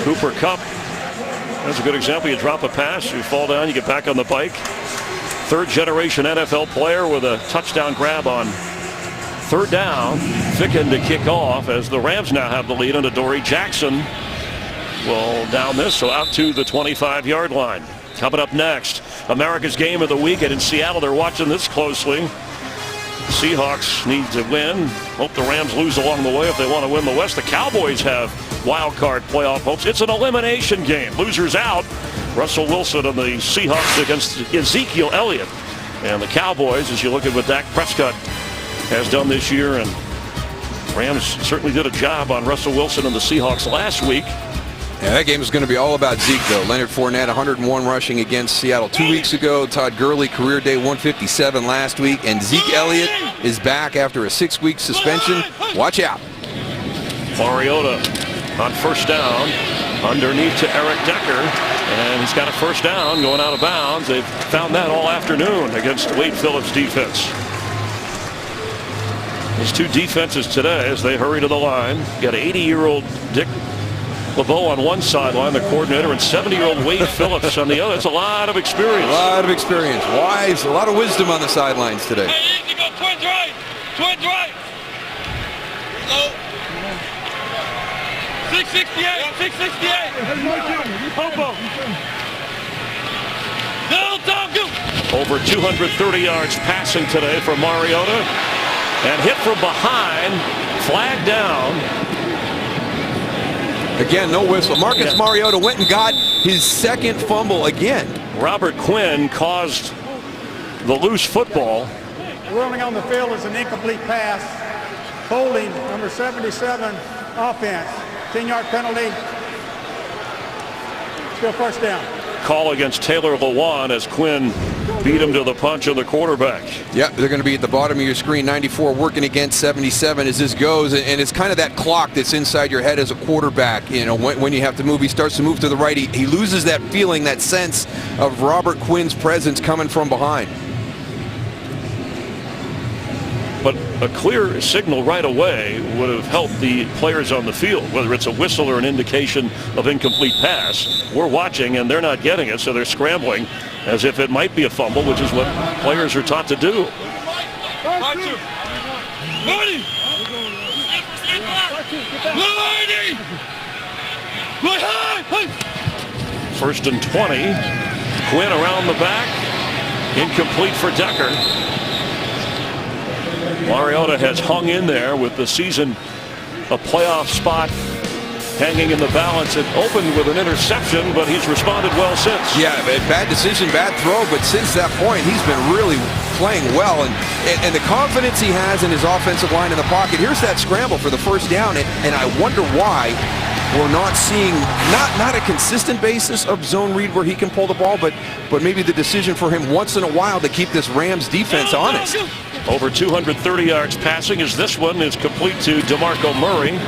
Cooper Kupp, that's a good example. You drop a pass, you fall down, you get back on the bike. Third generation NFL player with a touchdown grab on third down. Ficken to kick off as the Rams now have the lead, and Adoree Jackson will down this, so out to the 25-yard line. Coming up next, America's Game of the Week, and in Seattle they're watching this closely. Seahawks need to win. Hope the Rams lose along the way if they want to win the West. The Cowboys have wild card playoff hopes. It's an elimination game. Losers out. Russell Wilson and the Seahawks against Ezekiel Elliott. And the Cowboys, as you look at what Dak Prescott has done this year, and Rams certainly did a job on Russell Wilson and the Seahawks last week. Yeah, that game is going to be all about Zeke, though. Leonard Fournette, 101 rushing against Seattle 2 weeks ago. Todd Gurley, career day 157 last week. And Zeke Elliott is back after a 6-week suspension. Watch out. Mariota on first down, underneath to Eric Decker. And he's got a first down going out of bounds. They've found that all afternoon against Wade Phillips' defense. These two defenses today as they hurry to the line. Got 80-year-old Dick LeBeau on one sideline, the coordinator, and 70-year-old Wade Phillips on the other. That's a lot of experience. A lot of experience. Wise, a lot of wisdom on the sidelines today. Hey, easy, go twins right. Twins right. Low. 668. 668. Popo. Little Tom, go. Over 230 yards passing today for Mariota. And hit from behind. Flag down. Again, no whistle. Marcus Mariota went and got his second fumble again. Robert Quinn caused the loose football. Ruling on the field is an incomplete pass. Holding number 77 offense. 10-yard penalty. Still first down. Call against Taylor Lewan as Quinn beat him to the punch of the quarterback. Yep, they're going to be at the bottom of your screen. 94 working against 77 as this goes, and it's kind of that clock that's inside your head as a quarterback. You know, when you have to move, he starts to move to the right. He loses that feeling, that sense of Robert Quinn's presence coming from behind. But a clear signal right away would have helped the players on the field, whether it's a whistle or an indication of incomplete pass. We're watching, and they're not getting it, so they're scrambling as if it might be a fumble, which is what players are taught to do. First and 20. Quinn around the back. Incomplete for Decker. Mariota has hung in there with the season a playoff spot hanging in the balance. It opened with an interception, but he's responded well since. Yeah, bad decision, bad throw, but since that point, he's been really playing well. And the confidence he has in his offensive line in the pocket. Here's that scramble for the first down, and I wonder why we're not seeing, not a consistent basis of zone read where he can pull the ball, but maybe the decision for him once in a while to keep this Rams defense honest. Over 230 yards passing as this one is complete to DeMarco Murray.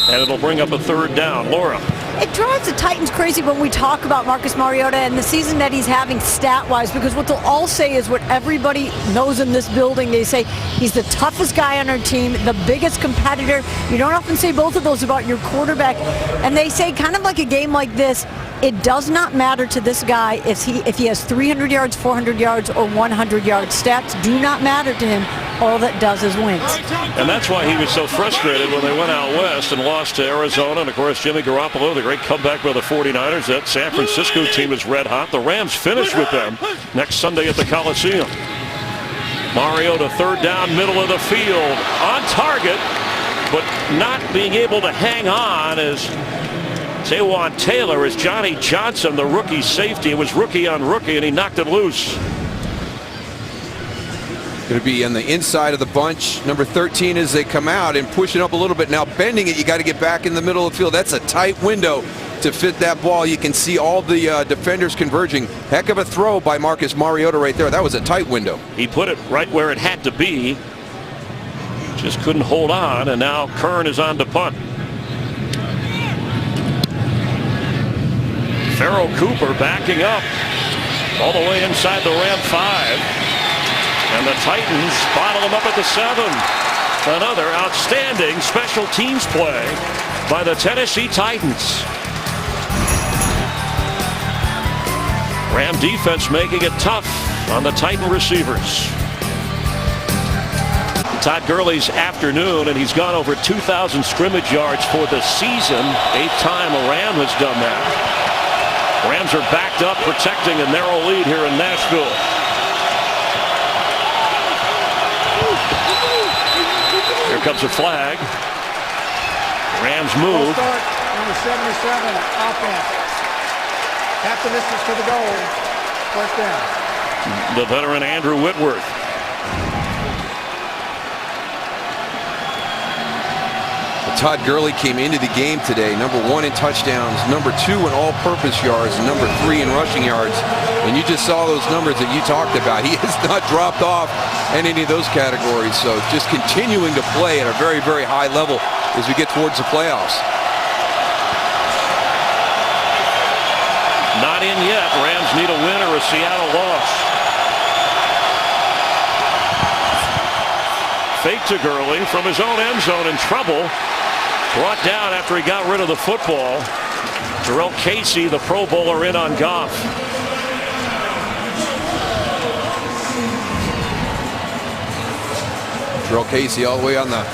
And it'll bring up a third down. Laura. It drives the Titans crazy when we talk about Marcus Mariota and the season that he's having stat-wise, because what they'll all say is what everybody knows in this building. They say he's the toughest guy on our team, the biggest competitor. You don't often say both of those about your quarterback. And they say kind of like a game like this, it does not matter to this guy if he has 300 yards, 400 yards, or 100 yards. Stats do not matter to him. All that does is wins. And that's why he was so frustrated when they went out west and lost to Arizona. And, of course, Jimmy Garoppolo, the great comeback by the 49ers. That San Francisco team is red hot. The Rams finish with them next Sunday at the Coliseum. Mariota, third down, middle of the field, on target, but not being able to hang on as Taywan Taylor, as Johnny Johnson, the rookie safety. It was rookie on rookie, and he knocked it loose. Going to be on the inside of the bunch, number 13, as they come out and push it up a little bit. Now bending it, you got to get back in the middle of the field. That's a tight window to fit that ball. You can see all the defenders converging. Heck of a throw by Marcus Mariota right there. That was a tight window. He put it right where it had to be. Just couldn't hold on, and now Kern is on to punt. Pharoh Cooper backing up all the way inside the Ram 5. And the Titans bottle him up at the 7. Another outstanding special teams play by the Tennessee Titans. Ram defense making it tough on the Titan receivers. Todd Gurley's afternoon, and he's gone over 2,000 scrimmage yards for the season. 8th time a Ram has done that. Rams are backed up, protecting a narrow lead here in Nashville. Here comes a flag. Rams move. Start, number 77, offense. Half the distance to the goal. First down. The veteran Andrew Whitworth. Todd Gurley came into the game today, number 1 in touchdowns, number 2 in all-purpose yards, and number 3 in rushing yards. And you just saw those numbers that you talked about. He has not dropped off in any of those categories. So just continuing to play at a very, very high level as we get towards the playoffs. Not in yet. Rams need a win or a Seattle loss. Fake to Gurley from his own end zone, in trouble. Brought down after he got rid of the football. Jarrell Casey, the Pro Bowler, in on Goff. Jarrell Casey all the way on the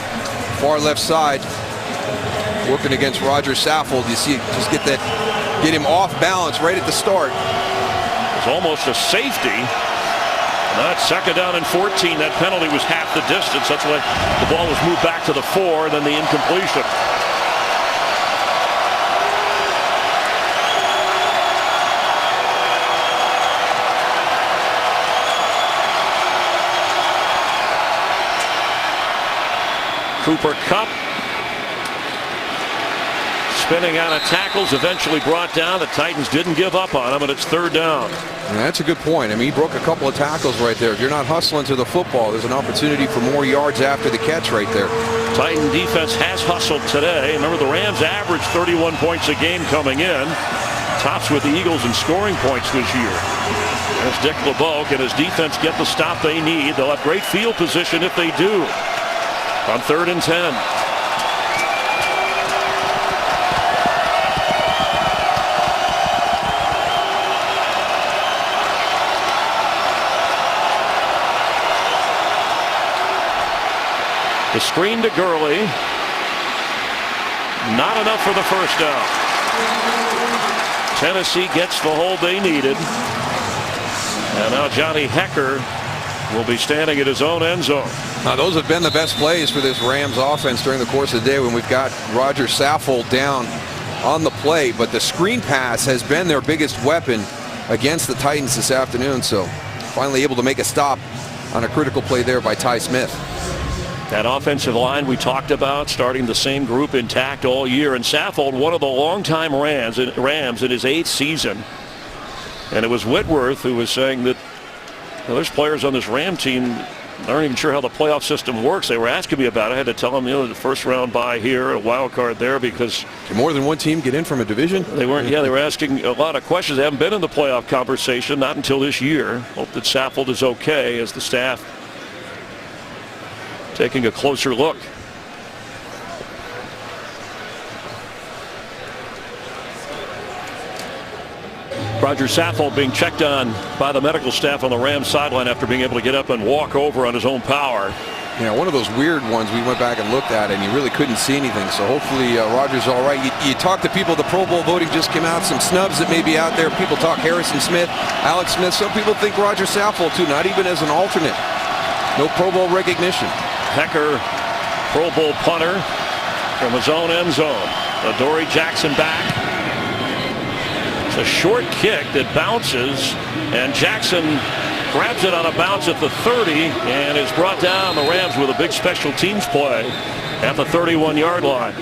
far left side, working against Roger Saffold. You see, just get him off balance right at the start. It's almost a safety. That's second down and 14. That penalty was half the distance. That's why the ball was moved back to the 4, and then the incompletion. Cooper Kupp spinning out of tackles, eventually brought down. The Titans didn't give up on him, and it's third down. And that's a good point. I mean, he broke a couple of tackles right there. If you're not hustling to the football, there's an opportunity for more yards after the catch right there. Titan defense has hustled today. Remember, the Rams averaged 31 points a game coming in. Tops with the Eagles in scoring points this year. As Dick LeBeau and his defense get the stop they need. They'll have great field position if they do. On 3rd and 10. The screen to Gurley. Not enough for the first down. Tennessee gets the hold they needed. And now Johnny Hekker will be standing at his own end zone. Now, those have been the best plays for this Rams offense during the course of the day when we've got Roger Saffold down on the play. But the screen pass has been their biggest weapon against the Titans this afternoon. So finally able to make a stop on a critical play there by Ty Smith. That offensive line we talked about, starting the same group intact all year. And Saffold, one of the longtime Rams in his 8th season. And it was Whitworth who was saying that there's players on this Ram team aren't even sure how the playoff system works. They were asking me about it. I had to tell them, the first round bye here, a wild card there, because can more than one team get in from a division? They weren't. Yeah, they were asking a lot of questions. They haven't been in the playoff conversation, not until this year. Hope that Saffold is okay as the staff taking a closer look. Roger Saffold being checked on by the medical staff on the Rams sideline after being able to get up and walk over on his own power. Yeah, one of those weird ones we went back and looked at, and you really couldn't see anything. So hopefully Roger's all right. You talk to people, the Pro Bowl voting just came out, some snubs that may be out there. People talk Harrison Smith, Alex Smith. Some people think Roger Saffold too, not even as an alternate. No Pro Bowl recognition. Hecker, Pro Bowl punter from his own end zone. Adoree Jackson back. It's a short kick that bounces, and Jackson grabs it on a bounce at the 30 and is brought down. The Rams with a big special teams play at the 31-yard line.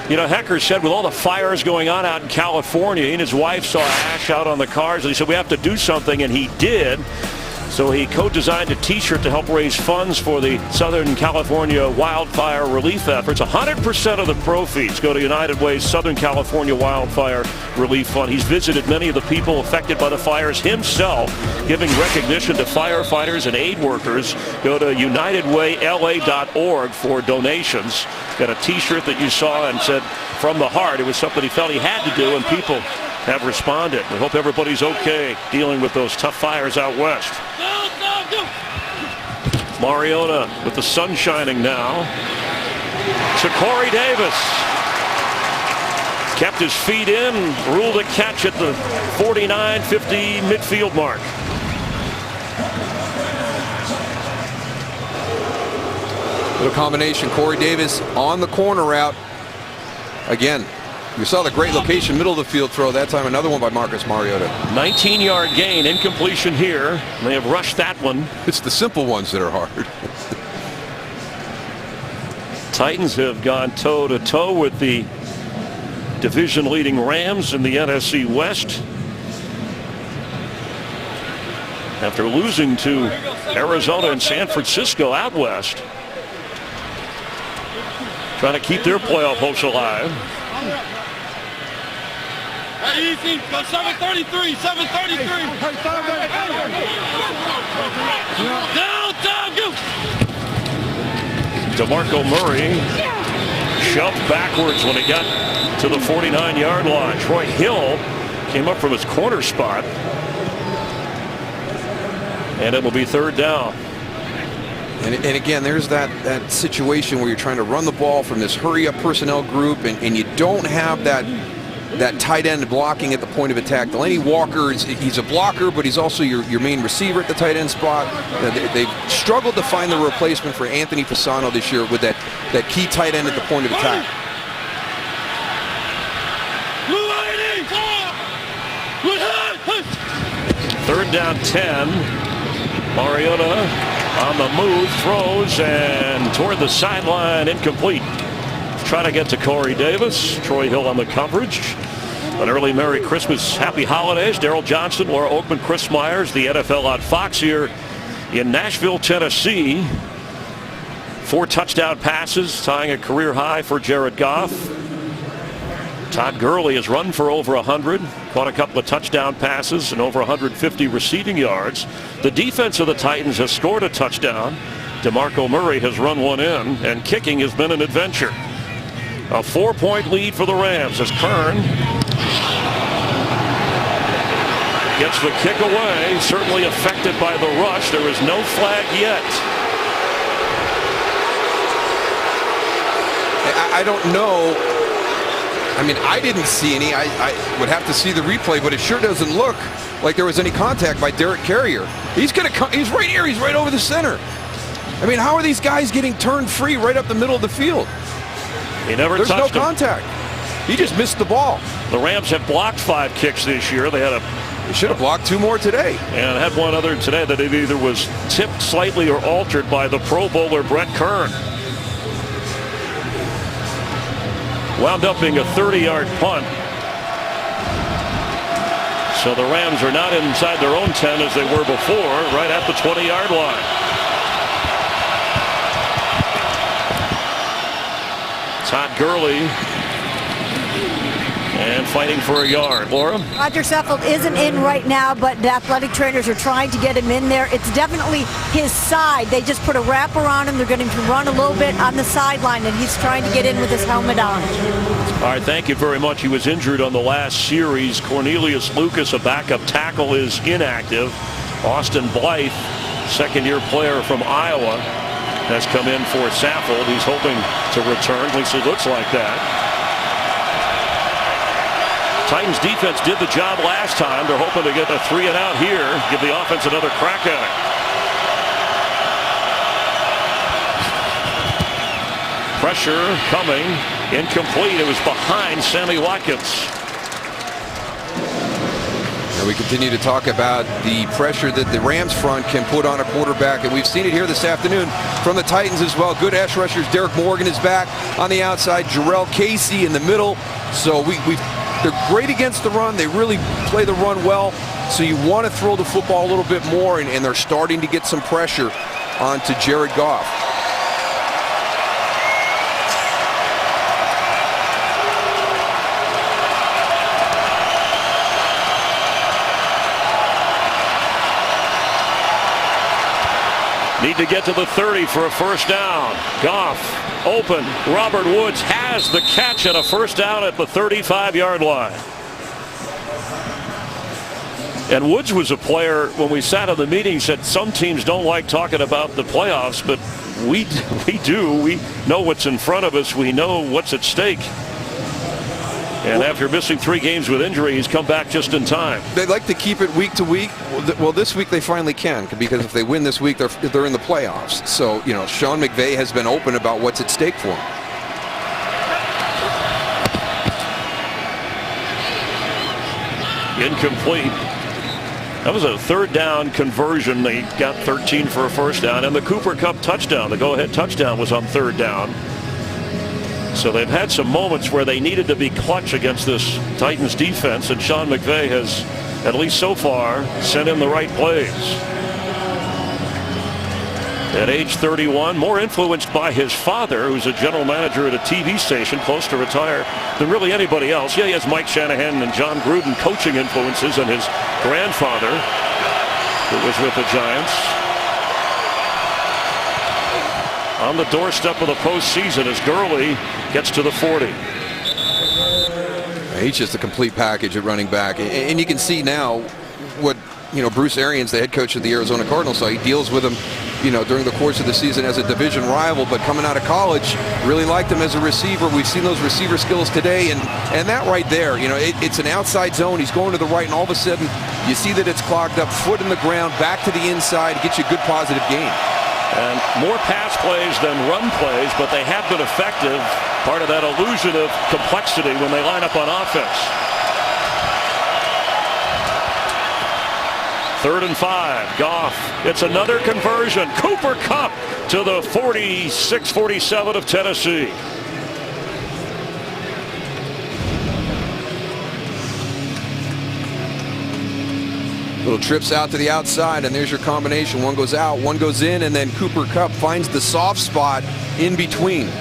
You know, Hecker said with all the fires going on out in California, he and his wife saw ash out on the cars, and he said we have to do something, and he did. So he co-designed a t-shirt to help raise funds for the Southern California wildfire relief efforts. 100% of the proceeds go to United Way's Southern California Wildfire Relief Fund. He's visited many of the people affected by the fires himself, giving recognition to firefighters and aid workers. Go to UnitedWayLA.org for donations. Got a t-shirt that you saw and said from the heart. It was something he felt he had to do, and people have responded. We hope everybody's okay dealing with those tough fires out west. Mariota with the sun shining now to Corey Davis. Kept his feet in, ruled a catch at the 49-50 midfield mark. Little combination. Corey Davis on the corner route. Again, you saw the great location, middle of the field throw. That time another one by Marcus Mariota. 19-yard gain, incompletion here. They have rushed that one. It's the simple ones that are hard. Titans have gone toe-to-toe with the division-leading Rams in the NFC West. After losing to Arizona and San Francisco out west. Trying to keep their playoff hopes alive. Easy, go 733, 733. Down, go. DeMarco Murray shoved backwards when he got to the 49-yard line. Troy Hill came up from his corner spot. And it will be third down. And again, there's that situation where you're trying to run the ball from this hurry-up personnel group, and you don't have that tight end blocking at the point of attack. Delaney Walker, he's a blocker, but he's also your main receiver at the tight end spot. They've struggled to find the replacement for Anthony Fasano this year with that key tight end at the point of attack. Third down 10. Mariota on the move, throws, and toward the sideline, incomplete. Try to get to Corey Davis. Troy Hill on the coverage. An early Merry Christmas, Happy Holidays. Daryl Johnston, Laura Oakman, Chris Myers, the NFL on Fox here in Nashville, Tennessee. 4 touchdown passes, tying a career high for Jared Goff. Todd Gurley has run for over 100, caught a couple of touchdown passes and over 150 receiving yards. The defense of the Titans has scored a touchdown. DeMarco Murray has run one in, and kicking has been an adventure. A 4-point lead for the Rams as Kern gets the kick away, certainly affected by the rush. There is no flag yet. I don't know. I mean, I didn't see any. I would have to see the replay, but it sure doesn't look like there was any contact by Derek Carrier. He's going to come. He's right here. He's right over the center. I mean, how are these guys getting turned free right up the middle of the field? He never There's touched no him. contact. He just missed the ball. The Rams have blocked 5 kicks this year. They should have blocked 2 more today. And had one other today that it either was tipped slightly or altered by the Pro Bowler Brett Kern. Wound up being a 30-yard punt. So the Rams are not inside their own 10 as they were before, right at the 20-yard line. Todd Gurley and fighting for a yard. Laura? Roger Saffold isn't in right now, but the athletic trainers are trying to get him in there. It's definitely his side. They just put a wrap around him. They're going to run a little bit on the sideline, and he's trying to get in with his helmet on. All right, thank you very much. He was injured on the last series. Cornelius Lucas, a backup tackle, is inactive. Austin Blythe, second-year player from Iowa, has come in for Saffold. He's hoping to return. At least it looks like that. Titans defense did the job last time. They're hoping to get a 3-and-out here. Give the offense another crack at it. Pressure coming. Incomplete. It was behind Sammy Watkins. And we continue to talk about the pressure that the Rams front can put on a quarterback, and we've seen it here this afternoon from the Titans as well. Good edge rushers. Derek Morgan is back on the outside. Jarrell Casey in the middle. So they're great against the run. They really play the run well. So you want to throw the football a little bit more, and they're starting to get some pressure onto Jared Goff. Need to get to the 30 for a first down. Goff open. Robert Woods has the catch and a first down at the 35-yard line. And Woods was a player, when we sat in the meeting, said some teams don't like talking about the playoffs, but we do. We know what's in front of us. We know what's at stake. And after missing 3 games with injury, he's come back just in time. They like to keep it week to week. Well, this week they finally can, because if they win this week, they're in the playoffs. So, Sean McVay has been open about what's at stake for him. Incomplete. That was a third down conversion. They got 13 for a first down, and the Cooper Kupp touchdown, the go-ahead touchdown, was on third down. So they've had some moments where they needed to be clutch against this Titans defense, and Sean McVay has, at least so far, sent in the right plays. At age 31, more influenced by his father, who's a general manager at a TV station close to retire, than really anybody else. Yeah, he has Mike Shanahan and John Gruden coaching influences, and his grandfather, who was with the Giants. On the doorstep of the postseason as Gurley gets to the 40. He's just a complete package at running back. And you can see now what, Bruce Arians, the head coach of the Arizona Cardinals, saw. He deals with him, during the course of the season as a division rival, but coming out of college, really liked him as a receiver. We've seen those receiver skills today, and that right there, it's an outside zone. He's going to the right, and all of a sudden, you see that it's clogged up, foot in the ground, back to the inside, gets you a good positive gain. And more pass plays than run plays, but they have been effective. Part of that illusion of complexity when they line up on offense. 3rd and 5. Goff. It's another conversion. Cooper Kupp to the 46-47 of Tennessee. Little trips out to the outside, and there's your combination. One goes out, one goes in, and then Cooper Kupp finds the soft spot in between.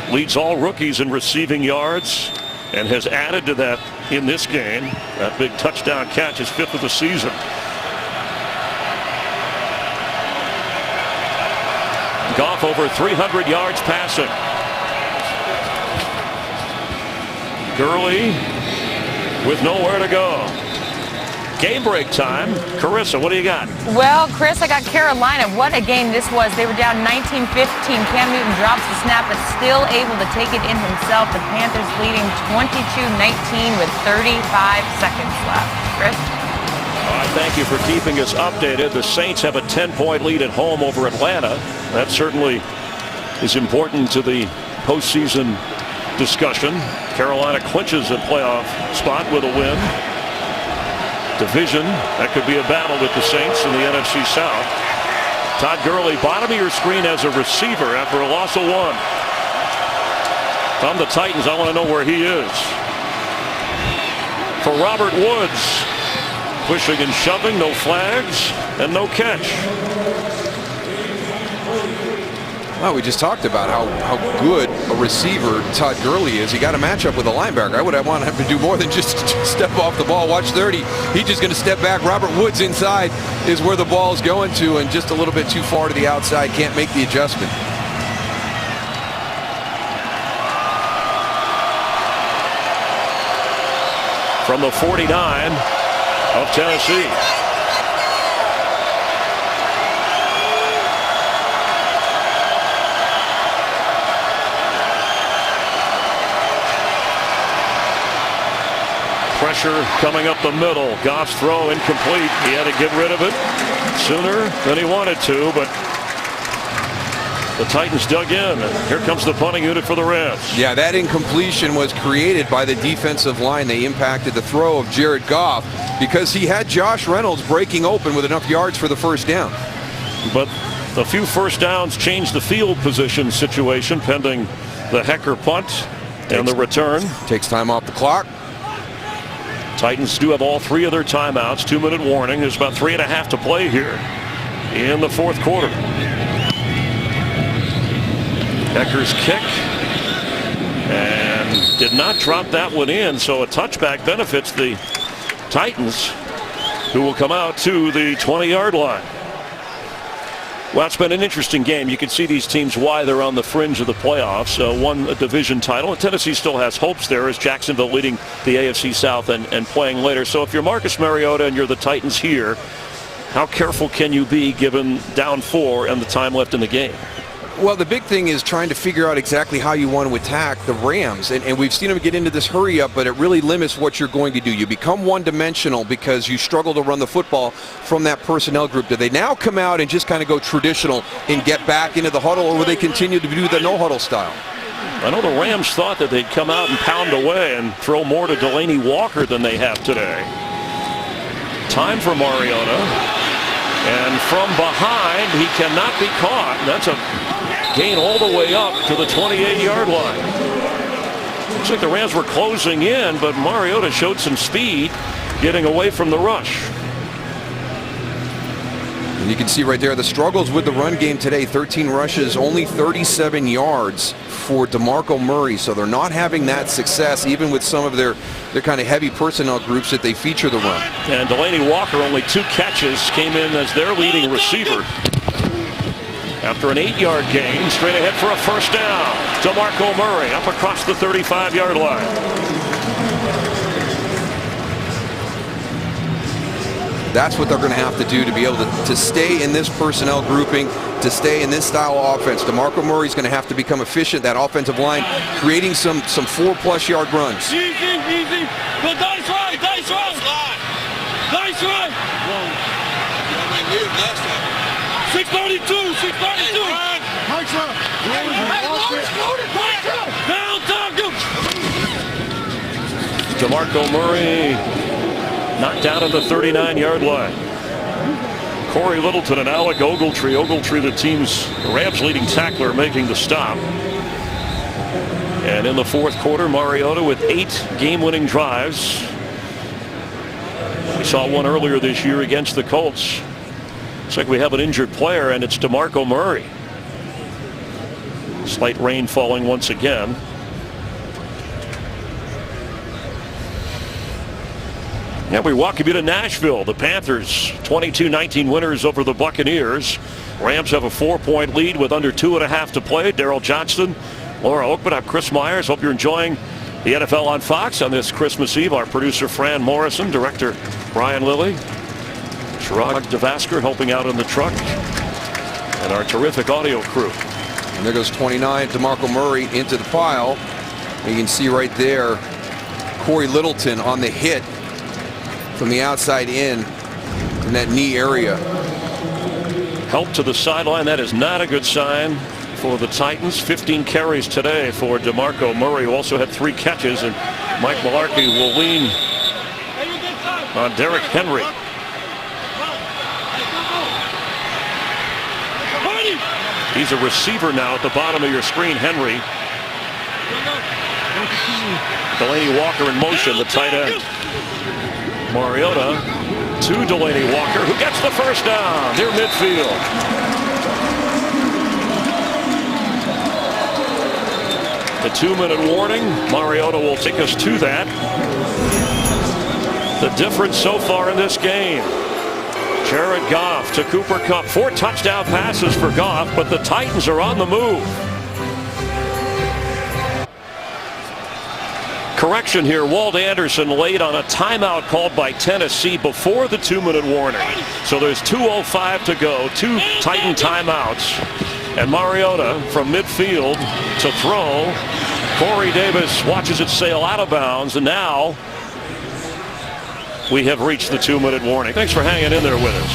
Leads all rookies in receiving yards and has added to that in this game. That big touchdown catch is 5th of the season. Goff over 300 yards passing. Gurley with nowhere to go. Game break time. Carissa, what do you got? Well, Chris, I got Carolina. What a game this was. They were down 19-15. Cam Newton drops the snap, but still able to take it in himself. The Panthers leading 22-19 with 35 seconds left. Chris? All right, thank you for keeping us updated. The Saints have a 10-point lead at home over Atlanta. That certainly is important to the postseason discussion. Carolina clinches a playoff spot with a win. Division, that could be a battle with the Saints in the NFC South. Todd Gurley, bottom of your screen as a receiver after a loss of 1. If I'm the Titans, I want to know where he is. For Robert Woods, pushing and shoving, no flags, and no catch. Well, we just talked about how good a receiver Todd Gurley is. He got a matchup with a linebacker. I would want him to do more than just step off the ball. Watch 30. He's just going to step back. Robert Woods inside is where the ball is going to, and just a little bit too far to the outside. Can't make the adjustment. From the 49 of Tennessee. Pressure coming up the middle. Goff's throw incomplete. He had to get rid of it sooner than he wanted to, but The Titans dug in. Here comes the punting unit for the Rams. Yeah, that incompletion was created by the defensive line. They impacted the throw of Jared Goff because he had Josh Reynolds breaking open with enough yards for the first down. But a few first downs changed the field position situation pending the Hecker punt and the return. Takes time off the clock. Titans do have all 3 of their timeouts. 2-minute warning. There's about 3.5 to play here in the fourth quarter. Hecker's kick, and did not drop that one in, so a touchback benefits the Titans, who will come out to the 20-yard line. Well, it's been an interesting game. You can see these teams why they're on the fringe of the playoffs. Won a division title, and Tennessee still has hopes there as Jacksonville leading the AFC South and playing later. So if you're Marcus Mariota and you're the Titans here, how careful can you be given down 4 and the time left in the game? Well, the big thing is trying to figure out exactly how you want to attack the Rams. And we've seen them get into this hurry up, but it really limits what you're going to do. You become one-dimensional because you struggle to run the football from that personnel group. Do they now come out and just kind of go traditional and get back into the huddle, or will they continue to do the no-huddle style? I know the Rams thought that they'd come out and pound away and throw more to Delaney Walker than they have today. Time for Mariota. And from behind, he cannot be caught. That's a gain all the way up to the 28-yard line. Looks like the Rams were closing in, but Mariota showed some speed getting away from the rush. And you can see right there the struggles with the run game today. 13 rushes, only 37 yards for DeMarco Murray. So they're not having that success even with some of their kind of heavy personnel groups that they feature the run. And Delaney Walker, only 2 catches, came in as their leading receiver. After an 8-yard gain, straight ahead for a first down. DeMarco Murray up across the 35-yard line. That's what they're going to have to do to be able to stay in this personnel grouping, to stay in this style of offense. DeMarco Murray's going to have to become efficient, that offensive line, creating some 4+ yard runs. Easy. Go dice right. Dice right. 632. DeMarco Murray knocked down at the 39-yard line. Corey Littleton and Alec Ogletree. Ogletree, the Rams' leading tackler, making the stop. And in the fourth quarter, Mariota with 8 game-winning drives. We saw one earlier this year against the Colts. Looks like we have an injured player, and it's DeMarco Murray. Slight rain falling once again. Yeah, we welcome you to Nashville. The Panthers 22-19 winners over the Buccaneers. Rams have a 4-point lead with under 2.5 to play. Daryl Johnston, Laura Oakman, I'm Chris Myers. Hope you're enjoying the NFL on Fox on this Christmas Eve. Our producer Fran Morrison, director Brian Lilly, Chirag Devasker helping out in the truck, and our terrific audio crew. And there goes 29, DeMarco Murray into the pile. And you can see right there Corey Littleton on the hit from the outside in that knee area. Help to the sideline. That is not a good sign for the Titans. 15 carries today for DeMarco Murray, who also had 3 catches, and Mike Mularkey will lean on Derrick Henry. He's a receiver now at the bottom of your screen, Henry. Delaney Walker in motion, the tight end. Mariota to Delaney Walker, who gets the first down near midfield. The 2-minute warning. Mariota will take us to that. The difference so far in this game. Jared Goff to Cooper Kupp. 4 touchdown passes for Goff, but the Titans are on the move. Correction here, Walt Anderson late on a timeout called by Tennessee before the 2-minute warning. So there's 2:05 to go, 2 Titan timeouts. And Mariota from midfield to throw. Corey Davis watches it sail out of bounds, and now we have reached the 2-minute warning. Thanks for hanging in there with us.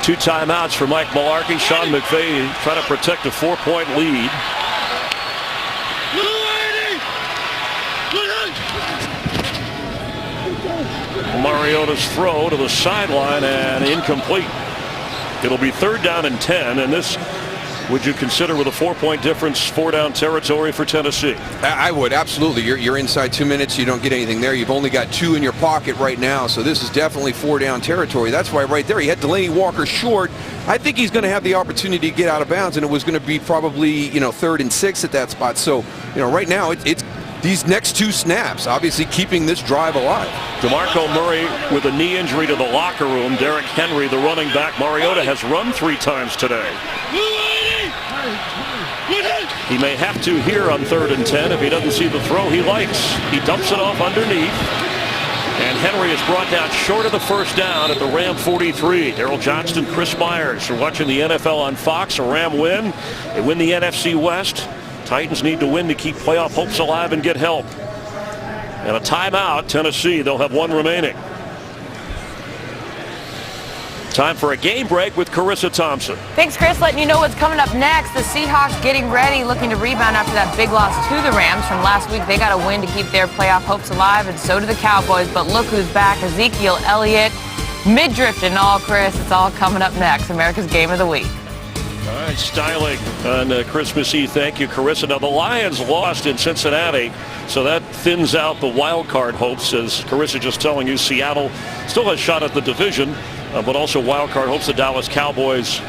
2 timeouts for Mike Mularkey. Sean McVay trying to protect a 4-point lead. Mariota's throw to the sideline and incomplete. It'll be 3rd down and 10, and this, would you consider, with a 4-point difference, 4-down territory for Tennessee? I would, absolutely. You're inside 2 minutes. You don't get anything there. You've only got 2 in your pocket right now, so this is definitely 4-down territory. That's why right there he had Delanie Walker short. I think he's going to have the opportunity to get out of bounds, and it was going to be probably 3rd and 6 at that spot. So right now it's these next 2 snaps, obviously keeping this drive alive. DeMarco Murray with a knee injury to the locker room. Derrick Henry, the running back. Mariota has run 3 times today. He may have to here on 3rd and 10 if he doesn't see the throw he likes. He dumps it off underneath. And Henry is brought down short of the 1st down at the Ram 43. Daryl Johnston, Chris Myers. You're watching the NFL on Fox. A Ram win. They win the NFC West. Titans need to win to keep playoff hopes alive and get help. And a timeout, Tennessee. They'll have 1 remaining. Time for a game break with Carissa Thompson. Thanks, Chris. Letting you know what's coming up next. The Seahawks getting ready, looking to rebound after that big loss to the Rams from last week. They got a win to keep their playoff hopes alive, and so do the Cowboys. But look who's back. Ezekiel Elliott, midriff and all, Chris. It's all coming up next. America's Game of the Week. All right, styling on Christmas Eve. Thank you, Carissa. Now, the Lions lost in Cincinnati, so that thins out the wild card hopes. As Carissa just telling you, Seattle still has shot at the division, but also wild card hopes. The Dallas Cowboys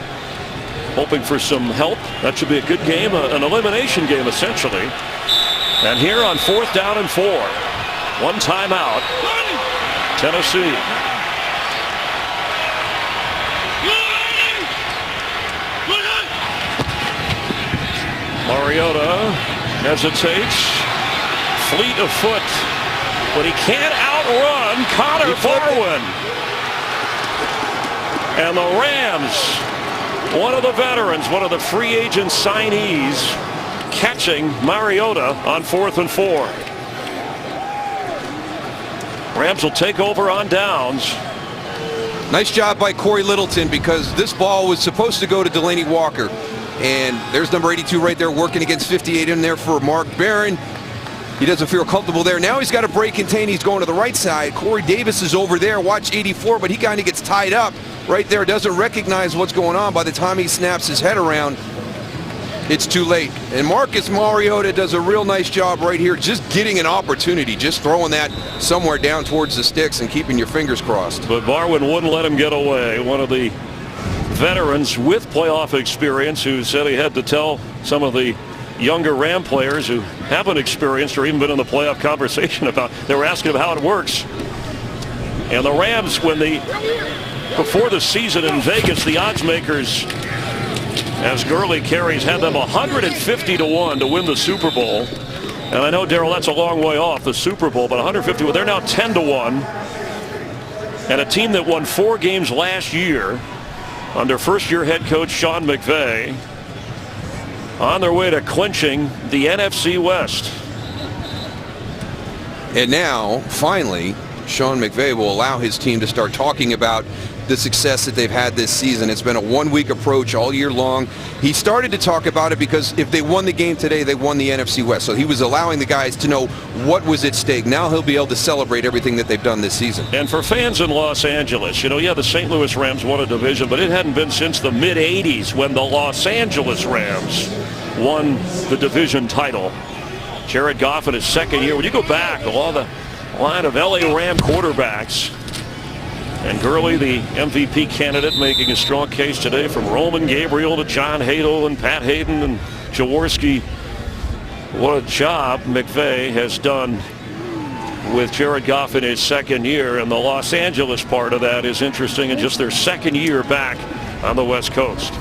hoping for some help. That should be a good game, an elimination game, essentially. And here on 4th down and 4, 1 timeout, Tennessee. Mariota hesitates, fleet of foot, but he can't outrun Connor Barwin. And the Rams, one of the veterans, one of the free agent signees, catching Mariota on 4th and 4. Rams will take over on downs. Nice job by Corey Littleton, because this ball was supposed to go to Delanie Walker. And there's number 82 right there working against 58 in there for Mark Barron. He doesn't feel comfortable there. Now he's got a break contain. He's going to the right side. Corey Davis is over there. Watch 84, but he kind of gets tied up right there. Doesn't recognize what's going on. By the time he snaps his head around, it's too late. And Marcus Mariota does a real nice job right here, just getting an opportunity, just throwing that somewhere down towards the sticks and keeping your fingers crossed. But Barwin wouldn't let him get away. One of the veterans with playoff experience who said he had to tell some of the younger Ram players who haven't experienced or even been in the playoff conversation about, they were asking him how it works. And the Rams, before the season in Vegas, the odds makers, as Gurley carries, had them 150 to 1 to win the Super Bowl. And I know, Daryl, that's a long way off the Super Bowl, but 150, well, they're now 10 to 1. And a team that won 4 games last year under first-year head coach Sean McVay, on their way to clinching the NFC West. And now, finally, Sean McVay will allow his team to start talking about the success that they've had this season. It's been a 1-week approach all year long. He started to talk about it because if they won the game today, they won the NFC West. So he was allowing the guys to know what was at stake. Now he'll be able to celebrate everything that they've done this season. And for fans in Los Angeles, the St. Louis Rams won a division, but it hadn't been since the mid-'80s when the Los Angeles Rams won the division title. Jared Goff in his 2nd year. When you go back along the line of LA Ram quarterbacks, and Gurley, the MVP candidate, making a strong case today, from Roman Gabriel to John Hadl and Pat Hayden and Jaworski. What a job McVay has done with Jared Goff in his 2nd year. And the Los Angeles part of that is interesting, in just their 2nd year back on the West Coast.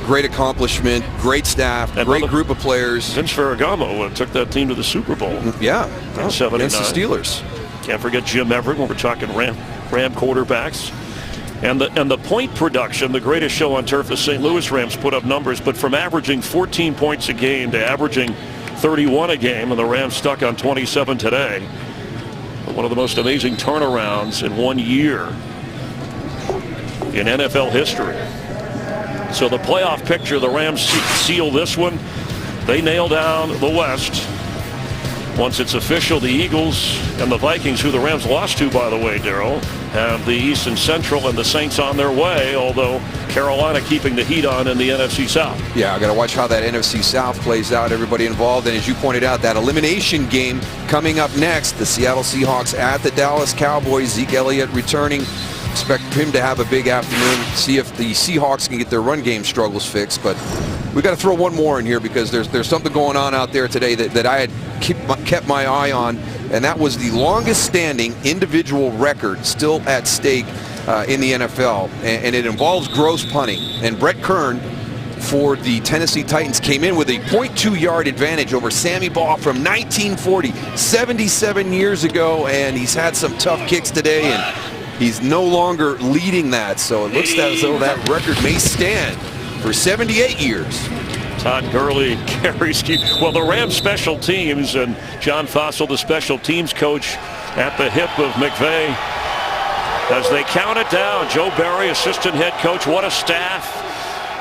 Great accomplishment, great staff, and great group of players. Vince Ferragamo took that team to the Super Bowl. Yeah, in 79. Against the Steelers. Can't forget Jim Everett when we're talking Ram quarterbacks. And the point production, the greatest show on turf, the St. Louis Rams put up numbers, but from averaging 14 points a game to averaging 31 a game, and the Rams stuck on 27 today. One of the most amazing turnarounds in 1 year. in NFL history. So the playoff picture, the Rams seal this one. They nail down the West. Once it's official, the Eagles and the Vikings, who the Rams lost to, by the way, Daryl, have the East and Central, and the Saints on their way, although Carolina keeping the heat on in the NFC South. Yeah, I got to watch how that NFC South plays out, everybody involved. And as you pointed out, that elimination game coming up next, the Seattle Seahawks at the Dallas Cowboys. Zeke Elliott returning. Expect him to have a big afternoon. See if the Seahawks can get their run game struggles fixed. But we got to throw one more in here because there's something going on out there today that I had kept my eye on, and that was the longest standing individual record still at stake in the NFL, and it involves gross punting. And Brett Kern for the Tennessee Titans came in with a .2 yard advantage over Sammy Baugh from 1940, 77 years ago, and he's had some tough kicks today, and he's no longer leading that, so it looks as though that record may stand for 78 years. Todd Gurley carries. Well, the Rams special teams, and John Fossil, the special teams coach, at the hip of McVay as they count it down. Joe Barry, assistant head coach. What a staff.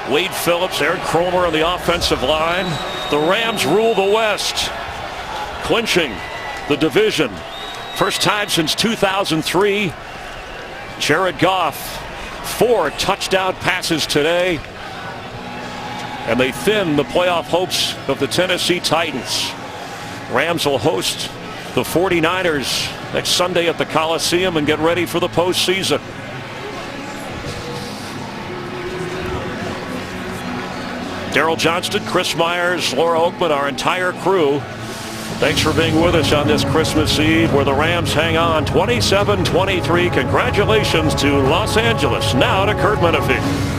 Wade Phillips, Aaron Kromer on the offensive line. The Rams rule the West, clinching the division. First time since 2003. Jared Goff, 4 touchdown passes today. And they thin the playoff hopes of the Tennessee Titans. Rams will host the 49ers next Sunday at the Coliseum and get ready for the postseason. Daryl Johnston, Chris Myers, Laura Oakman, our entire crew. Thanks for being with us on this Christmas Eve where the Rams hang on 27-23. Congratulations to Los Angeles. Now to Kurt Menefee.